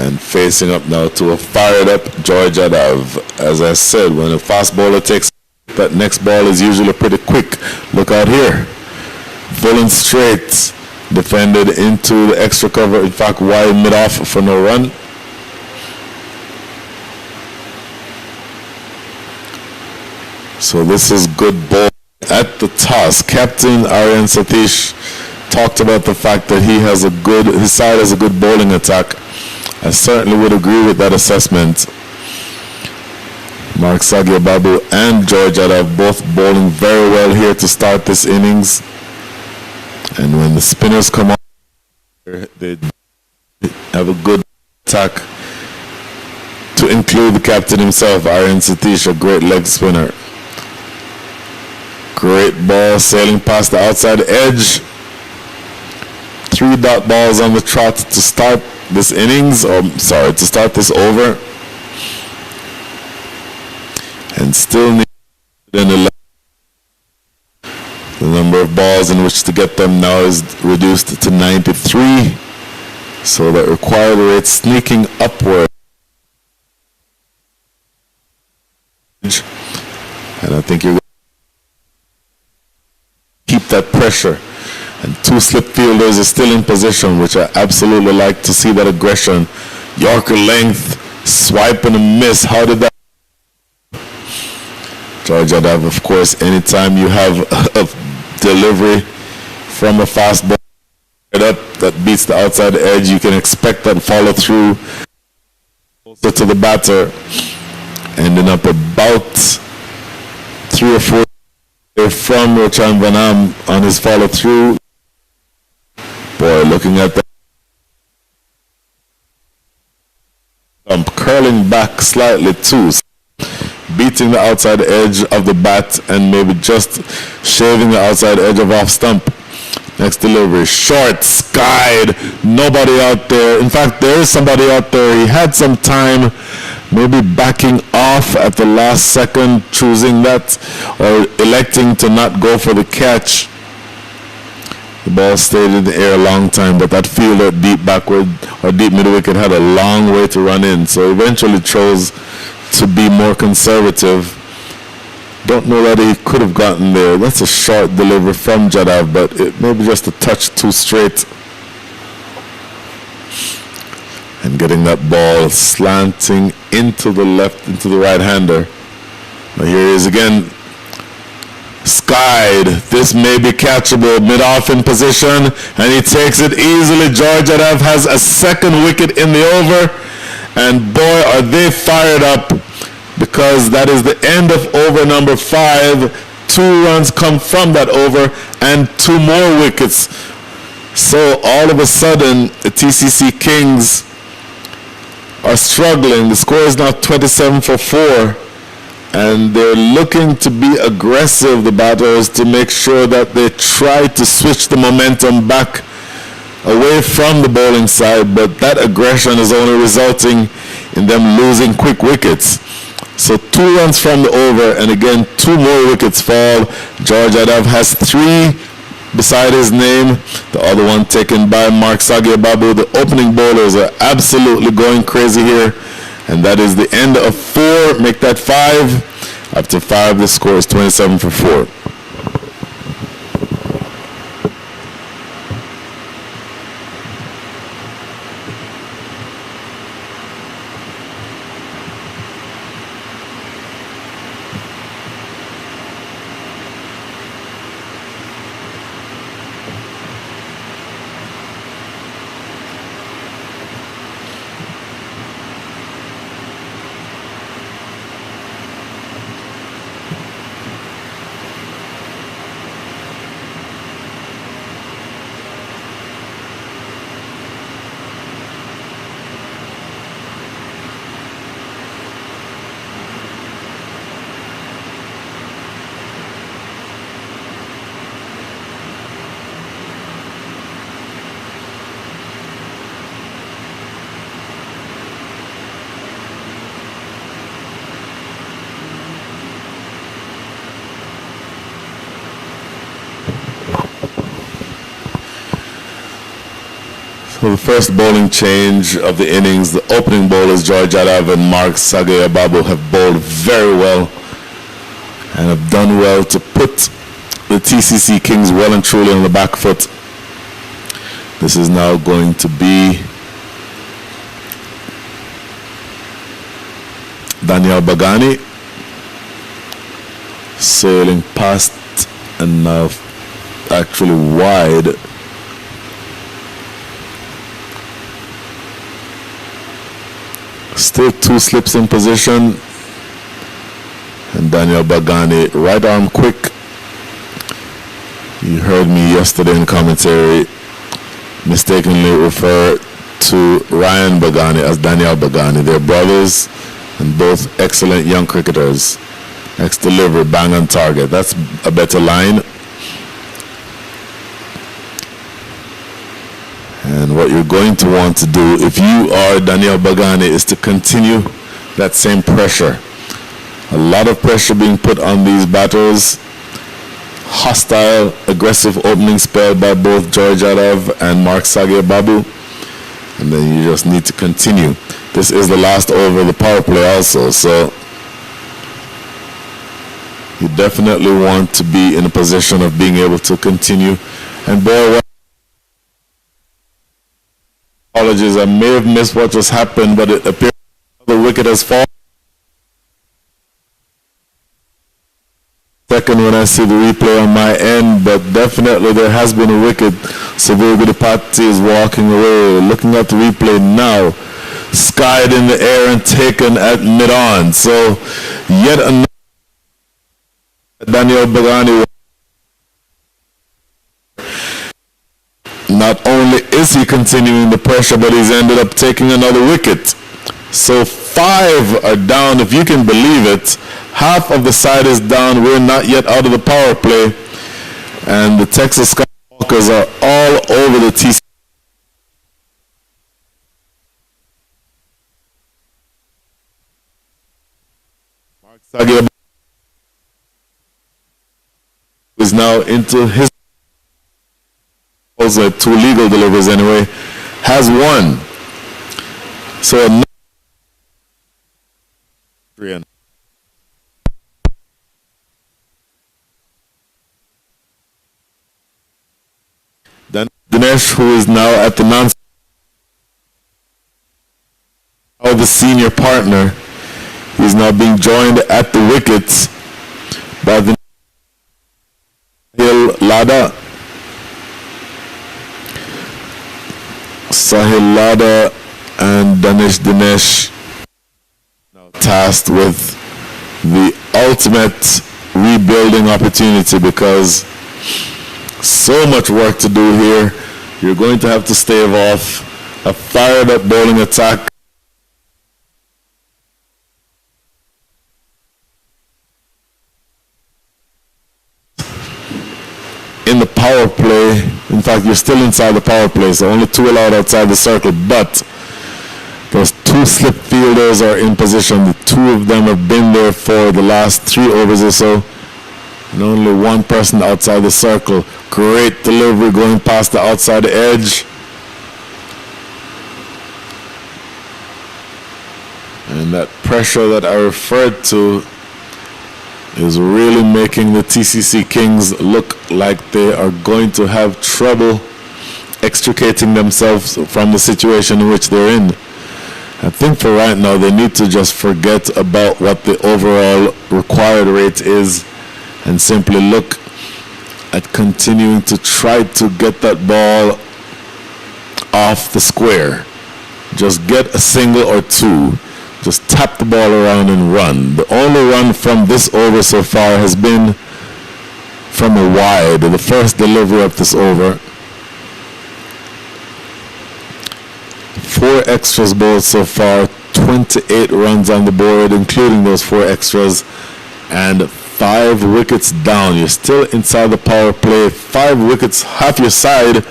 and facing up now to a fired up George Adav. As I said, when a fast bowler takes that next ball is usually pretty quick. Look out here. Full and straight, defended into the extra cover, in fact wide mid-off for no run. So this is good ball at the toss. Captain Aryan Satish talked about the fact that his side has a good bowling attack. I certainly would agree with that assessment. Mark Sagia Babu and George Adav both bowling very well here to start this innings. And when the spinners come on, they have a good attack, to include the captain himself, Aryan Satish, a great leg spinner. Great ball sailing past the outside edge. 3 dot balls on the trot to start this innings, to start this over. And still need the number of balls in which to get them now is reduced to 93. So that required rate sneaking upward. And I think you're going to keep that pressure. And 2 slip fielders are still in position, which I absolutely like to see that aggression. Yorker length, swipe and a miss. How did that? George Adav, of course, anytime you have a delivery from a fast ball up that beats the outside edge, you can expect that follow through closer to the batter, ending up about 3 or 4 from Roshan Vanam on his follow through. Boy, looking at that curling back slightly too, beating the outside edge of the bat and maybe just shaving the outside edge of off stump. Next delivery, short, skied, nobody out there. In fact, there is somebody out there. He had some time, maybe backing off at the last second, choosing that, or electing to not go for the catch. The ball stayed in the air a long time, but that fielder deep backward or deep mid wicket had a long way to run in, so eventually chose to be more conservative. Don't know that he could have gotten there. That's a short delivery from Jadav, but it maybe just a touch too straight. And getting that ball slanting into the left, into the right-hander. Now here he is again. Skied. This may be catchable. Mid-off in position, and he takes it easily. George Adav has a 2nd wicket in the over, and boy, are they fired up, because that is the end of over number 5. 2 runs come from that over, and 2 more wickets. So all of a sudden, the TCC Kings are struggling. The score is now 27 for 4. And they're looking to be aggressive, the batters, to make sure that they try to switch the momentum back away from the bowling side, but that aggression is only resulting in them losing quick wickets. So 2 runs from the over, and again 2 more wickets fall. George Adav has 3 beside his name, the other one taken by Mark Sagiababu. The opening bowlers are absolutely going crazy here, and that is the end of 4. Make that 5. After 5, the score is 27 for 4. So the first bowling change of the innings, the opening bowlers George Adav and Mark Sagiababu have bowled very well and have done well to put the TCC Kings well and truly on the back foot. This is now going to be Daniel Bagani sailing past and now actually wide. Still 2 slips in position, and Daniel Bagani right arm quick. You heard me yesterday in commentary mistakenly refer to Ryan Bagani as Daniel Bagani. They're brothers and both excellent young cricketers. Next delivery, bang on target. That's a better line. And what you're going to want to do, if you are Daniel Bagani, is to continue that same pressure. A lot of pressure being put on these batters. Hostile, aggressive opening spell by both George Adav and Mark Sagiababu. And then you just need to continue. This is the last over of the power play also, so you definitely want to be in a position of being able to continue and bowl well. Apologies, I may have missed what just happened, but it appears the wicket has fallen. Second when I see the replay on my end, but definitely there has been a wicket. Savil Gudipati is walking away. Looking at the replay now, skied in the air and taken at mid-on. So yet another Daniel Bagani. Not only is he continuing the pressure, but he's ended up taking another wicket. So 5 are down, if you can believe it. Half of the side is down. We're not yet out of the power play. And the Texas Skywalkers are all over the TCC. Mark Sagiababu is now into his 2 legal deliveries anyway, has 1. So then Dinesh, who is now at the the senior partner, he's now being joined at the wickets by the Lada. Sahil Lada and Dinesh now tasked with the ultimate rebuilding opportunity, because so much work to do here. You're going to have to stave off a fired up bowling attack. In the power play, in fact, fact, you're still inside the power play, so only 2 allowed outside the circle, but those 2 slip fielders are in position. The 2 of them have been there for the last 3 overs or so, and only 1 person outside the circle. Great delivery going past the outside edge. And that pressure that I referred to is really making the TCC Kings look like they are going to have trouble extricating themselves from the situation in which they're in. I think for right now they need to just forget about what the overall required rate is and simply look at continuing to try to get that ball off the square. Just get a single or 2. Just tap the ball around and run. The only run from this over so far has been from a wide, the first delivery of this over. 4 extras bowled so far, 28 runs on the board, including those 4 extras, and 5 wickets down. You're still inside the power play. 5 wickets, half your side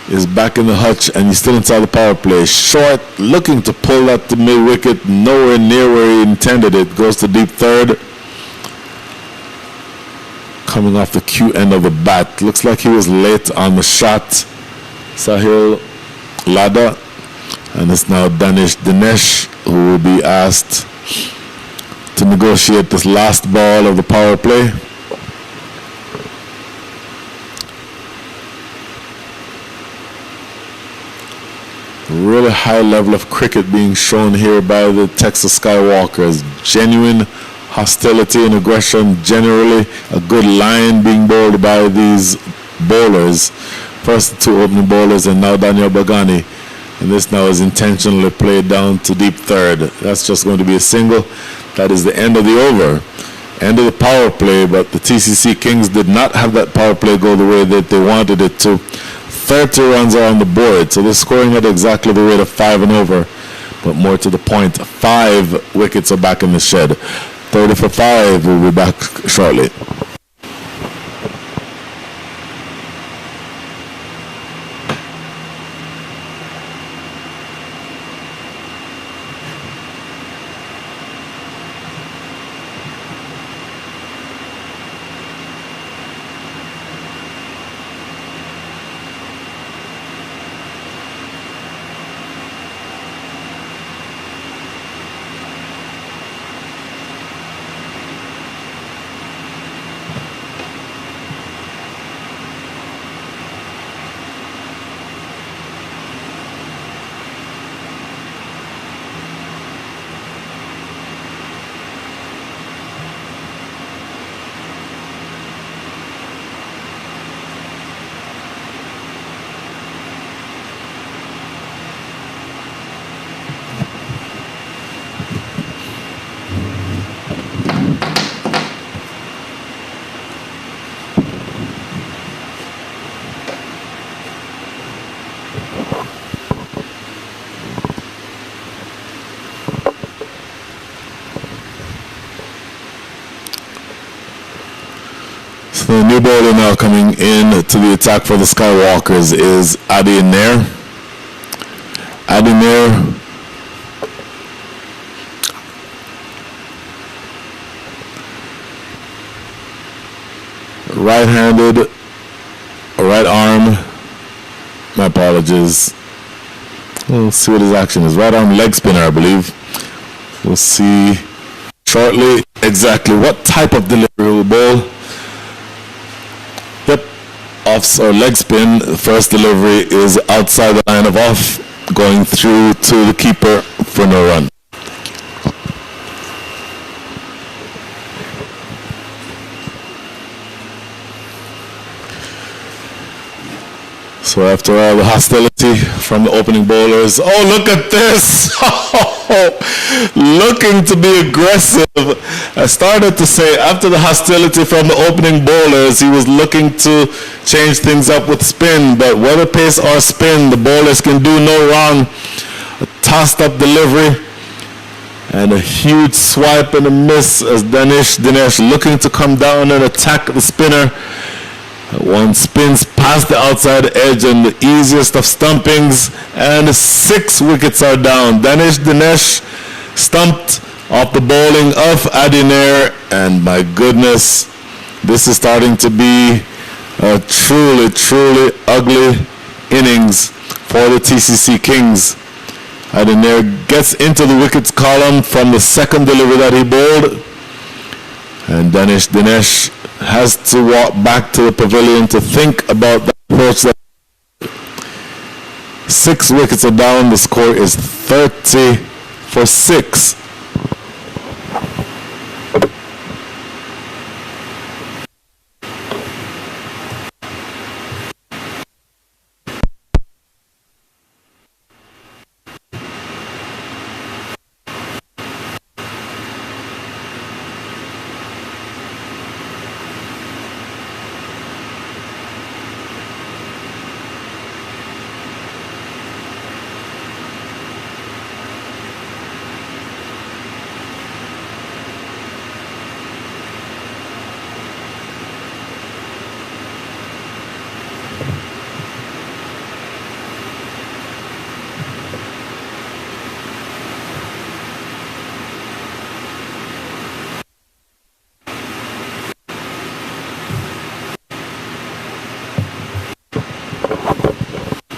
is back in the hutch, and he's still inside the power play. Short, looking to pull that to mid wicket, nowhere near where he intended it. Goes to deep third. Coming off the cue end of the bat. Looks like he was late on the shot. Sahil Lada. And it's now Dinesh who will be asked to negotiate this last ball of the power play. Really high level of cricket being shown here by the Texas Skywalkers. Genuine hostility and aggression, generally a good line being bowled by these bowlers. First the 2 opening bowlers and now Daniel Bagani. And this now is intentionally played down to deep third. That's just going to be a single. That is the end of the over. End of the power play, but the TCC Kings did not have that power play go the way that they wanted it to. 30 runs are on the board, so they're scoring at exactly the rate of 5 and over. But more to the point, 5 wickets are back in the shed. 30 for 5, we'll be back shortly. The new bowler now coming in to the attack for the Skywalkers is Adi Nair. Adi Nair right-handed, right arm, my apologies. We'll see what his action is. Right arm leg spinner, I believe. We'll see shortly exactly what type of delivery will bowl. Yep, off or leg spin. The first delivery is outside the line of off, going through to the keeper for no run. So after all the hostility from the opening bowlers, oh, look at this! Looking to be aggressive. I started to say after the hostility from the opening bowlers, he was looking to change things up with spin, but whether pace or spin, the bowlers can do no wrong. A tossed up delivery and a huge swipe and a miss as Dinesh looking to come down and attack the spinner. One spins past the outside edge and the easiest of stumpings, and 6 wickets are down. Dinesh stumped off the bowling of Adinair, and my goodness, this is starting to be a truly, truly ugly innings for the TCC Kings. Adinair gets into the wickets column from the second delivery that he bowled, and Dinesh has to walk back to the pavilion to think about the approach. 6 wickets are down. The score is 30 for 6.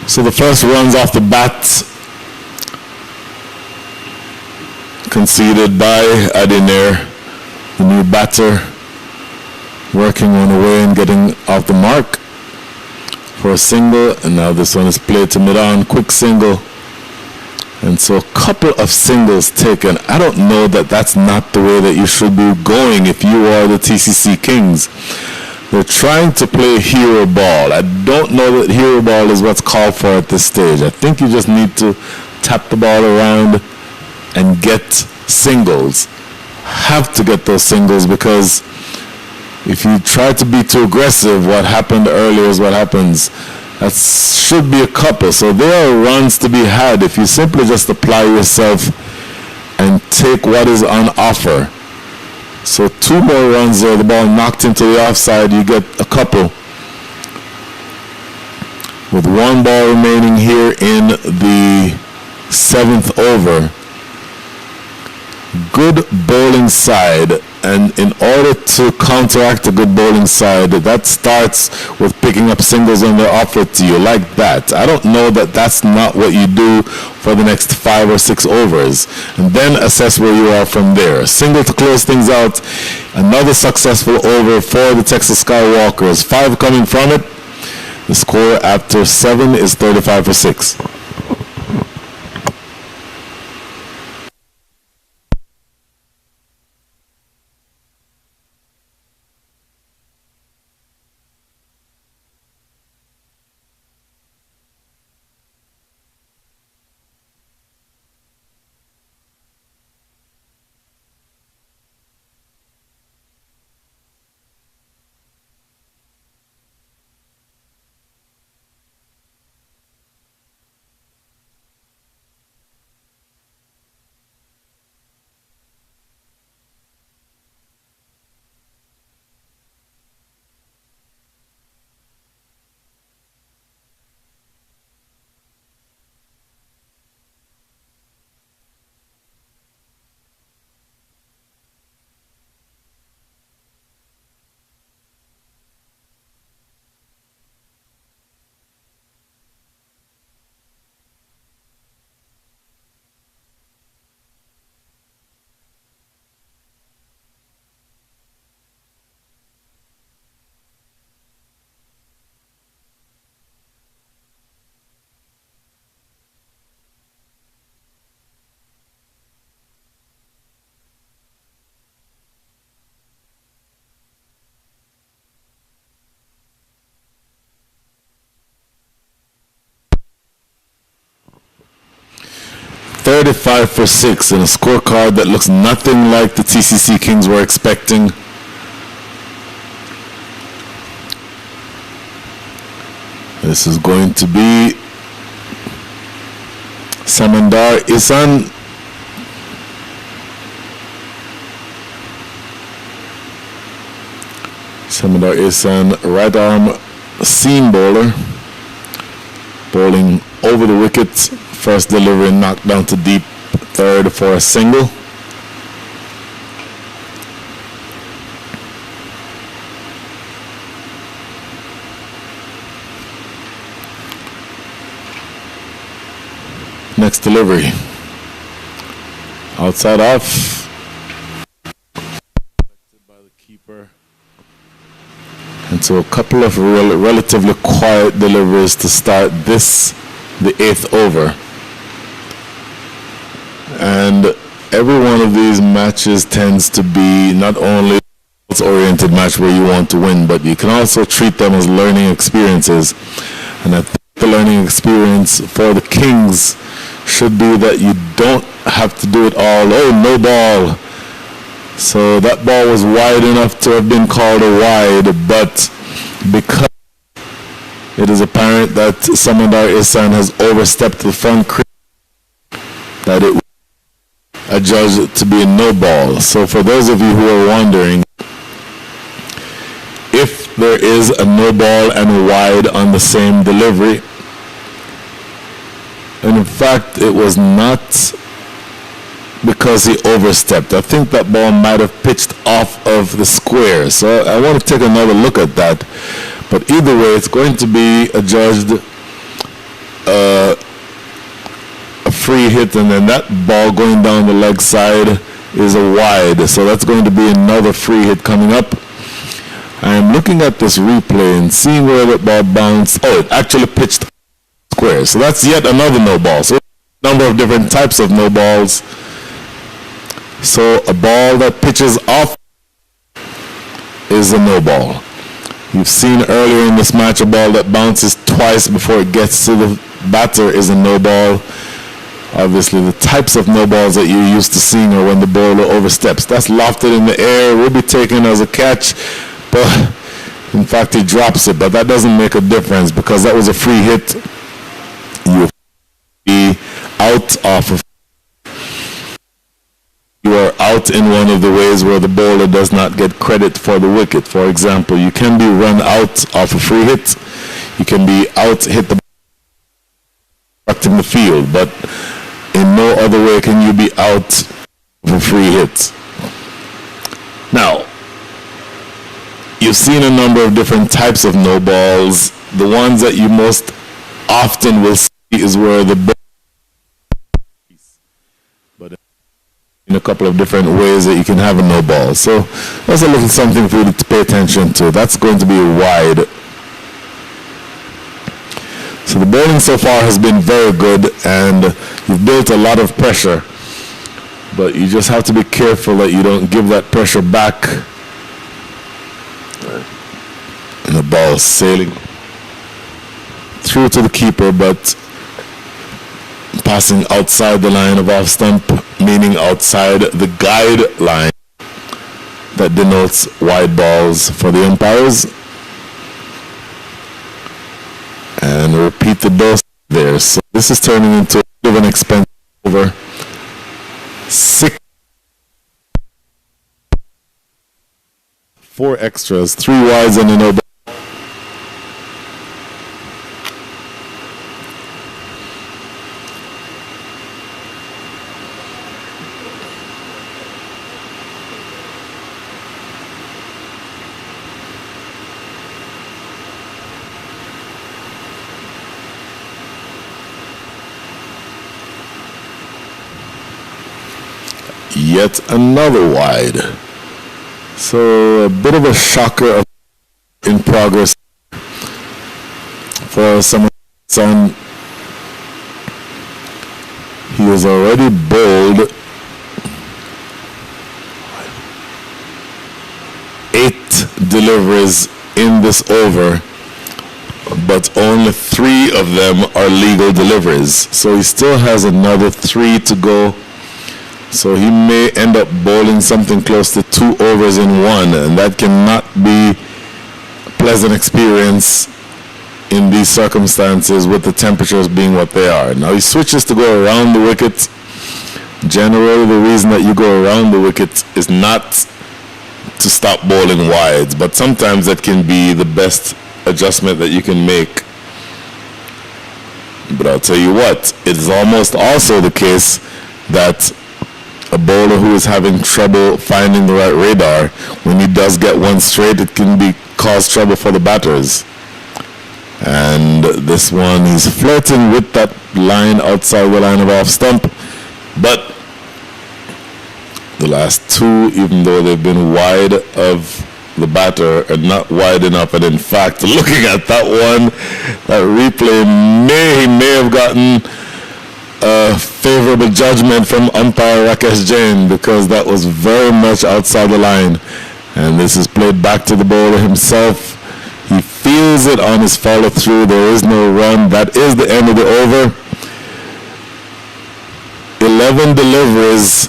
So the first runs off the bat conceded by Adinair, the new batter, working on away and getting off the mark for a single, and now this one is played to mid-on, quick single, and so a couple of singles taken. I don't know that that's not the way that you should be going if you are the TCC Kings. They're trying to play hero ball. I don't know that hero ball is what's called for at this stage. I think you just need to tap the ball around and get singles. Have to get those singles, because if you try to be too aggressive, what happened earlier is what happens. That should be a couple. So there are runs to be had if you simply just apply yourself and take what is on offer. So 2 more runs there, the ball knocked into the offside, you get a couple. With 1 ball remaining here in the 7th over. Good bowling side, and in order to counteract a good bowling side, that starts with picking up singles when they're offered to you, like that. I don't know that that's not what you do for the next 5 or 6 overs, and then assess where you are from there. A single to close things out. Another successful over for the Texas Skywalkers. 5 coming from it. The score after 7 is 35 for 6. $35 for 6 in a scorecard that looks nothing like the TCC Kings were expecting. This is going to be Samandar Isan. Samadar Ihsan, right arm seam bowler, bowling over the wicket. First delivery knocked down to deep third for a single. Next delivery. Outside off. By the keeper. And so a couple of relatively quiet deliveries to start this, the 8th over. And every one of these matches tends to be not only an oriented match where you want to win, but you can also treat them as learning experiences. And I think the learning experience for the Kings should be that you don't have to do it all. Oh, no ball. So that ball was wide enough to have been called a wide, but because it is apparent that Samadar Ihsan has overstepped the front crease, that it was adjudged to be a no ball. So for those of you who are wondering, if there is a no ball and a wide on the same delivery, and in fact it was not because he overstepped. I think that ball might have pitched off of the square. So I want to take another look at that. But either way, it's going to be adjudged a free hit, and then that ball going down the leg side is a wide. So that's going to be another free hit coming up. I am looking at this replay and seeing where that ball bounced. Oh, it actually pitched square. So that's yet another no ball. So a number of different types of no balls. So a ball that pitches off is a no ball. You've seen earlier in this match a ball that bounces twice before it gets to the batter is a no ball. Obviously the types of no balls that you're used to seeing are when the bowler oversteps. That's lofted in the air, will be taken as a catch, but in fact he drops it, but that doesn't make a difference because that was a free hit. You'll be out off of. You are out in one of the ways where the bowler does not get credit for the wicket. For example, you can be run out off a free hit. You can be out, hit the in the field, but in no other way can you be out of a free hit. Now, you've seen a number of different types of no balls. The ones that you most often will see is where the ball, but in a couple of different ways that you can have a no ball. So that's a little something for you to pay attention to. That's going to be a wide. So the bowling so far has been very good, and you've built a lot of pressure, but you just have to be careful that you don't give that pressure back. And the ball sailing through to the keeper, but passing outside the line of off stump, meaning outside the guide line that denotes wide balls for the umpires. And repeat the dose there. So this is turning into a bit of an expensive over. 4 extras, 3 wides and a no ball. Yet another wide. So a bit of a shocker in progress for someone. He has already bowled 8 deliveries in this over, but only 3 of them are legal deliveries. So he still has another 3 to go. So he may end up bowling something close to 2 overs in 1, and that cannot be a pleasant experience in these circumstances with the temperatures being what they are. Now he switches to go around the wicket. Generally the reason that you go around the wicket is not to stop bowling wides, but sometimes that can be the best adjustment that you can make. But I'll tell you what, it is almost also the case that a bowler who is having trouble finding the right radar, when he does get one straight, it can cause trouble for the batters. And this one, he's flirting with that line outside the line of off stump, but the last two, even though they've been wide of the batter, are not wide enough. And in fact, looking at that one, that replay may have gotten a favorable judgment from umpire Rakesh Jain, because that was very much outside the line. And this is played back to the bowler himself. He feels it on his follow through. There is no run. That is the end of the over. 11 deliveries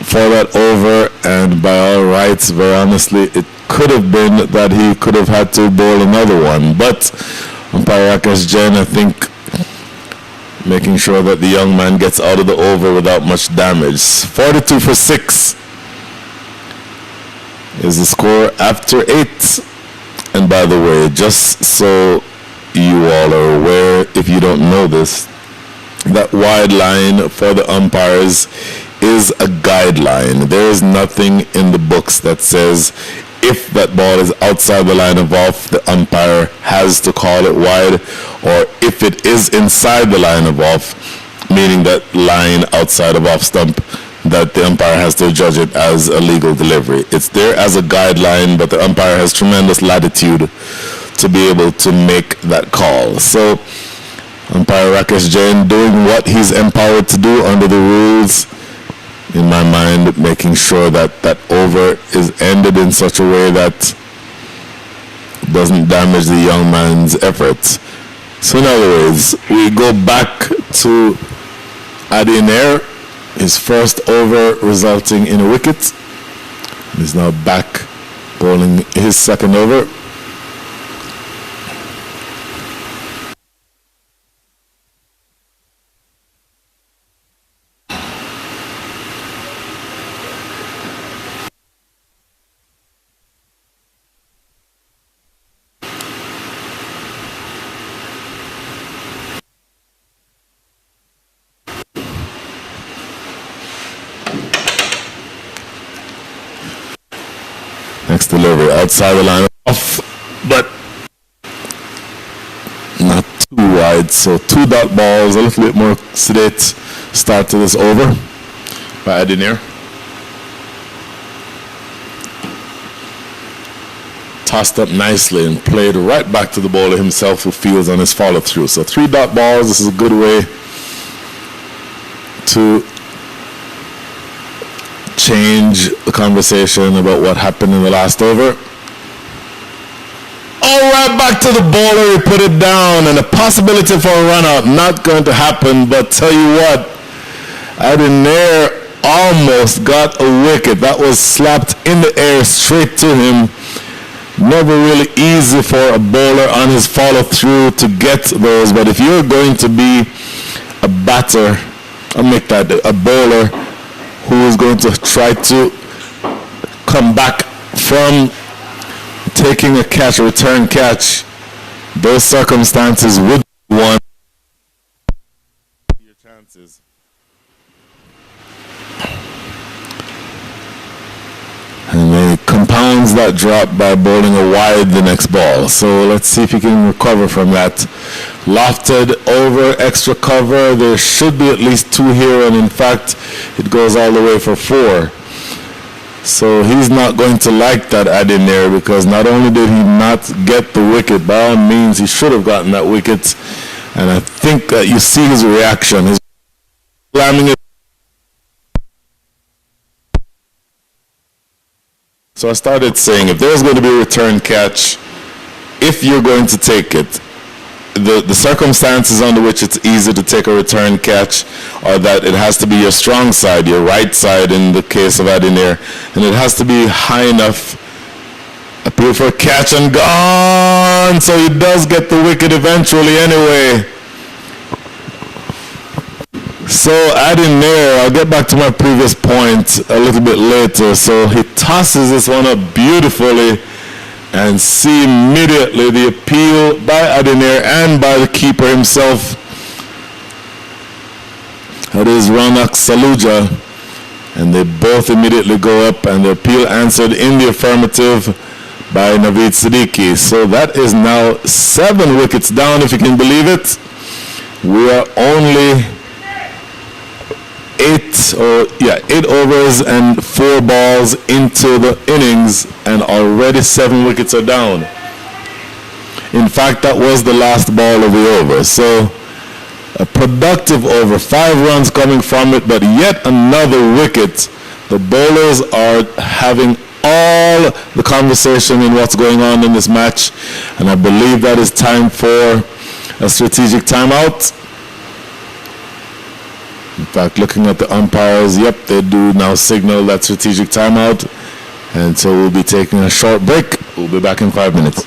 for that over, and by all rights, very honestly, it could have been that he could have had to bowl another one. But umpire Rakesh Jain, I think, making sure that the young man gets out of the over without much damage. 42 for 6 is the score after 8. And by the way, just so you all are aware, if you don't know this, that wide line for the umpires is a guideline. There is nothing in the books that says if that ball is outside the line of off, the umpire has to call it wide, or if it is inside the line of off, meaning that line outside of off stump, that the umpire has to judge it as a legal delivery. It's there as a guideline, but the umpire has tremendous latitude to be able to make that call. So umpire Rakesh Jain doing what he's empowered to do under the rules, in my mind, making sure that that over is ended in such a way that doesn't damage the young man's efforts. So in other words, we go back to Adi Nair, his first over resulting in a wicket. He's now back bowling his second over. Next delivery outside the line off, but not too wide. So 2 dot balls, a little bit more sedate start to this over by Adi Nair. Tossed up nicely and played right back to the bowler himself, who Fields on his follow through. So 3 dot balls. This is a good way to change the conversation about what happened in the last over. All right, back to the bowler. He put it down, and a possibility for a run out. Not going to happen, but tell you what, Adi Nair almost got a wicket. That was slapped in the air straight to him. Never really easy for a bowler on his follow through to get those, but if you're going to be a batter, I'll make that a bowler who is going to try to come back from taking a catch, a return catch, those circumstances would be one of your chances. And he compounds that drop by bowling a wide the next ball. So let's see if he can recover from that. Lofted over, extra cover. There should be at least 2 here, and in fact, it goes all the way for 4. So he's not going to like that Adi Nair, because not only did he not get the wicket, by all means, he should have gotten that wicket. And I think that you see his reaction. He's slamming it. So I started saying, if there's going to be a return catch, if you're going to take it, the circumstances under which it's easy to take a return catch are that it has to be your strong side, your right side in the case of Adi Nair, and it has to be high enough. Appeal for a catch and gone! So he does get the wicket eventually anyway. So adding there, I'll get back to my previous point a little bit later. So he tosses this one up beautifully and see immediately the appeal by Adinair and by the keeper himself. That is Ronak Saluja. And they both immediately go up and the appeal answered in the affirmative by Naveed Siddiqui. So that is now 7 wickets down, if you can believe it. We are only 8 overs and 4 balls into the innings and already 7 wickets are down. In fact, that was the last ball of the over. So a productive over, 5 runs coming from it, but yet another wicket. The bowlers are having all the conversation in what's going on in this match, and I believe that is time for a strategic timeout. In fact, looking at the umpires, yep, they do now signal that strategic timeout, and so we'll be taking a short break. We'll be back in 5 minutes.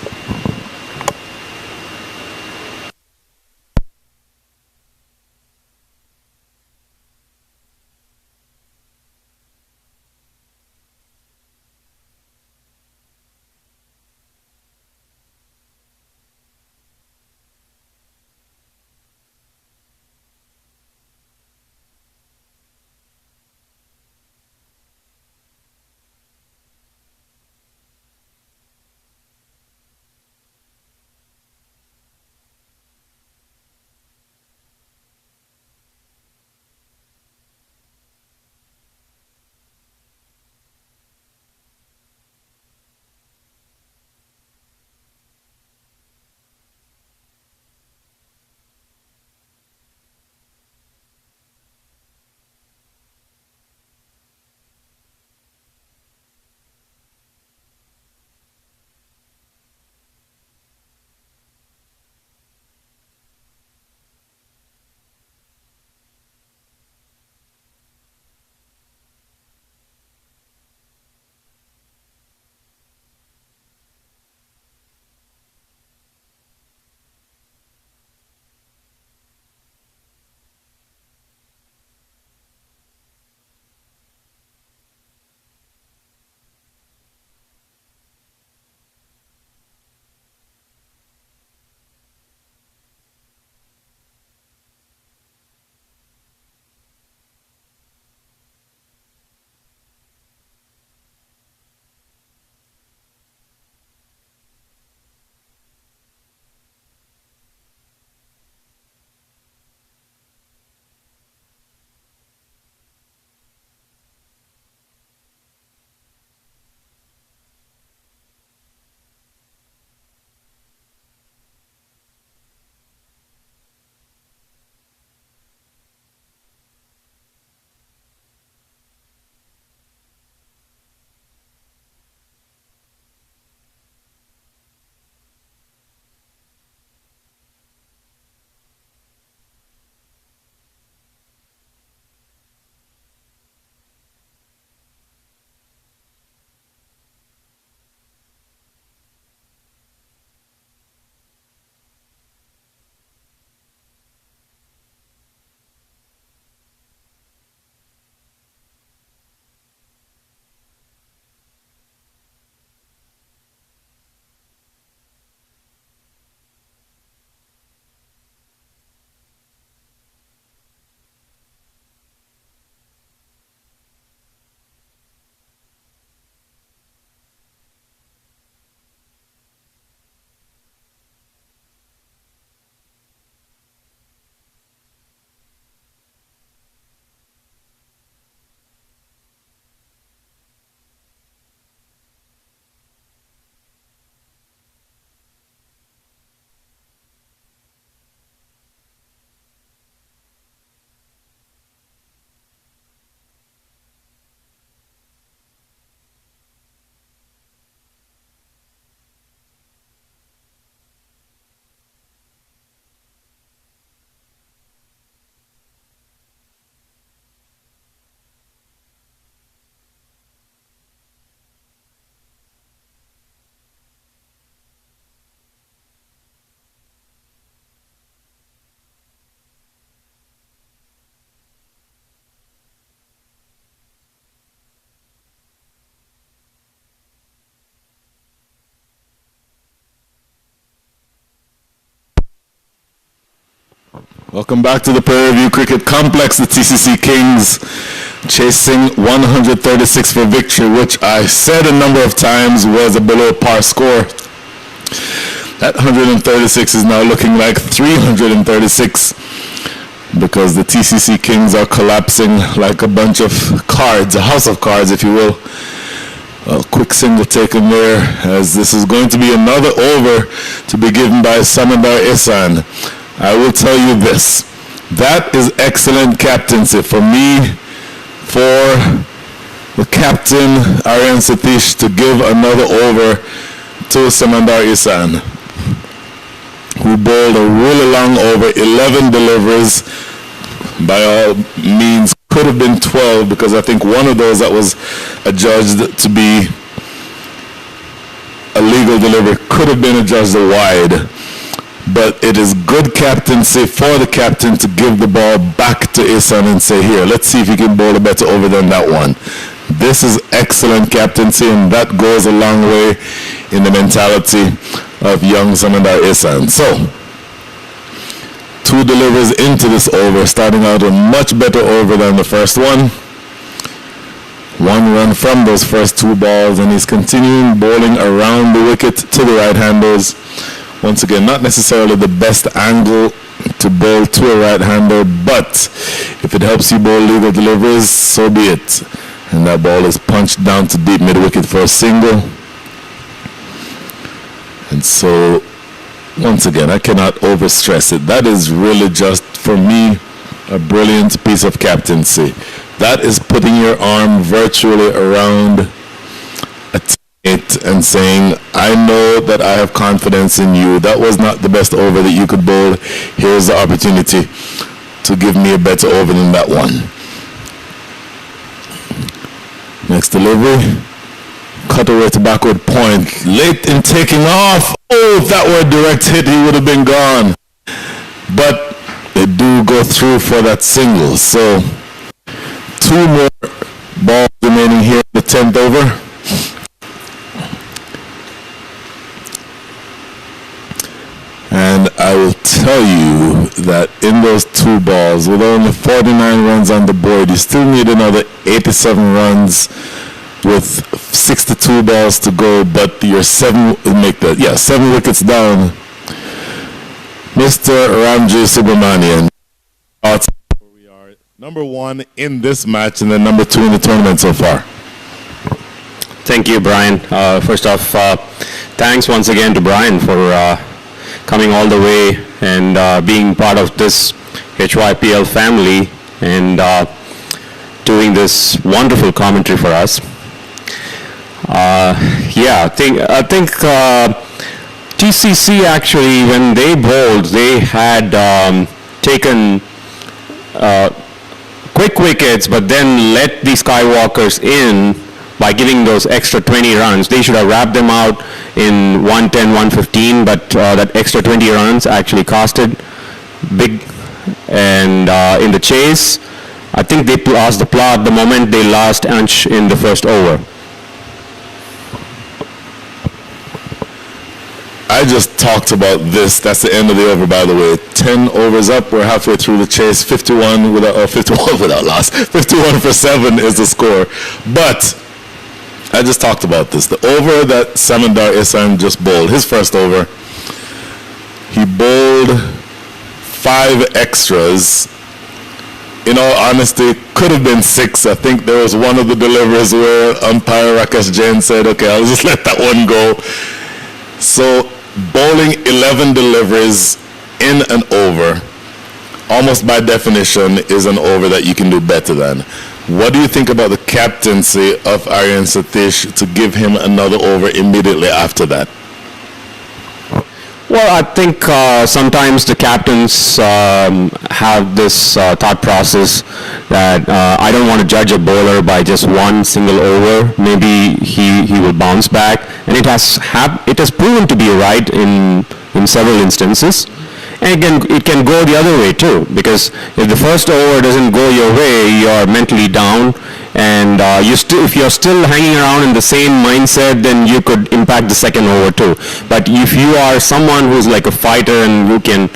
Welcome back to the Prairie View Cricket Complex. The TCC Kings chasing 136 for victory, which I said a number of times was a below par score. That 136 is now looking like 336 because the TCC Kings are collapsing like a bunch of cards, a house of cards, if you will. A quick single taken there, as this is going to be another over to be given by Samandar Ihsan. I will tell you this, that is excellent captaincy for me, for the captain, Aryan Satish, to give another over to Samandar Ihsan, who bowled a really long over, 11 deliveries, by all means could have been 12, because I think one of those that was adjudged to be a legal delivery could have been adjudged a wide. But it is good captaincy for the captain to give the ball back to Ihsan and say, here, let's see if you can bowl a better over than that one. This is excellent captaincy, and that goes a long way in the mentality of young Samandar Ihsan. So, 2 deliveries into this over, starting out a much better over than the first one. 1 run from those first 2 balls, and he's continuing bowling around the wicket to the right-handers. Once again, not necessarily the best angle to bowl to a right-hander, but if it helps you bowl legal deliveries, so be it. And that ball is punched down to deep mid-wicket for a single. And so, once again, I cannot overstress it. That is really just, for me, a brilliant piece of captaincy. That is putting your arm virtually around a teammate and saying, I know that I have confidence in you. That was not the best over that you could bowl. Here's the opportunity to give me a better over than that one. Next delivery. Cut away to backward point. Late in taking off. Oh, if that were a direct hit, he would have been gone. But they do go through for that single. So 2 more balls remaining here in the 10th over. And I will tell you that in those 2 balls, with only 49 runs on the board, you still need another 87 runs with 62 balls to go, but your 7 wickets down. Mr. Ramji Subramanian, we are number 1 in this match and then number 2 in the tournament so far. Thank you, Brian. First off, thanks once again to Brian for coming all the way and being part of this HYPL family and doing this wonderful commentary for us. I think TCC actually, when they bowled, they had taken quick wickets, but then let the Skywalkers in by giving those extra 20 runs. They should have wrapped them out in 110, 115, but that extra 20 runs actually costed big. And in the chase, I think they lost the plot the moment they lost Ansh in the first over. I just talked about this. That's the end of the over, by the way. 10 overs up. We're halfway through the chase. 51 without loss. 51 for 7 is the score. But I just talked about this. The over that Samandar Ihsan just bowled, his first over, he bowled 5 extras. In all honesty, could have been 6. I think there was one of the deliveries where umpire Rakesh Jain said, okay, I'll just let that one go. So bowling 11 deliveries in an over, almost by definition, is an over that you can do better than. What do you think about the captaincy of Aryan Satish to give him another over immediately after that? Well, I think sometimes the captains have this thought process that I don't want to judge a bowler by just one single over. Maybe he will bounce back, and it has proven to be right in several instances. And again, it can go the other way too, because if the first over doesn't go your way, you're mentally down, and if you're still hanging around in the same mindset, then you could impact the second over too. But if you are someone who's like a fighter and who can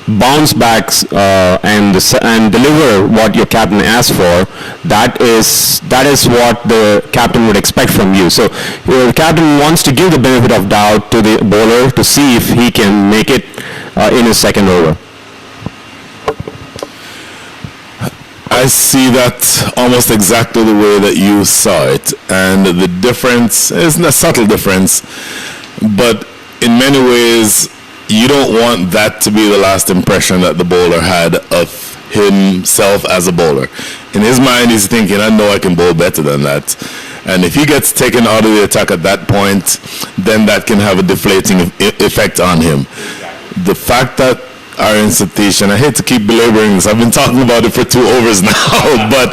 bounce back and deliver what your captain asked for, that is what the captain would expect from you. So your captain wants to give the benefit of doubt to the bowler to see if he can make it in his second over. I see that almost exactly the way that you saw it, and the difference is a subtle difference, but in many ways you don't want that to be the last impression that the bowler had of himself as a bowler. In his mind, he's thinking, I know I can bowl better than that. And if he gets taken out of the attack at that point, then that can have a deflating effect on him. The fact that Aryan Satish, and I hate to keep belaboring this, I've been talking about it for 2 overs now, but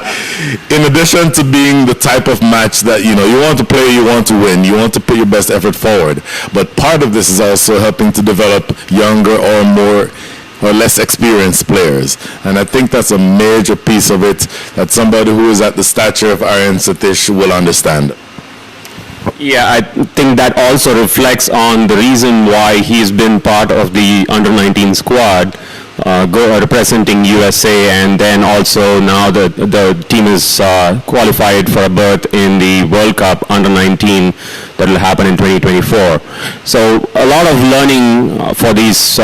in addition to being the type of match that, you want to play, you want to win, you want to put your best effort forward, but part of this is also helping to develop younger or more or less experienced players, and I think that's a major piece of it that somebody who is at the stature of Aryan Satish will understand. Yeah, I think that also reflects on the reason why he's been part of the under-19 squad, representing USA, and then also now the team is qualified for a berth in the World Cup under-19 that will happen in 2024. So a lot of learning for these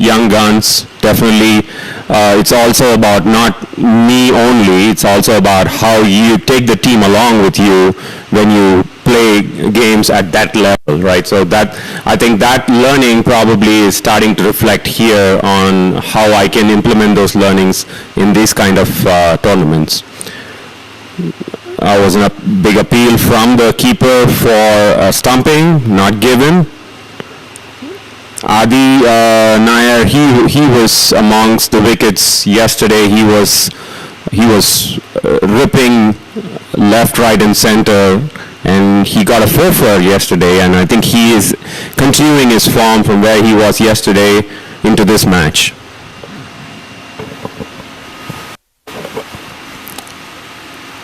young guns, definitely. It's also about not me only, it's also about how you take the team along with you when you play games at that level, right? So that, I think that learning probably is starting to reflect here on how I can implement those learnings in these kind of tournaments. Was a big appeal from the keeper for stumping, not given. Adi Nair, he was amongst the wickets yesterday. He was ripping left, right, and center, and he got a 4-for yesterday. And I think he is continuing his form from where he was yesterday into this match.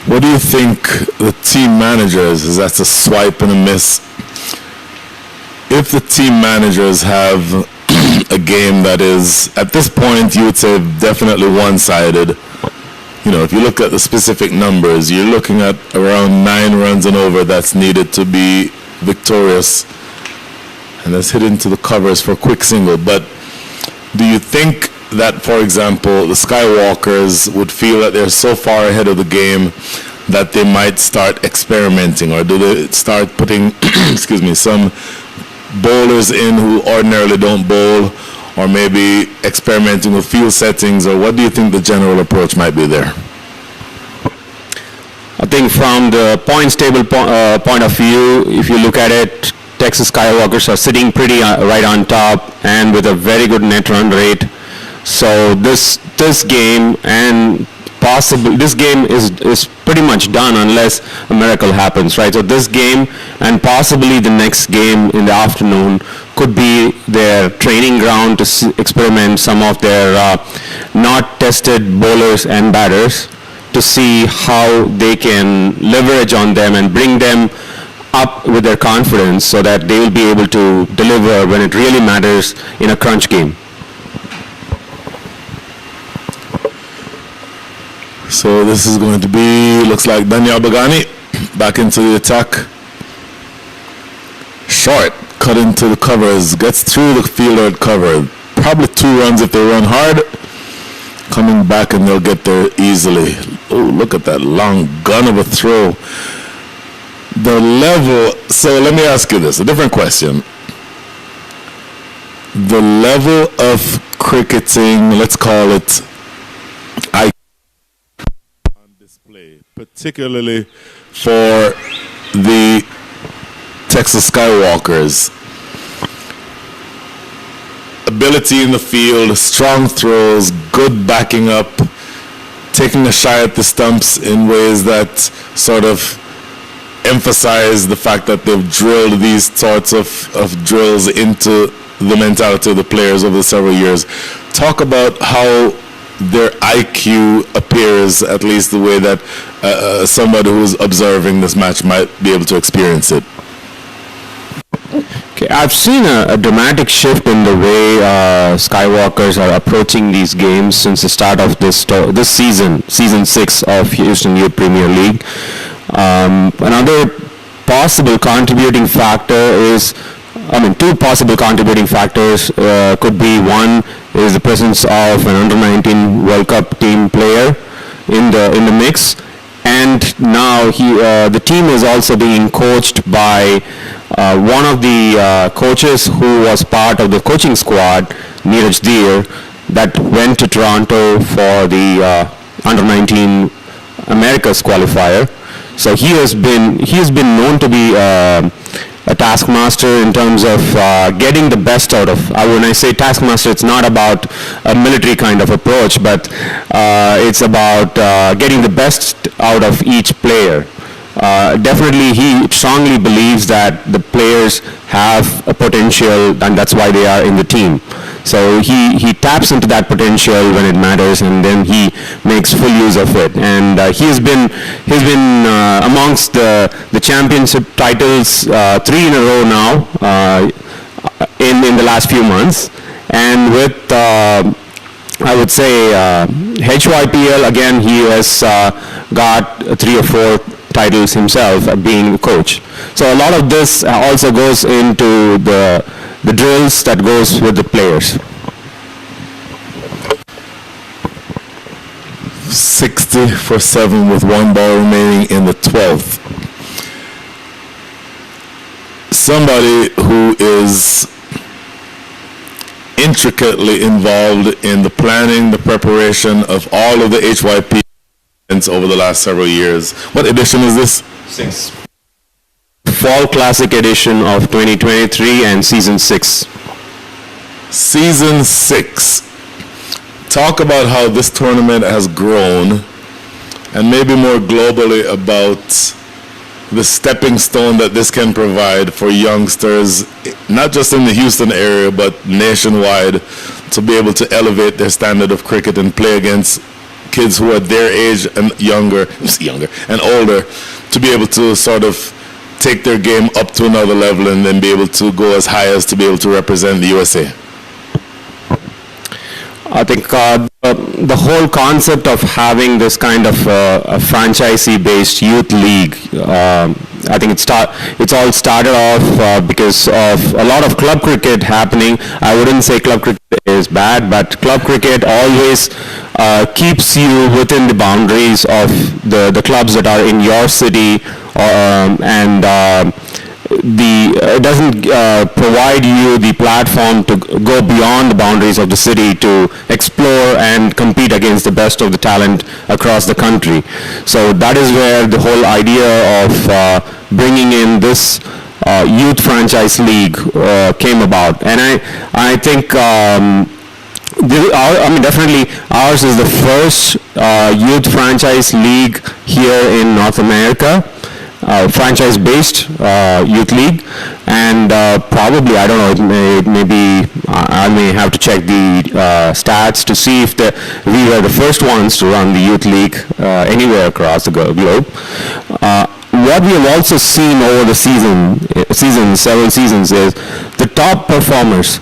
What do you think the team managers, is that's a swipe and a miss, if the team managers have a game that is, at this point, you would say definitely one-sided. If you look at the specific numbers, you're looking at around 9 runs and over that's needed to be victorious. And that's hit into the covers for a quick single. But do you think that, for example, the Skywalkers would feel that they're so far ahead of the game that they might start experimenting, or do they start putting, excuse me, some bowlers in who ordinarily don't bowl, or maybe experimenting with field settings, or what do you think the general approach might be there? I think from the points table point of view, if you look at it, Texas Skywalkers are sitting pretty right on top and with a very good net run rate. So this game and possibly this game is pretty much done unless a miracle happens, right? So this game and possibly the next game in the afternoon could be their training ground to experiment some of their not tested bowlers and batters to see how they can leverage on them and bring them up with their confidence so that they will be able to deliver when it really matters in a crunch game. So this is going to be, looks like Daniel Bagani back into the attack. Short, cut into the covers, gets through the fielder at cover. Probably 2 runs if they run hard. Coming back and they'll get there easily. Oh, look at that long gun of a throw. The level, so let me ask you this, a different question. The level of cricketing, let's call it IQ on display, particularly for the Texas Skywalkers. Ability in the field, strong throws, good backing up, taking a shot at the stumps in ways that sort of emphasize the fact that they've drilled these sorts of drills into the mentality of the players over the several years. Talk about how their IQ appears, at least the way that somebody who's observing this match might be able to experience it. Okay, I've seen a dramatic shift in the way Skywalkers are approaching these games since the start of this season 6 of Houston Youth Premier League. Another possible contributing factor is, two possible contributing factors could be: one is the presence of an under-19 World Cup team player in the mix, and now the team is also being coached by one of the coaches who was part of the coaching squad, Neeraj Dheer, that went to Toronto for the under-19 Americas qualifier. So he has been known to be a taskmaster in terms of getting the best out of. When I say taskmaster, it's not about a military kind of approach, but it's about getting the best out of each player. Definitely, he strongly believes that the players have a potential, and that's why they are in the team. So he taps into that potential when it matters, and then he makes full use of it. And he's been amongst the championship titles 3 in a row now in the last few months, and with I would say HYPL again, he has got 3 or 4 titles himself, being the coach. So a lot of this also goes into the drills that goes with the players. 60 for 7 with 1 ball remaining in the 12th. Somebody who is intricately involved in the planning, the preparation of all of the HYP events over the last several years. What edition is this? 6. Fall Classic edition of 2023 and Season 6. Season 6. Talk about how this tournament has grown, and maybe more globally about the stepping stone that this can provide for youngsters, not just in the Houston area, but nationwide, to be able to elevate their standard of cricket and play against kids who are their age and younger and older, to be able to sort of take their game up to another level and then be able to go as high as to be able to represent the USA. I think the whole concept of having this kind of a franchisee-based youth league, I think it's all started off because of a lot of club cricket happening. I wouldn't say club cricket is bad, but club cricket always keeps you within the boundaries of the clubs that are in your city, and it doesn't provide you the platform to go beyond the boundaries of the city to explore and compete against the best of the talent across the country. So that is where the whole idea of bringing in this youth franchise league came about. And I think definitely ours is the first youth franchise league here in North America. Franchise-based youth league, and probably, I don't know, maybe I may have to check the stats to see if we were the first ones to run the youth league anywhere across the globe. What we have also seen over the several seasons, is the top performers.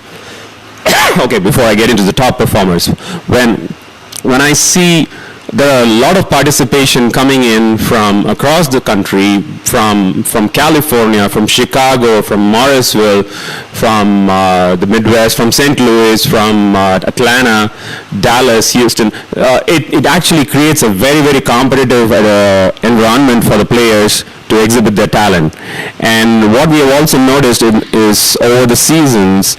Okay, before I get into the top performers, when I see there are a lot of participation coming in from across the country, from California, from Chicago, from Morrisville, from the Midwest, from St. Louis, from Atlanta, Dallas, Houston. It actually creates a very, very competitive environment for the players to exhibit their talent. And what we have also noticed is over the seasons,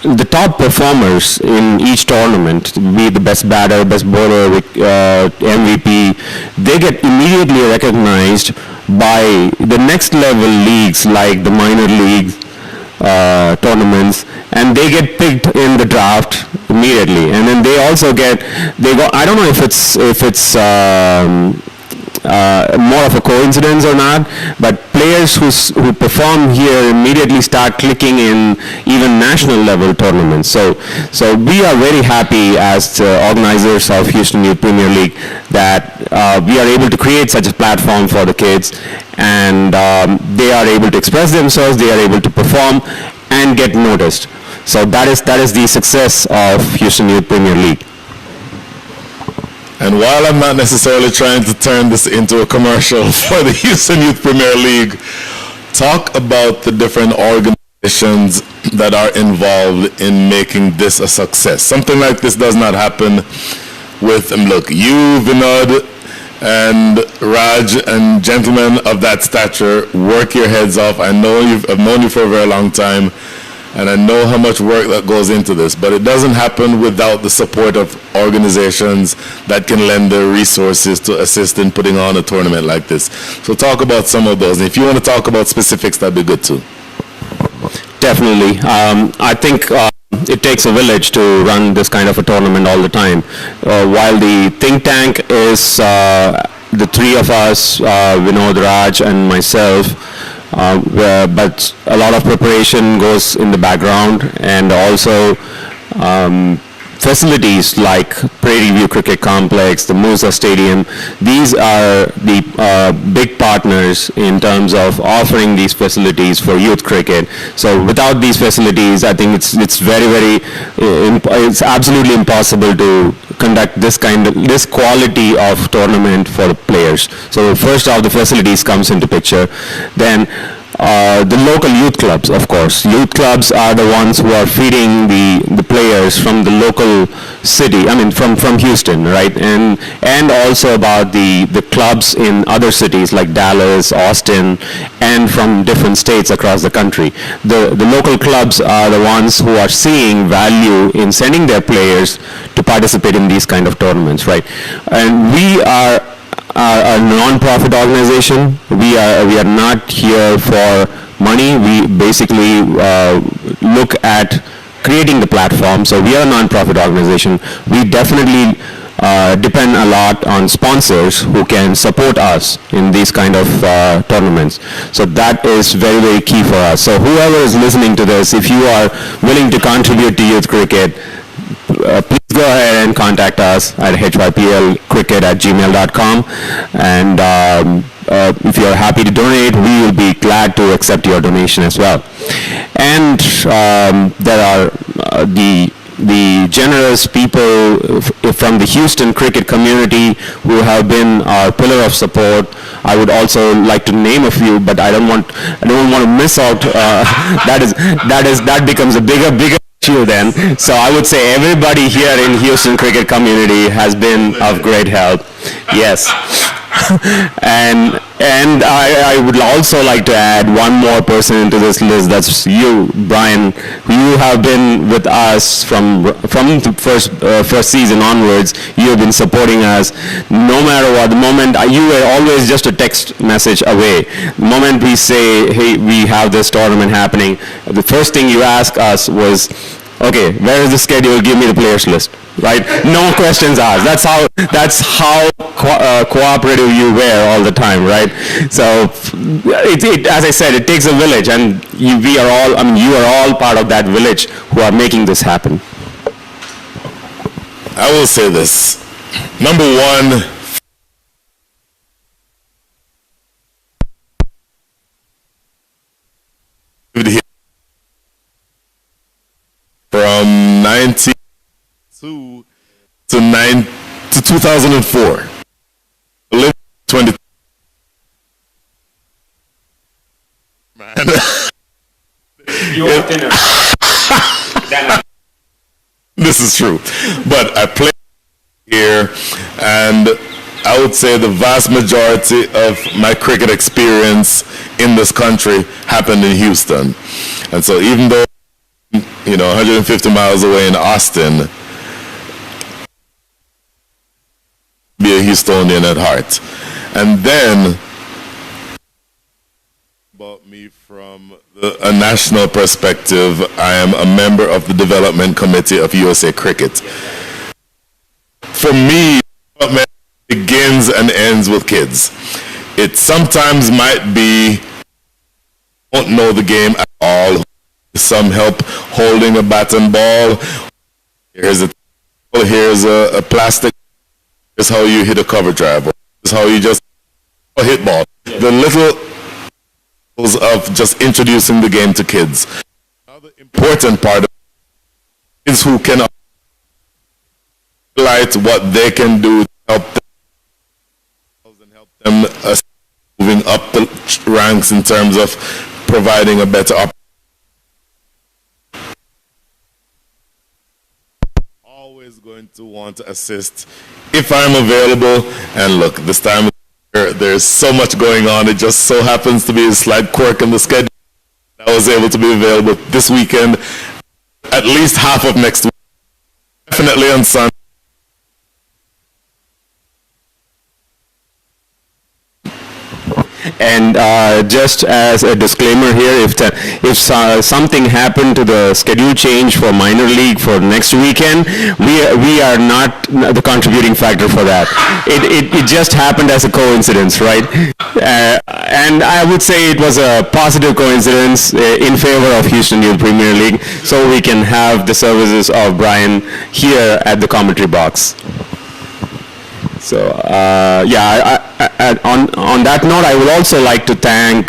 the top performers in each tournament, be it the best batter, best bowler, MVP, they get immediately recognized by the next level leagues like the minor league tournaments, and they get picked in the draft immediately. And then they also I don't know if it's more of a coincidence or not, but players who perform here immediately start clicking in even national level tournaments. So we are very happy as organizers of Houston Youth Premier League that we are able to create such a platform for the kids, and they are able to express themselves, they are able to perform and get noticed. So that is the success of Houston Youth Premier League. And while I'm not necessarily trying to turn this into a commercial for the Houston Youth Premier League, talk about the different organizations that are involved in making this a success. Something like this does not happen with, look, you, Vinod, and Raj, and gentlemen of that stature, work your heads off. I've known you for a very long time, and I know how much work that goes into this, but it doesn't happen without the support of organizations that can lend their resources to assist in putting on a tournament like this. So talk about some of those. And if you want to talk about specifics, that'd be good too. Definitely. I think it takes a village to run this kind of a tournament all the time. While the think tank is the three of us, Vinod, Raj, and myself, but a lot of preparation goes in the background, and also facilities like Prairie View Cricket Complex, the Musa Stadium. These are the big partners in terms of offering these facilities for youth cricket. So without these facilities, I think it's absolutely impossible to conduct this quality of tournament for the players. So first off, the facilities comes into picture. Then the local youth clubs, of course. Youth clubs are the ones who are feeding the players from the local city, from Houston, right? And also about the clubs in other cities like Dallas, Austin, and from different states across the country. The local clubs are the ones who are seeing value in sending their players to participate in these kind of tournaments, right? And we are a non-profit organization. We are not here for money. We basically look at creating the platform. So we are a non-profit organization. We definitely depend a lot on sponsors who can support us in these kind of tournaments. So that is very, very key for us. So whoever is listening to this, if you are willing to contribute to youth cricket, please go ahead and contact us at hyplcricket@gmail.com, and if you're happy to donate, we will be glad to accept your donation as well. And there are the generous people from the Houston cricket community who have been our pillar of support. I would also like to name a few, but I don't want to miss out. That becomes a bigger then. So I would say everybody here in Houston cricket community has been of great help. Yes. and I would also like to add one more person into this list. That's you, Brian. You have been with us from the first season onwards. You have been supporting us no matter what. The moment you were always just a text message away. The moment we say, hey, we have this tournament happening, the first thing you ask us was, okay, where is the schedule? Give me the players list, right? No questions asked. That's how cooperative you were all the time, right? So, as I said, it takes a village, and you are all part of that village who are making this happen. I will say this. Number one, from 1992 to 2004. 20. Man. You want dinner. This is true. But I played here, and I would say the vast majority of my cricket experience in this country happened in Houston. And so even though 150 miles away in Austin, be a Houstonian at heart. And then, about me from a national perspective, I am a member of the development committee of USA Cricket. For me, development begins and ends with kids. It sometimes might be don't know the game at all. Some help holding a bat and ball. Here's a plastic. Here's how you hit a cover drive. Here's how you just hit ball. The little of just introducing the game to kids. Another important part of it is who can highlight what they can do to help them moving up the ranks in terms of providing a better opportunity. Always going to want to assist if I'm available. And look, this time there's so much going on. It just so happens to be a slight quirk in the schedule. I was able to be available this weekend, at least half of next week, definitely on Sunday. And just as a disclaimer here, if something happened to the schedule change for minor league for next weekend, we are not the contributing factor for that. It just happened as a coincidence, right? And I would say it was a positive coincidence in favor of Houston Youth Premier League, so we can have the services of Brian here at the commentary box. So on that note, I would also like to thank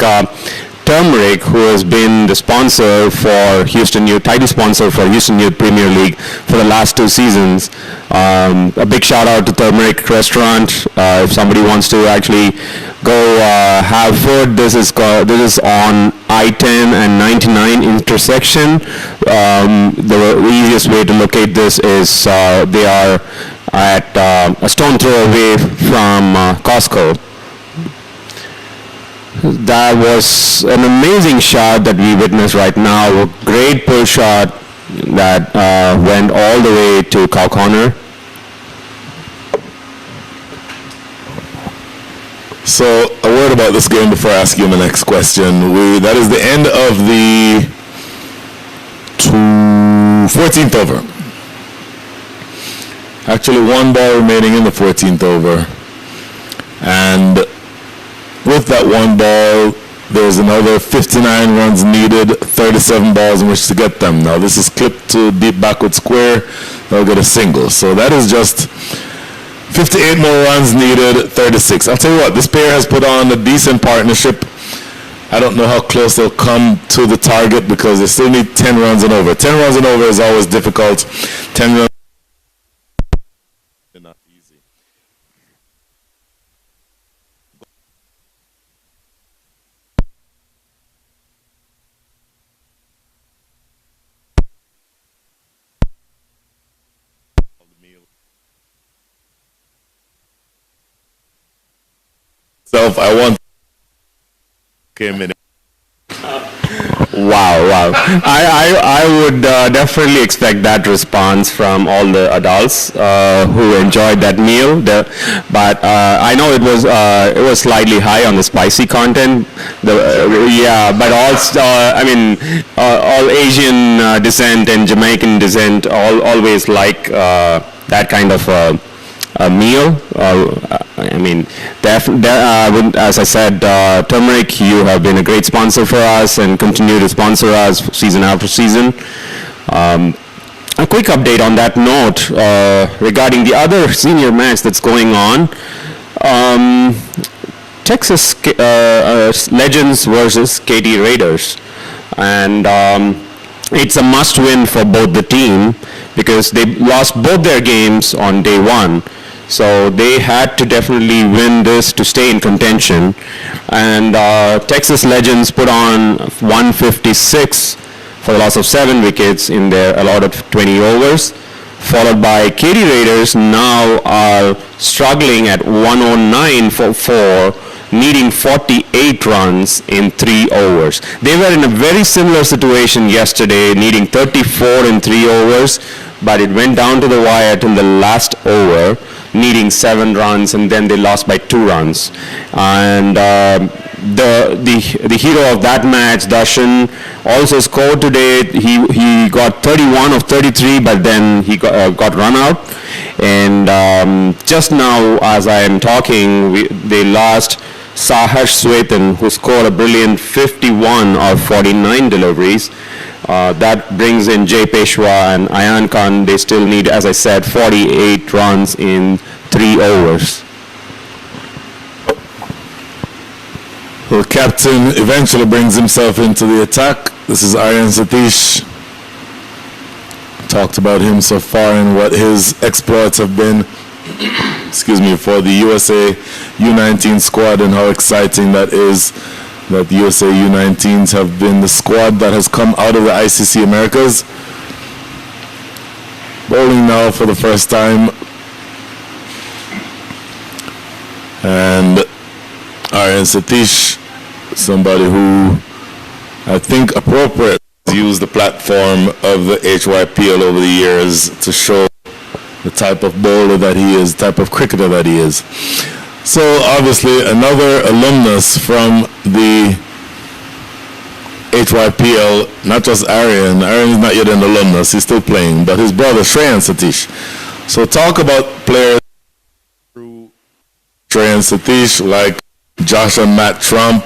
Turmeric, who has been the sponsor for Houston Youth, title sponsor for Houston Youth Premier League for the last 2 seasons. A big shout out to Turmeric Restaurant. If somebody wants to actually go have food, this is on I-10 and 99 intersection. The easiest way to locate this is they are at a stone throw away from Costco. That was an amazing shot that we witnessed right now. A great pull shot that went all the way to cow corner. So a word about this game before I ask you my next question. That is the end of the 14th over. Actually, 1 ball remaining in the 14th over. And with that 1 ball, there's another 59 runs needed, 37 balls in which to get them. Now, this is clipped to deep backward square. They'll get a single. So that is just 58 more runs needed, 36. I'll tell you what, this pair has put on a decent partnership. I don't know how close they'll come to the target because they still need 10 runs and over. 10 runs and over is always difficult. 10 runs. Not easy. I want came in. Wow. I would definitely expect that response from all the adults who enjoyed that meal. But I know it was slightly high on the spicy content. But also, all Asian descent and Jamaican descent always like that kind of a meal. As I said, Turmeric, you have been a great sponsor for us and continue to sponsor us season after season. A quick update on that note regarding the other senior match that's going on. Texas Legends versus KT Raiders. And it's a must-win for both the team because they lost both their games on day 1. So they had to definitely win this to stay in contention. And Texas Legends put on 156 for the loss of 7 wickets in their allotted 20 overs, followed by KT Raiders now are struggling at 109 for 4, needing 48 runs in 3 overs. They were in a very similar situation yesterday, needing 34 in 3 overs, but it went down to the wire till the last over, needing 7 runs, and then they lost by 2 runs. And the hero of that match, Darshan, also scored today. He got 31 of 33, but then he got run out. And just now, as I am talking, they lost Saharsh Swethan, who scored a brilliant 51 of 49 deliveries. That brings in Jay Peshwa and Ayan Khan. They still need, as I said, 48 runs in 3 overs. The captain eventually brings himself into the attack. This is Aryan Satish. Talked about him so far and what his exploits have been for the USA U19 squad, and how exciting that is that the USA U19s have been the squad that has come out of the ICC Americas. Bowling now for the first time. And Aryan Satish, somebody who I think appropriate to use the platform of the HYPL over the years to show the type of bowler that he is, type of cricketer that he is. So obviously another alumnus from the HYPL, not just Aryan. Aryan is not yet an alumnus, he's still playing, but his brother Shreyan Satish. So talk about players through Shreyan Satish like Josh and Matt Trump,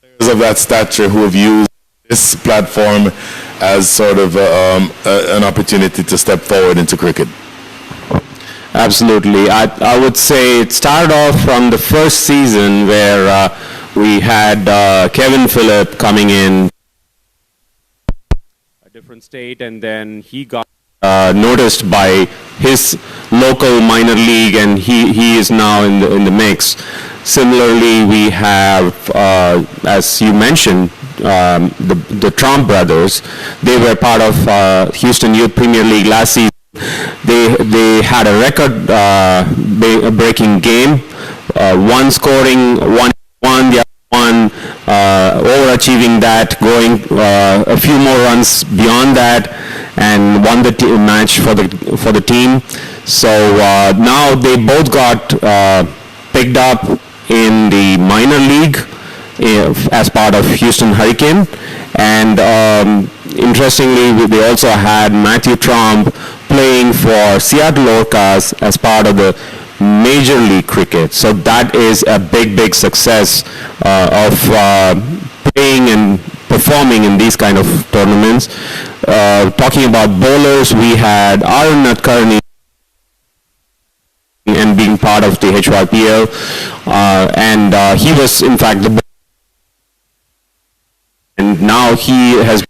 players of that stature who have used this platform as sort of an opportunity to step forward into cricket. Absolutely. I would say it started off from the first season where we had Kevin Phillip coming in a different state, and then he got noticed by his local minor league, and he is now in the mix. Similarly, we have, as you mentioned, the Trump brothers. They were part of Houston Youth Premier League last season. They had a record-breaking game, one scoring, one the other one overachieving that, going a few more runs beyond that, and won the match for the team. So now they both got picked up in the minor league as part of Houston Hurricane, and interestingly, they also had Matthew Trump playing for Seattle Orcas as part of the Major League Cricket. So that is a big success of playing and performing in these kind of tournaments. Talking about bowlers, we had Arun Nadkarni and being part of the HYPL, and he was in fact the, and now he has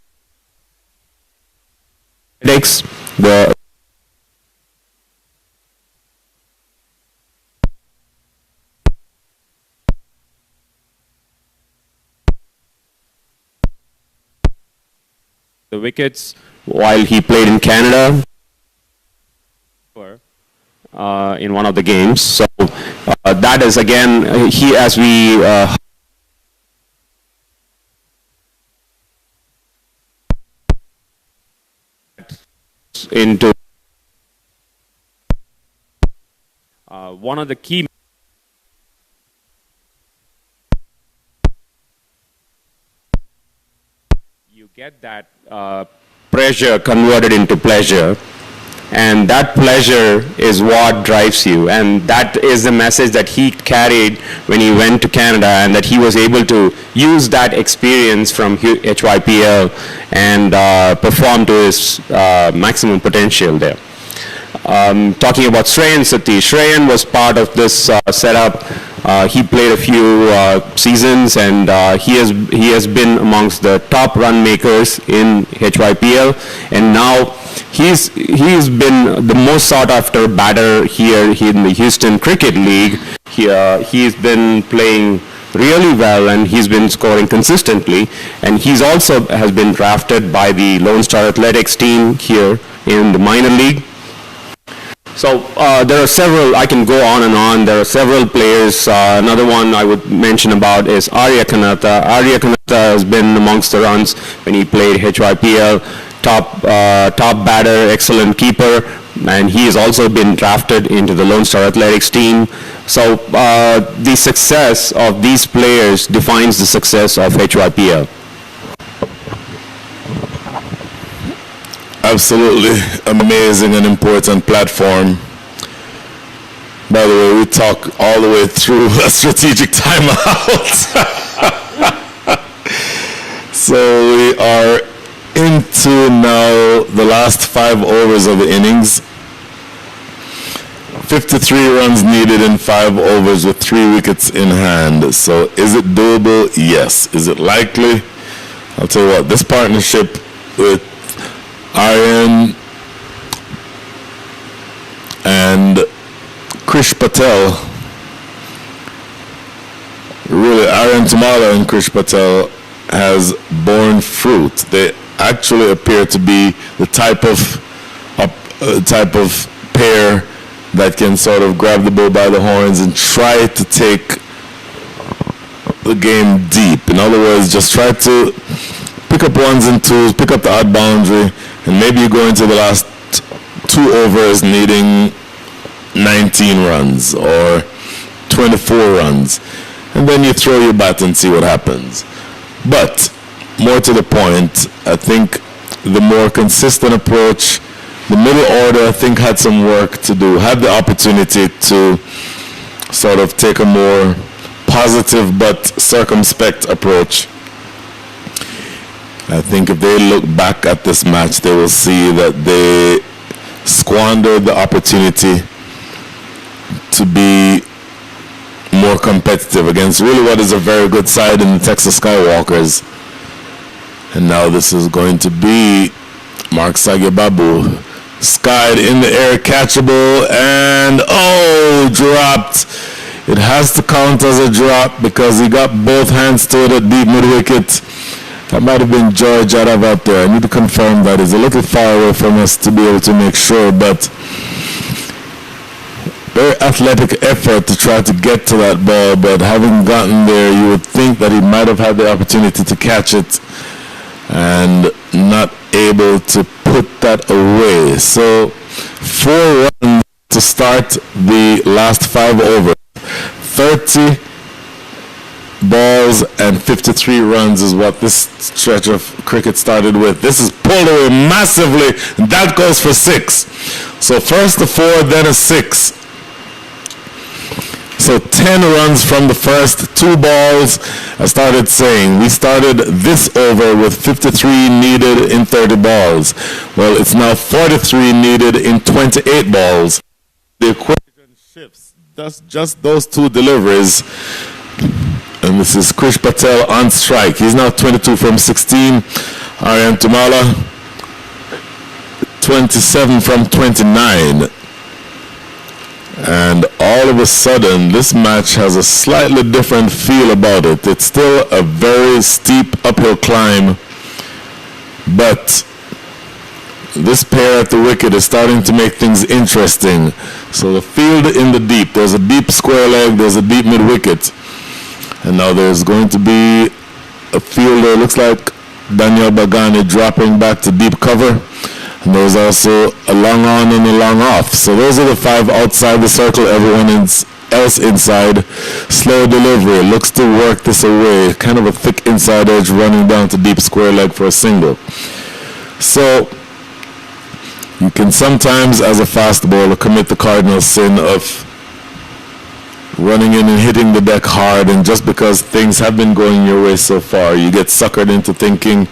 the wickets while he played in Canada in one of the games. So that is again, he, as we into one of the key you get that pressure converted into pleasure, and that pleasure is what drives you, and that is the message that he carried when he went to Canada, and that he was able to use that experience from HYPL and perform to his maximum potential there. Talking about Shreyan Satish, Shreyan was part of this setup. He played a few seasons, and he has been amongst the top run makers in HYPL, and now he's been the most sought after batter here in the Houston Cricket League. He's been playing really well, and he's been scoring consistently, and he's also has been drafted by the Lone Star Athletics team here in the minor league. So there are several, I can go on and on, there are several players. Another one I would mention about is Arya Kanata. Arya Kanata has been amongst the runs when he played HYPL, top batter, excellent keeper, and he has also been drafted into the Lone Star Athletics team. So the success of these players defines the success of HYPL. Absolutely amazing and important platform By the way, we talk all the way through a strategic timeout. So we are into now the last 5 overs of the innings. 53 runs needed in 5 overs with 3 wickets in hand. So is it doable? Yes. Is it likely? I'll tell you what, this partnership with Aryan and Krish Patel, really Aryan Tumala and Krish Patel has borne fruit. They actually appear to be the type of pair that can sort of grab the bull by the horns and try to take the game deep. In other words, just try to pick up 1s and 2s, pick up the odd boundary, and maybe you go into the last 2 overs needing 19 runs or 24 runs, and then you throw your bat and see what happens. But more to the point, I think the more consistent approach, the middle order, I think, had some work to do, had the opportunity to sort of take a more positive but circumspect approach. I think if they look back at this match, they will see that they squandered the opportunity to be more competitive against really what is a very good side in the Texas Skywalkers. And now this is going to be Mark Sagibabu. Skied in the air, catchable, and dropped. It has to count as a drop because he got both hands to it at deep mid-wicket. That might have been George Jadav out there. I need to confirm that. He's a little far away from us to be able to make sure, but very athletic effort to try to get to that ball, but having gotten there, you would think that he might have had the opportunity to catch it and not able to put that away. So 4 runs to start the last 5 overs. 30 balls and 53 runs is what this stretch of cricket started with. This is pulled away massively, and that goes for 6. So first a 4, then a 6. So 10 runs from the first 2 balls. I started saying we started this over with 53 needed in 30 balls. Well, it's now 43 needed in 28 balls. The equation shifts. That's just those 2 deliveries. And this is Krish Patel on strike. He's now 22 from 16. Aryan Tumala, 27 from 29. And all of a sudden, this match has a slightly different feel about it. It's still a very steep uphill climb, but this pair at the wicket is starting to make things interesting. So the field in the deep, there's a deep square leg, there's a deep mid-wicket. And now there's going to be a fielder, looks like Daniel Bagani dropping back to deep cover. And there's also a long on and a long off. So those are the 5 outside the circle, everyone else inside. Slow delivery, looks to work this away. Kind of a thick inside edge running down to deep square leg for a single. So you can sometimes, as a fast bowler, commit the cardinal sin of running in and hitting the deck hard, and just because things have been going your way so far, you get suckered into thinking,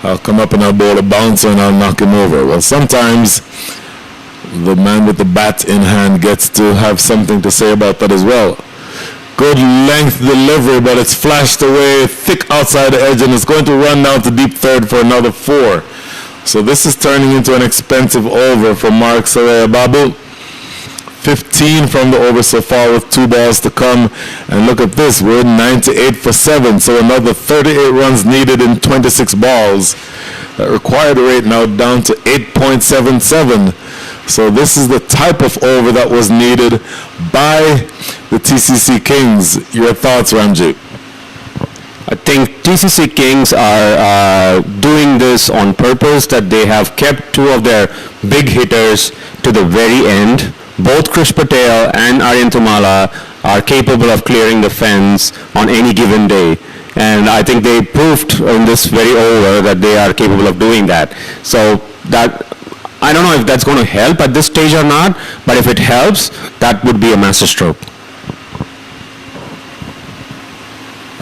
I'll come up and I'll bowl a bouncer and I'll knock him over. Well, sometimes the man with the bat in hand gets to have something to say about that as well. Good length delivery, but it's flashed away, thick outside the edge, and it's going to run down to deep third for another 4. So this is turning into an expensive over for Mark Sagibabu. 15 from the over so far with 2 balls to come. And look at this, we're 98 for 7. So another 38 runs needed in 26 balls. That required rate now down to 8.77. So this is the type of over that was needed by the TCC Kings. Your thoughts, Ramji? I think TCC Kings are doing this on purpose, that they have kept 2 of their big hitters to the very end. Both Krish Patel and Aryan Tumala are capable of clearing the fence on any given day. And I think they proved in this very over that they are capable of doing that. So that I don't know if that's going to help at this stage or not, but if it helps, that would be a masterstroke.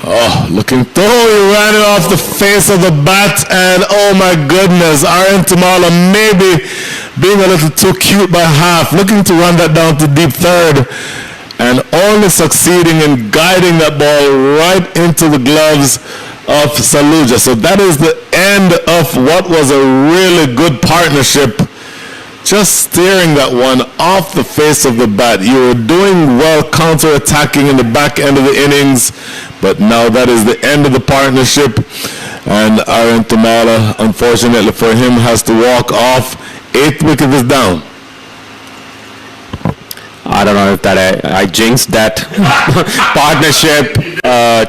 Oh, looking through, he ran it off the face of the bat, and oh my goodness, Aryan Tamala maybe being a little too cute by half, looking to run that down to deep third, and only succeeding in guiding that ball right into the gloves of Saluja. So that is the end of what was a really good partnership. Just steering that one off the face of the bat. You were doing well counter-attacking in the back end of the innings, but now that is the end of the partnership, and Aryan Tamala, unfortunately for him, has to walk off. 8th wicket is down. I don't know if that I jinxed that partnership,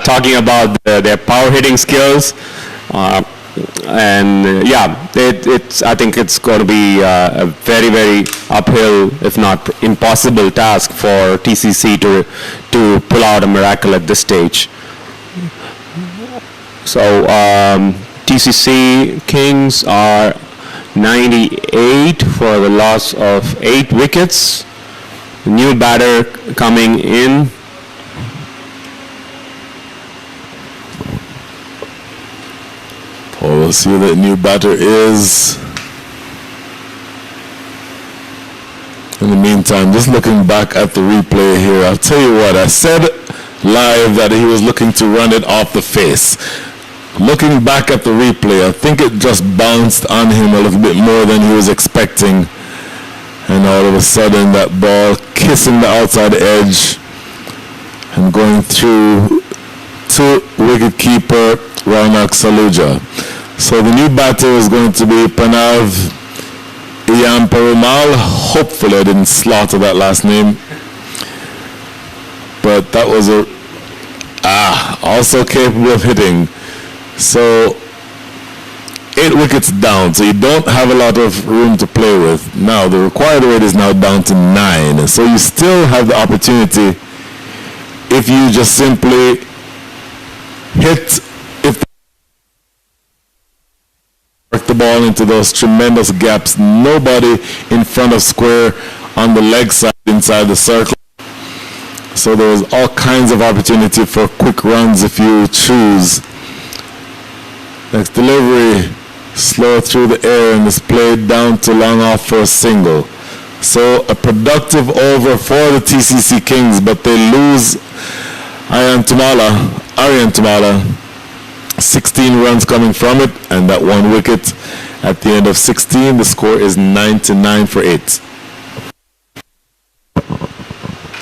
talking about their power hitting skills. I think it's going to be a very, very uphill, if not impossible task for TCC to pull out a miracle at this stage. So TCC Kings are 98 for the loss of 8 wickets. New batter coming in. We'll see who the new batter is. In the meantime, just looking back at the replay here, I'll tell you what, I said live that he was looking to run it off the face. Looking back at the replay, I think it just bounced on him a little bit more than he was expecting. And all of a sudden, that ball kissing the outside edge and going through to wicketkeeper Raunak Saluja. So the new batter is going to be Pranav Iyan Perumal. Hopefully I didn't slaughter that last name. But that was also capable of hitting. So 8 wickets down, so you don't have a lot of room to play with. Now the required rate is now down to 9. So you still have the opportunity if you just simply hit the ball into those tremendous gaps. Nobody in front of square on the leg side inside the circle. So there was all kinds of opportunity for quick runs if you choose. Next delivery, slow through the air and is played down to long off for a single. So a productive over for the TCC Kings, but they lose Aryan Tamala. 16 runs coming from it, and that 1 wicket at the end of 16. The score is 9 for 8.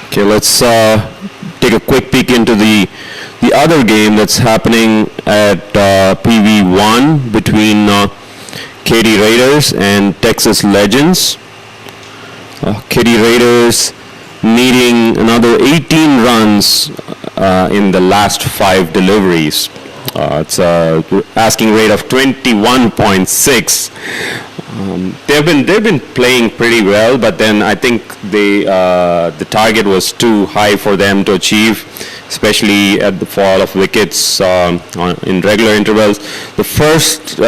Okay, let's take a quick peek into the other game that's happening at PV1 between KD Raiders and Texas Legends. KD Raiders needing another 18 runs in the last 5 deliveries. It's an asking rate of 21.6. They've been playing pretty well, but then I think the target was too high for them to achieve, especially at the fall of wickets in regular intervals. The first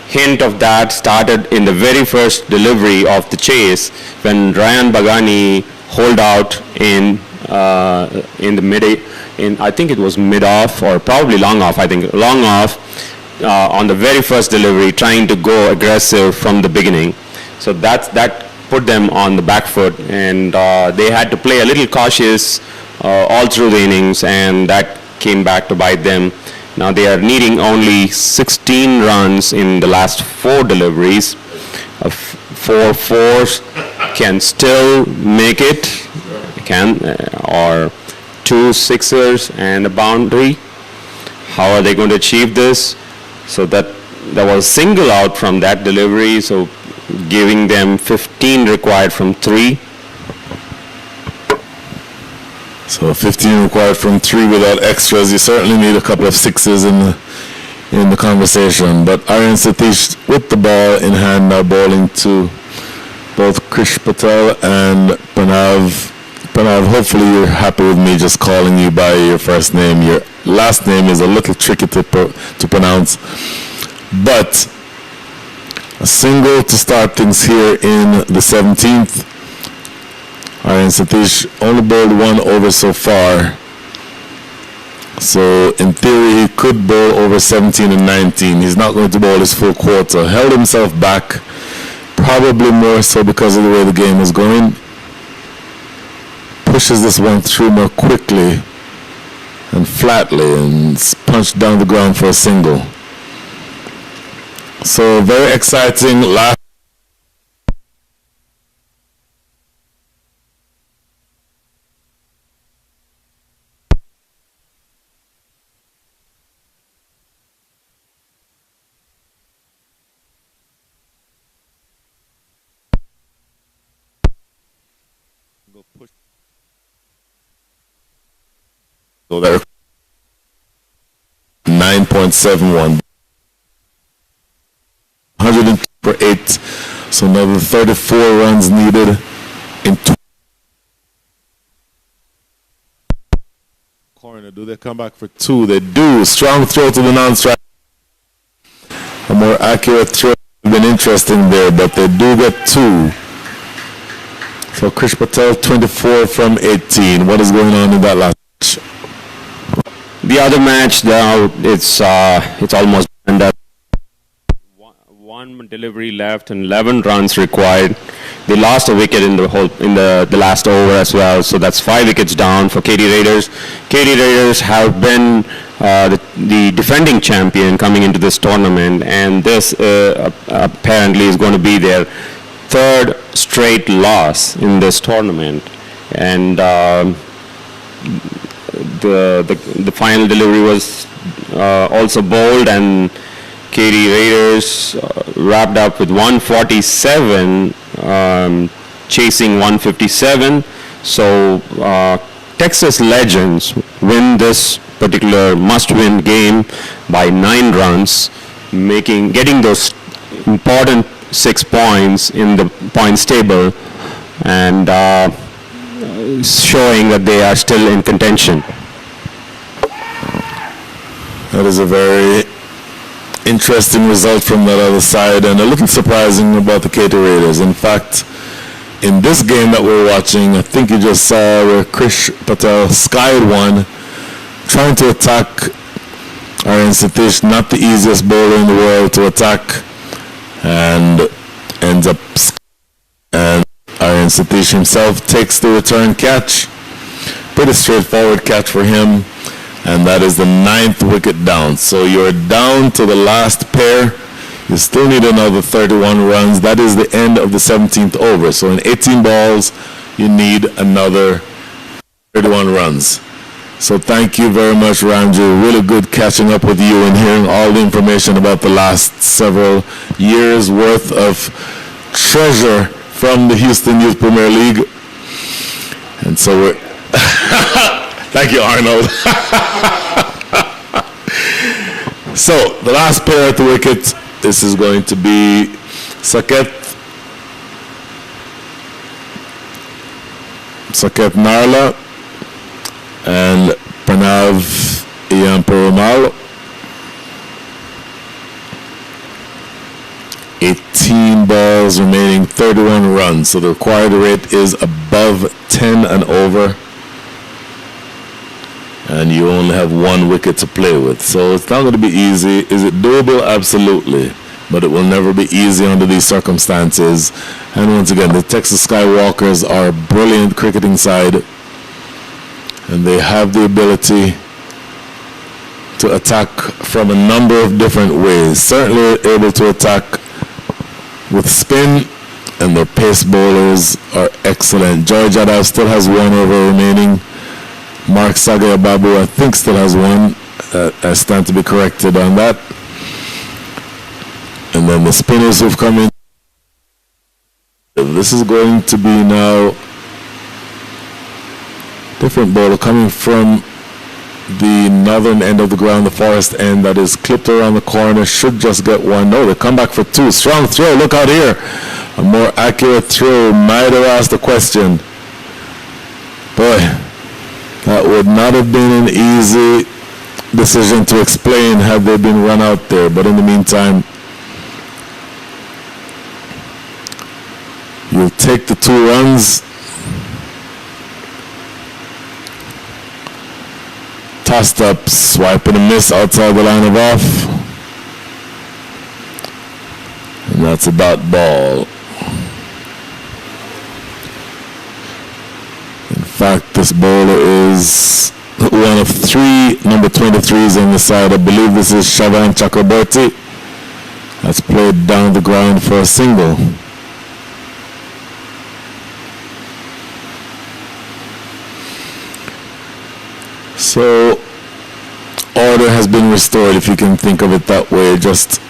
hint of that started in the very first delivery of the chase when Ryan Bagani holed out in the I think it was mid-off or probably long off. I think long off on the very first delivery, trying to go aggressive from the beginning. So that put them on the back foot, and they had to play a little cautious all through the innings, and that came back to bite them. Now they are needing only 16 runs in the last 4 deliveries. 4 fours can still make it, or 2 sixers and a boundary. How are they going to achieve this? So that was single out from that delivery, so giving them 15 required from 3. So 15 required from 3 without extras. You certainly need a couple of sixes in the conversation. But Aryan Satish with the ball in hand now bowling to both Krish Patel and Pranav. Pranav, hopefully you're happy with me just calling you by your first name. Your last name is a little tricky to pronounce. But A single to start things here in the 17th. And Satish only bowled 1 over so far. So in theory, he could bowl over 17 and 19. He's not going to bowl his full quarter. Held himself back, probably more so because of the way the game is going. Pushes this one through more quickly and flatly and punched down the ground for a single. So very exciting last. So there, 9.71. 102 for 8. So another 34 runs needed in corner. Do they come back for 2? They do. Strong throw to the non-strike. A more accurate throw would have been interesting there, but they do get 2. So Krish Patel 24 from 18. What is going on in that last match? The other match now, it's almost done. One delivery left and 11 runs required. They lost a wicket in the last over as well, so that's 5 wickets down for KD Raiders. KD Raiders have been the defending champion coming into this tournament, and this apparently is going to be their 3rd straight loss in this tournament. And the final delivery was also bowled, and KD Raiders wrapped up with 147, chasing 157. So Texas Legends win this particular must-win game by 9 runs, getting those important 6 points in the points table, and showing that they are still in contention. That is a very interesting result from that other side, and a little surprising about the KT Raiders. In fact, in this game that we're watching, I think you just saw where Krish Patel skied one, trying to attack Aryan Satish, not the easiest bowler in the world to attack, and ends up and Aryan Satish himself takes the return catch. Pretty straightforward catch for him, and that is the 9th wicket down. So you're down to the last pair. You still need another 31 runs. That is the end of the 17th over. So in 18 balls, you need another 31 runs. So thank you very much, Ramju. Really good catching up with you and hearing all the information about the last several years worth of treasure from the Houston Youth Premier League. And so we're... Thank you, Arnold. So the last pair at the wicket, this is going to be Saket Narla and Pranav Iamperumal. 18 balls remaining, 31 runs. So the required rate is above 10 and over. And you only have 1 wicket to play with. So it's not going to be easy. Is it doable? Absolutely. But it will never be easy under these circumstances. And once again, the Texas Skywalkers are a brilliant cricketing side. And they have the ability to attack from a number of different ways. Certainly able to attack with spin, and their pace bowlers are excellent. Joy Jadhav still has 1 over remaining. Mark Sagaya Babu, I think, still has 1. I stand to be corrected on that. And then the spinners who've come in. This is going to be now different bowler coming from the northern end of the ground, the forest end, that is clipped around the corner. Should just get 1. No, they come back for 2. Strong throw. Look out here. A more accurate throw. Might have asked the question. Boy, that would not have been an easy decision to explain had they been run out there. But in the meantime, You'll take the 2 runs. Tossed up, swipe and a miss outside the line of off. And that's a dot ball. In fact, this bowler is one of 3 number 23s on the side. I believe this is Shavan Chakraborty. That's played down the ground for a single. So, order has been restored, if you can think of it that way. Just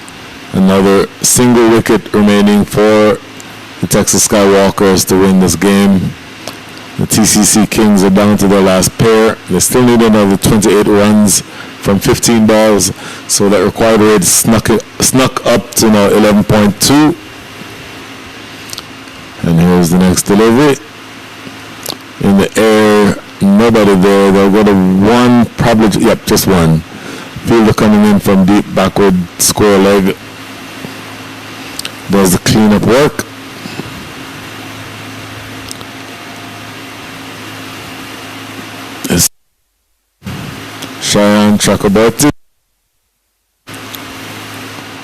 another single wicket remaining for the Texas Skywalkers to win this game. The TCC Kings are down to their last pair. They still need another 28 runs from 15 balls, so that required rate snuck up to now 11.2. And here's the next delivery. In the air, nobody there. They'll go to 1, probably, yep, just 1. Fielder coming in from deep backward square leg. Does the cleanup work. Shayan Chakraborty.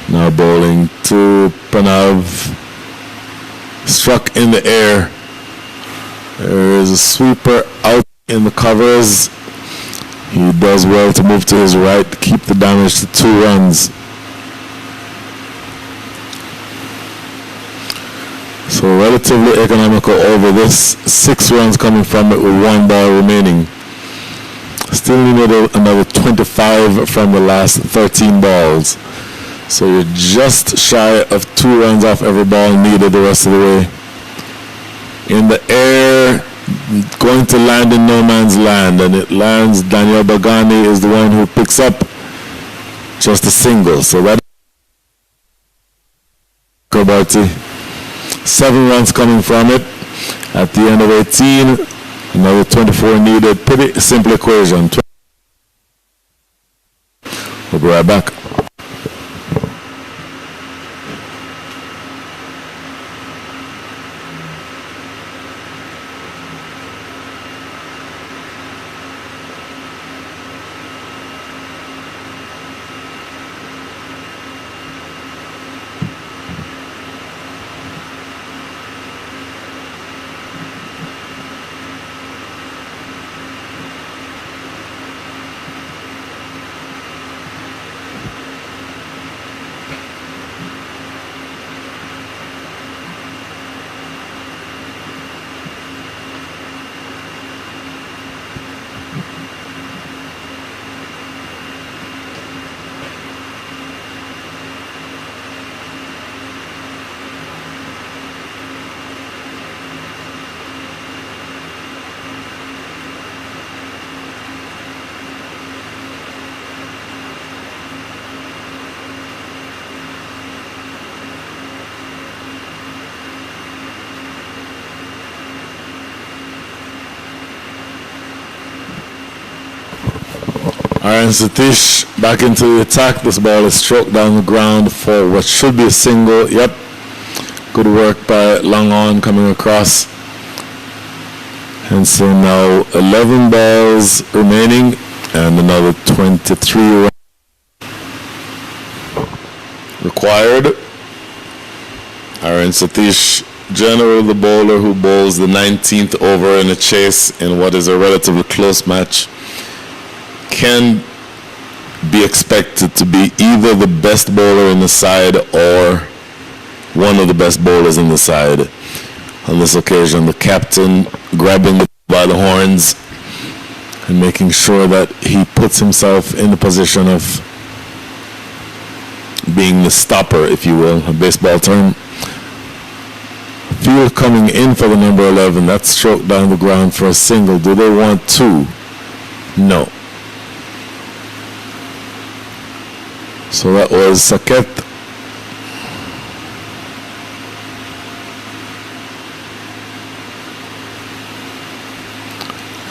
Now bowling to Pranav. Struck in the air. There is a sweeper out in the covers. He does well to move to his right, keep the damage to 2 runs. So relatively economical over this. 6 runs coming from it with 1 ball remaining. Still need another 25 from the last 13 balls. So you're just shy of 2 runs off every ball needed the rest of the way. In the air, going to land in no man's land, and it lands. Daniel Bagani is the one who picks up just a single. So that 7 runs coming from it. At the end of 18, another 24 needed. Pretty simple equation. We'll be right back. Aaron Satish back into the attack. This ball is stroked down the ground for what should be a single. Yep. Good work by Long On coming across. And so now 11 balls remaining and another 23 required. Aaron Satish, generally the bowler who bowls the 19th over in a chase in what is a relatively close match, can be expected to be either the best bowler in the side or one of the best bowlers in the side. On this occasion, the captain grabbing the by the horns and making sure that he puts himself in the position of being the stopper, if you will, a baseball term. Field coming in for the number 11. That's stroked down the ground for a single. Do they want 2? No. So that was Saket.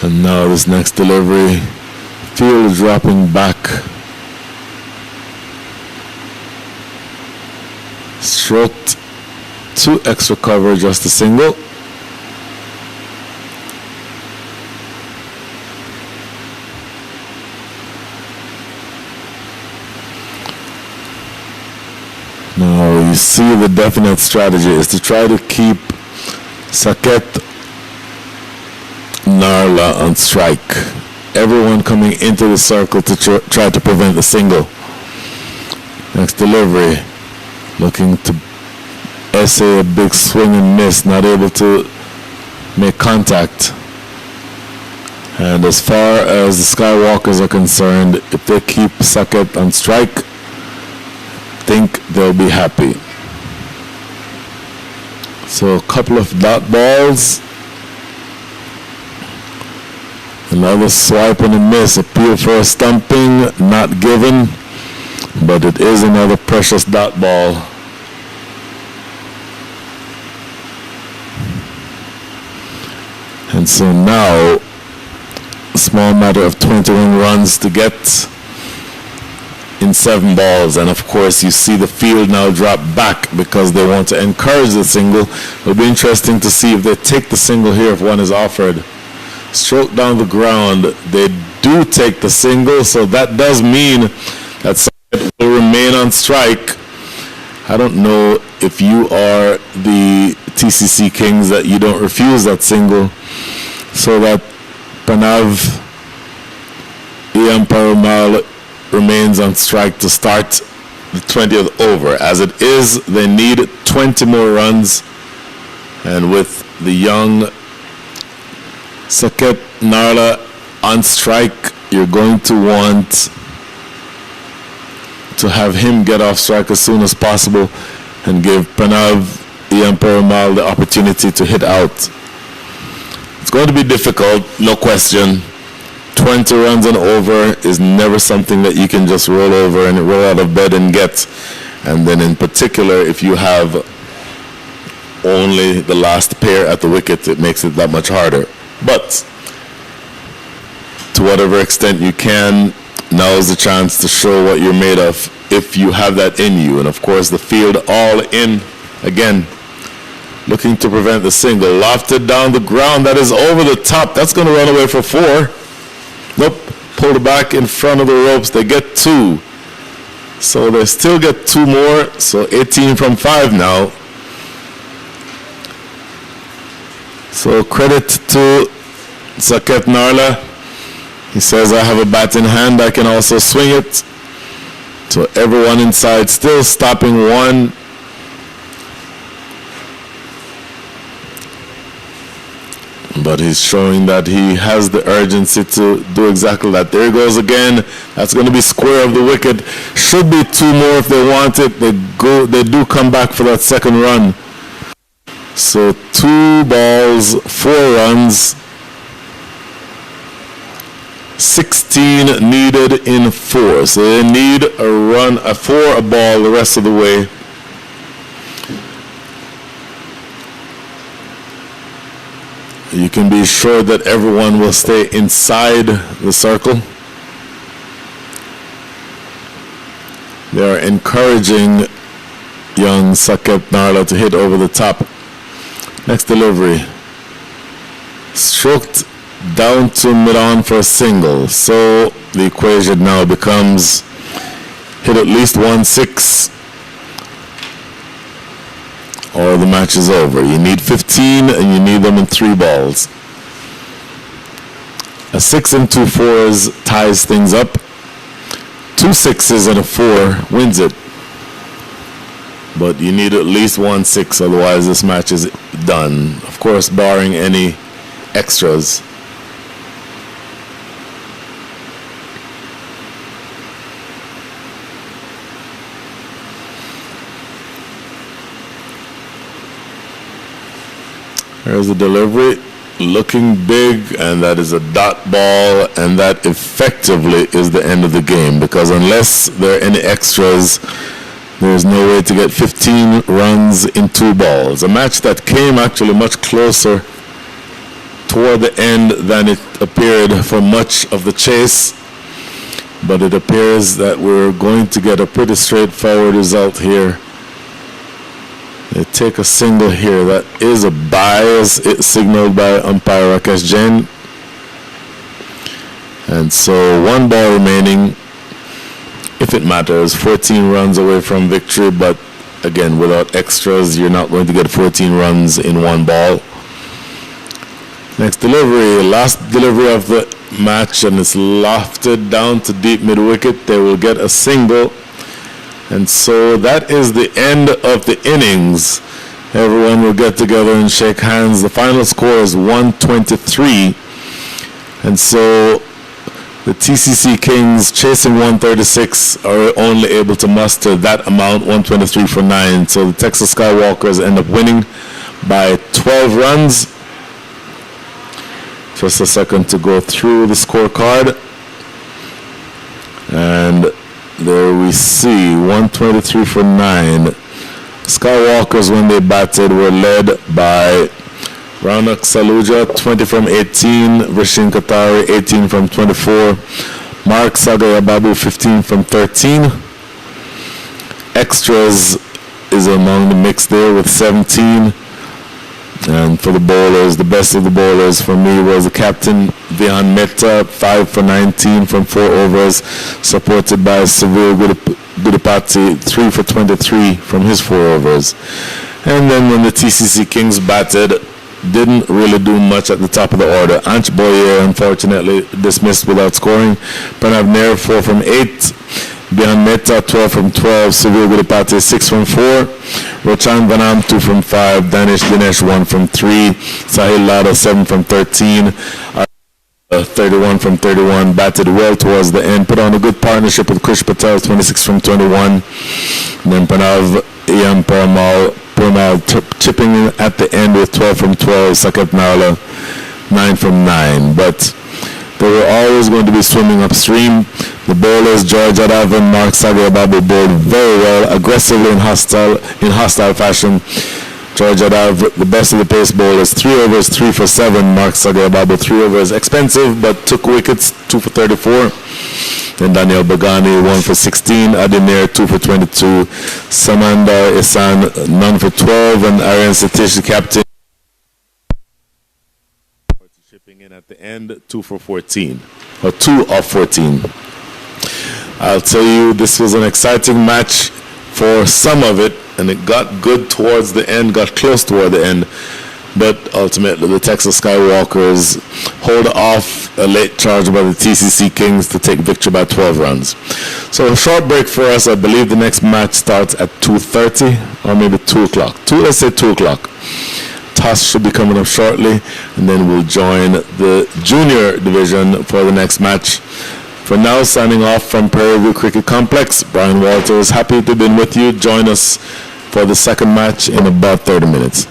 And now this next delivery, Field dropping back. Stroked 2 extra cover, just a single. Now you see the definite strategy is to try to keep Saket Narla on strike. Everyone coming into the circle to try to prevent the single. Next delivery, looking to essay a big swing and miss, not able to make contact. And as far as the Skywalkers are concerned, if they keep Saket on strike, I think they'll be happy. So a couple of dot balls. Another swipe and a miss. Appeal for a stumping, not given, but it is another precious dot ball. And so now, a small matter of 21 runs to get in 7 balls. And of course, you see the field now drop back because they want to encourage the single. It'll be interesting to see if they take the single here if one is offered. Stroke down the ground, they do take the single, so that does mean that Saket will remain on strike. I don't know if you are the TCC Kings that you don't refuse that single, so that Pranav Iamperumal remains on strike to start the 20th over. As it is, they need 20 more runs, and with the young Saket Narla on strike, you're going to want to have him get off strike as soon as possible and give Pranav Iamperumal the opportunity to hit out. It's going to be difficult, no question. 20 runs and over is never something that you can just roll over and roll out of bed and get. And then in particular, if you have only the last pair at the wicket, it makes it that much harder. But to whatever extent you can, now is the chance to show what you're made of if you have that in you. And of course, the field all in again, looking to prevent the single. Lofted down the ground, that is over the top. That's going to run away for 4. Nope, pulled back in front of the ropes. They get 2. So they still get 2 more, so 18 from 5 now. So credit to Saket Narla. He says, I have a bat in hand, I can also swing it. So everyone inside still stopping 1. But he's showing that he has the urgency to do exactly that. There he goes again. That's going to be square of the wicket. Should be 2 more if they want it. They do come back for that second run. So 2 balls, 4 runs. 16 needed in 4. So they need a run, a ball the rest of the way. You can be sure that everyone will stay inside the circle. They are encouraging young Saket Narla to hit over the top. Next delivery. Stroked down to mid-on for a single. So the equation now becomes hit at least 1-6 or the match is over. You need 15 and you need them in 3 balls. A 6 and 2 4s ties things up. 2 6s and a 4 wins it. But you need at least 1-6, otherwise this match is done. Of course, barring any extras. Here's the delivery, looking big, and that is a dot ball, and that effectively is the end of the game, because unless there are any extras, there's no way to get 15 runs in 2 balls. A match that came actually much closer toward the end than it appeared for much of the chase, but it appears that we're going to get a pretty straightforward result here. They take a single here. That is a bias. It's signaled by umpire Rakesh Jain. And so 1 ball remaining. If it matters, 14 runs away from victory, but again, without extras, you're not going to get 14 runs in 1 ball. Next delivery, last delivery of the match, and it's lofted down to deep mid-wicket. They will get a single. And so that is the end of the innings. Everyone will get together and shake hands. The final score is 123. And so the TCC Kings, chasing 136, are only able to muster that amount, 123 for 9. So the Texas Skywalkers end up winning by 12 runs. Just a second to go through the scorecard. And there we see 123 for 9. Skywalkers, when they batted, were led by Raunak Saluja, 20 from 18, Rashin Qatari, 18 from 24, Mark Sagayababu, 15 from 13. Extras is among the mix there with 17. And for the bowlers, the best of the bowlers for me was the captain, Vihan Mehta, 5 for 19 from 4 overs, supported by Savil Gudipati, 3 for 23 from his 4 overs. And then when the TCC Kings batted, didn't really do much at the top of the order. Ansh Boyer, unfortunately, dismissed without scoring. Pranav Nair, 4 from 8. Vihan Mehta, 12 from 12. Savil Gudipati, 6 from 4. Rochan Vanam, 2 from 5. Danish Dinesh, 1 from 3. Sahil Lada, 7 from 13. 31 from 31. Batted well towards the end. Put on a good partnership with Krish Patel, 26 from 21. And then Pranav Ian Puramal chipping in at the end with 12 from 12. Saket Nala, 9 from 9. But they were always going to be swimming upstream. The bowlers, George Adav and Mark Sagayababu, bowled very well, aggressively in hostile fashion. George Adav, the best of the pace bowlers, 3 overs, 3 for 7. Mark Sagayababu, 3 overs, expensive, but took wickets, 2 for 34. Then Daniel Bagani, 1 for 16. Adinair, 2 for 22. Samanda Isan, none for 12. And Aryan Satish, the captain, chipping in at the end, 2 for 14. Or 2 of 14. I'll tell you, this was an exciting match for some of it, and it got good towards the end, got close toward the end. But ultimately, the Texas Skywalkers hold off a late charge by the TCC Kings to take victory by 12 runs. So a short break for us. I believe the next match starts at 2:30 or maybe 2 o'clock. Let's say 2 o'clock. Toss should be coming up shortly, and then we'll join the junior division for the next match. For now, signing off from Prairie View Cricket Complex, Brian Walters, happy to have been with you. Join us for the second match in about 30 minutes.